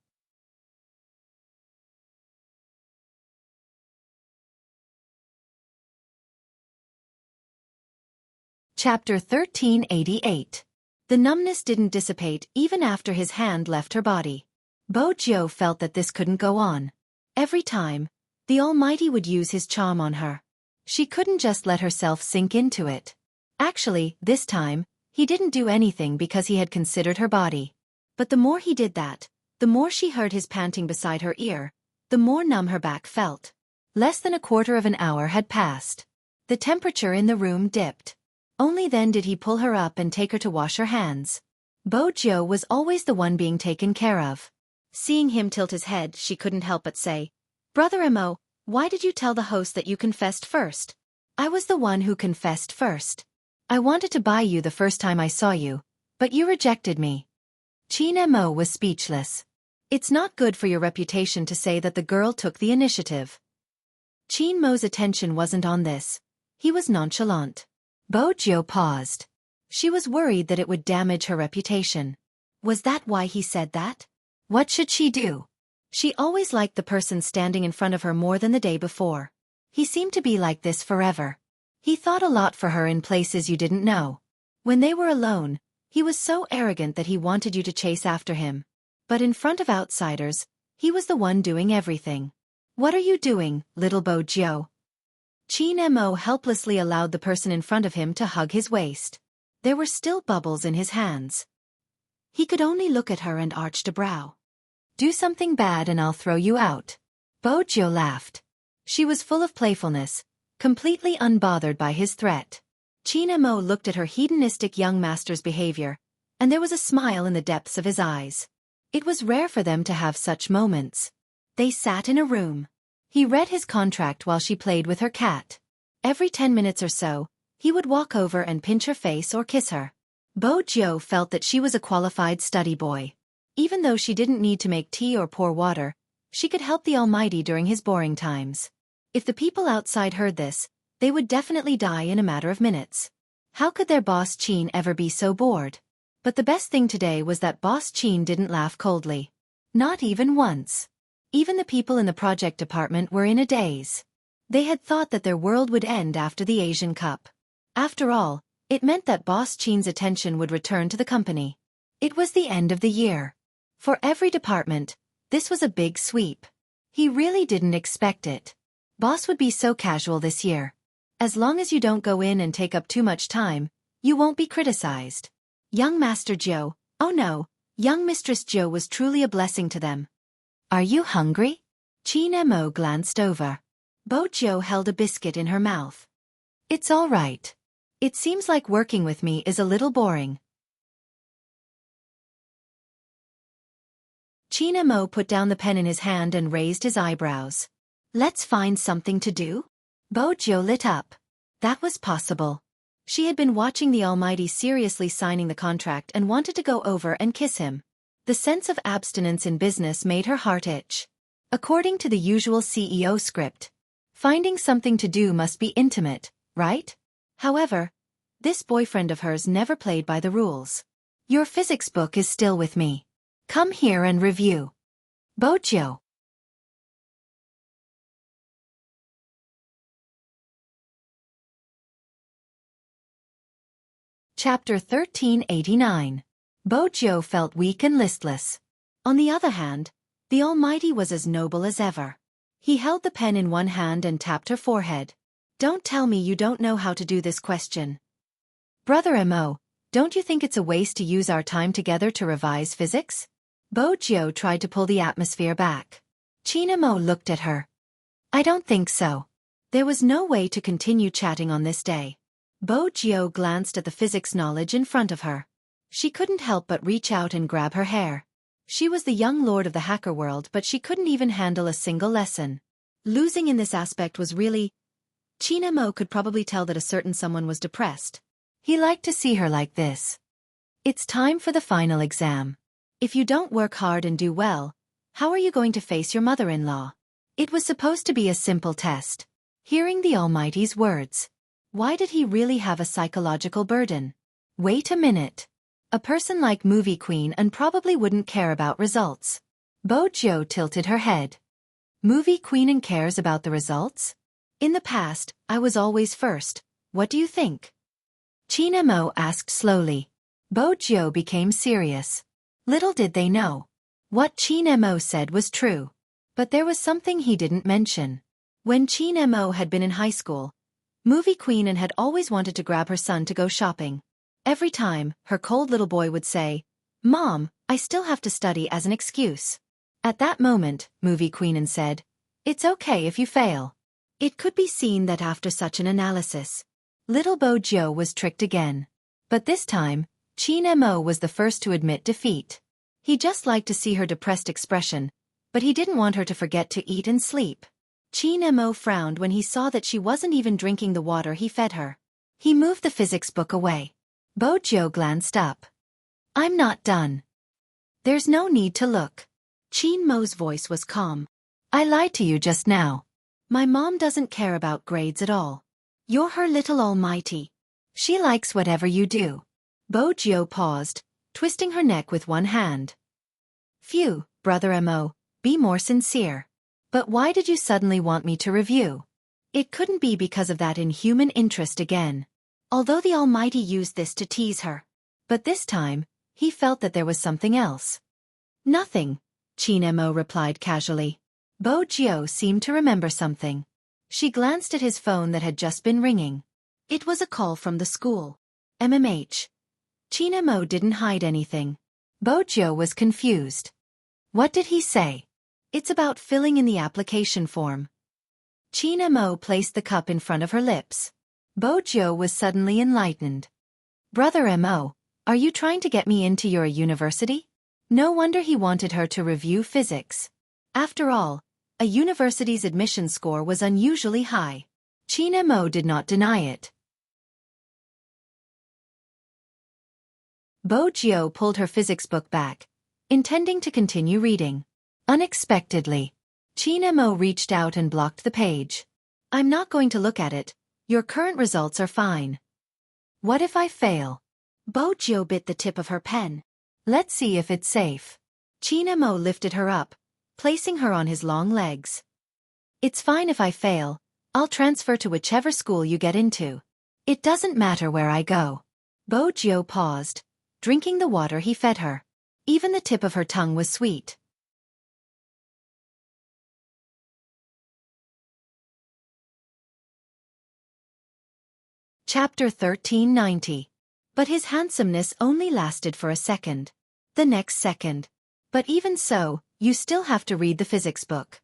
Chapter 1388. The numbness didn't dissipate even after his hand left her body. Bo Jiao felt that this couldn't go on. Every time, the Almighty would use his charm on her. She couldn't just let herself sink into it. Actually, this time, he didn't do anything because he had considered her body. But the more he did that, the more she heard his panting beside her ear, the more numb her back felt. Less than a quarter of an hour had passed. The temperature in the room dipped. Only then did he pull her up and take her to wash her hands. Bo Jiao was always the one being taken care of. Seeing him tilt his head, she couldn't help but say, "Brother Mo, why did you tell the host that you confessed first?" "I was the one who confessed first. I wanted to buy you the first time I saw you, but you rejected me." Qin Mo was speechless. It's not good for your reputation to say that the girl took the initiative. Qin Mo's attention wasn't on this. He was nonchalant. Bo Jiao paused. She was worried that it would damage her reputation. Was that why he said that? What should she do? She always liked the person standing in front of her more than the day before. He seemed to be like this forever. He thought a lot for her in places you didn't know. When they were alone, he was so arrogant that he wanted you to chase after him. But in front of outsiders, he was the one doing everything. "What are you doing, little Bo Jiao?" Qin Mo helplessly allowed the person in front of him to hug his waist. There were still bubbles in his hands. He could only look at her and arched a brow. "Do something bad and I'll throw you out." Bo Jiao laughed. She was full of playfulness, completely unbothered by his threat. Qin Mo looked at her hedonistic young master's behavior, and there was a smile in the depths of his eyes. It was rare for them to have such moments. They sat in a room. He read his contract while she played with her cat. Every 10 minutes or so, he would walk over and pinch her face or kiss her. Bo Jiao felt that she was a qualified study boy. Even though she didn't need to make tea or pour water, she could help the Almighty during his boring times. If the people outside heard this, they would definitely die in a matter of minutes. How could their boss Qin ever be so bored? But the best thing today was that boss Qin didn't laugh coldly. Not even once. Even the people in the project department were in a daze. They had thought that their world would end after the Asian Cup. After all, it meant that boss Qin's attention would return to the company. It was the end of the year. For every department, this was a big sweep. He really didn't expect it. Boss would be so casual this year. As long as you don't go in and take up too much time, you won't be criticized. Young Master Jiao, oh no, young Mistress Jiao was truly a blessing to them. "Are you hungry?" Qin Mo glanced over. Bo Jiao held a biscuit in her mouth. "It's all right. It seems like working with me is a little boring." Qin Mo put down the pen in his hand and raised his eyebrows. "Let's find something to do?" Bo Jiao lit up. That was possible. She had been watching the Almighty seriously signing the contract and wanted to go over and kiss him. The sense of abstinence in business made her heart itch. According to the usual CEO script, finding something to do must be intimate, right? However, this boyfriend of hers never played by the rules. "Your physics book is still with me. Come here and review." Bo Jiao. Chapter 1389. Bo Jiao felt weak and listless. On the other hand, the Almighty was as noble as ever. He held the pen in one hand and tapped her forehead. "Don't tell me you don't know how to do this question. Brother Mo, don't you think it's a waste to use our time together to revise physics?" Bo Jiao tried to pull the atmosphere back. Qin Mo looked at her. "I don't think so." There was no way to continue chatting on this day. Bo Jiao glanced at the physics knowledge in front of her. She couldn't help but reach out and grab her hair. She was the young lord of the hacker world, but she couldn't even handle a single lesson. Losing in this aspect was really... Qin Mo could probably tell that a certain someone was depressed. He liked to see her like this. It's time for the final exam. If you don't work hard and do well, how are you going to face your mother-in-law? It was supposed to be a simple test. Hearing the Almighty's words. Why did he really have a psychological burden? Wait a minute. A person like Movie Queen and probably wouldn't care about results. Bo Jiu tilted her head. Movie Queen and cares about the results? In the past, I was always first. What do you think? Qin Mo asked slowly. Bo Jiu became serious. Little did they know. What Qin Mo said was true. But there was something he didn't mention. When Qin Mo had been in high school, Movie Queen and had always wanted to grab her son to go shopping. Every time, her cold little boy would say, "Mom, I still have to study," as an excuse. At that moment, Movie Queen said, "It's okay if you fail." It could be seen that after such an analysis, little Bo Jiu was tricked again. But this time, Qin Mo was the first to admit defeat. He just liked to see her depressed expression, but he didn't want her to forget to eat and sleep. Qin Mo frowned when he saw that she wasn't even drinking the water he fed her. He moved the physics book away. Bo Jiu glanced up. "I'm not done." "There's no need to look." Qin Mo's voice was calm. "I lied to you just now. My mom doesn't care about grades at all. You're her little almighty. She likes whatever you do." Bo Jiu paused, twisting her neck with one hand. "Phew, Brother Mo, be more sincere. But why did you suddenly want me to review?" It couldn't be because of that inhuman interest again. Although the Almighty used this to tease her. But this time, he felt that there was something else. "Nothing," Qin Mo replied casually. Bo Jiu seemed to remember something. She glanced at his phone that had just been ringing. It was a call from the school. MMH. Qin Mo didn't hide anything. Bo Jiu was confused. What did he say? It's about filling in the application form. Qin Mo placed the cup in front of her lips. Bo Jiu was suddenly enlightened. "Brother Mo, are you trying to get me into your university?" No wonder he wanted her to review physics. After all, a university's admission score was unusually high. Qin Mo did not deny it. Bo Jiu pulled her physics book back, intending to continue reading. Unexpectedly, Qin Mo reached out and blocked the page. "I'm not going to look at it. Your current results are fine." "What if I fail?" Bo Jiu bit the tip of her pen. "Let's see if it's safe." Qin Mo lifted her up, placing her on his long legs. "It's fine if I fail. I'll transfer to whichever school you get into. It doesn't matter where I go." Bo Jiu paused, drinking the water he fed her. Even the tip of her tongue was sweet. Chapter 1390. But his handsomeness only lasted for a second. The next second. "But even so, you still have to read the physics book."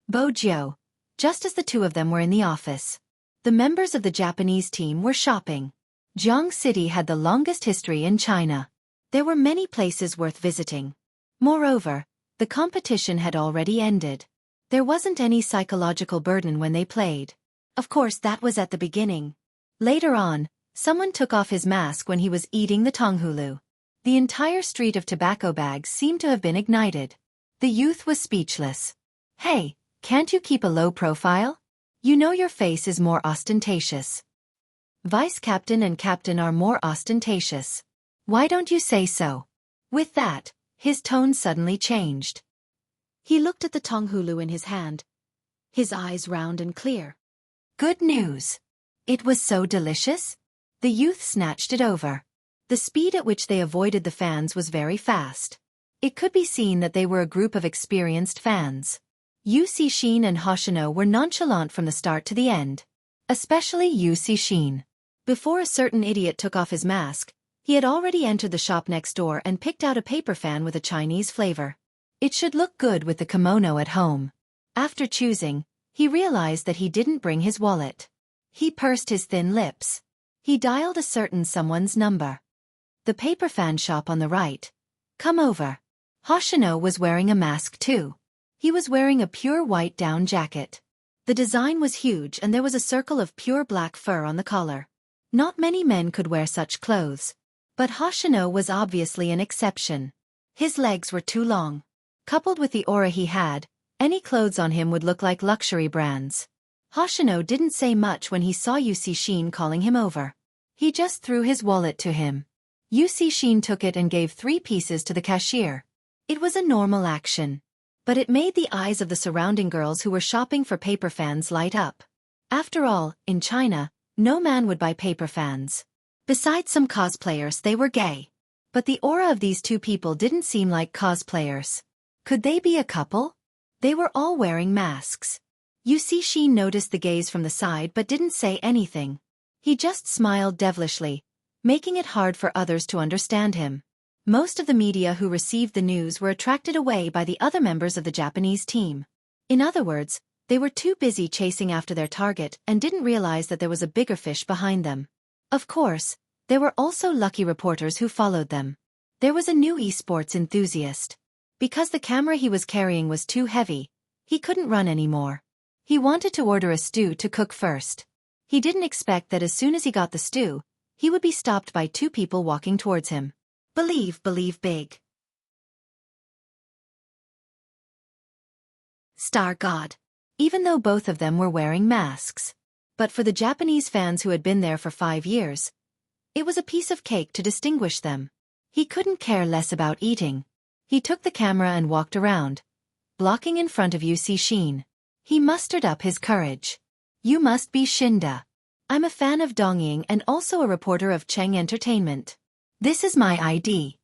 Bo Jiu. Just as the two of them were in the office, the members of the Japanese team were shopping. Jiang City had the longest history in China. There were many places worth visiting. Moreover, the competition had already ended. There wasn't any psychological burden when they played. Of course, that was at the beginning. Later on, someone took off his mask when he was eating the tonghulu. The entire street of tobacco bags seemed to have been ignited. The youth was speechless. "Hey, can't you keep a low profile? You know your face is more ostentatious. Vice captain and captain are more ostentatious. Why don't you say so?" With that, his tone suddenly changed. He looked at the tonghulu in his hand, his eyes round and clear. "Good news. It was so delicious." The youth snatched it over. The speed at which they avoided the fans was very fast. It could be seen that they were a group of experienced fans. Yu Cixin and Hoshino were nonchalant from the start to the end. Especially Yu Cixin. Before a certain idiot took off his mask, he had already entered the shop next door and picked out a paper fan with a Chinese flavor. It should look good with the kimono at home. After choosing, he realized that he didn't bring his wallet. He pursed his thin lips. He dialed a certain someone's number. "The paper fan shop on the right. Come over." Hoshino was wearing a mask too. He was wearing a pure white down jacket. The design was huge and there was a circle of pure black fur on the collar. Not many men could wear such clothes. But Hoshino was obviously an exception. His legs were too long. Coupled with the aura he had, any clothes on him would look like luxury brands. Hoshino didn't say much when he saw Yu Cixin calling him over. He just threw his wallet to him. Yu Cixin took it and gave 3 pieces to the cashier. It was a normal action. But it made the eyes of the surrounding girls who were shopping for paper fans light up. After all, in China, no man would buy paper fans. Besides some cosplayers, they were gay. But the aura of these 2 people didn't seem like cosplayers. Could they be a couple? They were all wearing masks. Yu Cixin noticed the gaze from the side but didn't say anything. He just smiled devilishly, making it hard for others to understand him. Most of the media who received the news were attracted away by the other members of the Japanese team. In other words, they were too busy chasing after their target and didn't realize that there was a bigger fish behind them. Of course, there were also lucky reporters who followed them. There was a new esports enthusiast. Because the camera he was carrying was too heavy, he couldn't run anymore. He wanted to order a stew to cook first. He didn't expect that as soon as he got the stew, he would be stopped by 2 people walking towards him. Believe big. Star God. Even though both of them were wearing masks. But for the Japanese fans who had been there for 5 years, it was a piece of cake to distinguish them. He couldn't care less about eating. He took the camera and walked around, blocking in front of Yu Cixin. He mustered up his courage. You must be Shinda. I'm a fan of Dongying and also a reporter of Cheng Entertainment. This is my ID.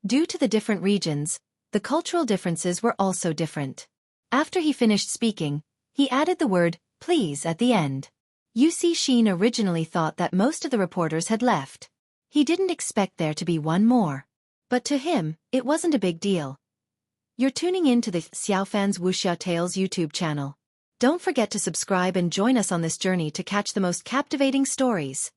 Due to the different regions, the cultural differences were also different. After he finished speaking, he added the word, please, at the end. Yu Cixin originally thought that most of the reporters had left. He didn't expect there to be one more. But to him, it wasn't a big deal. You're tuning in to the Xiaofan's Wuxia Tales YouTube channel. Don't forget to subscribe and join us on this journey to catch the most captivating stories.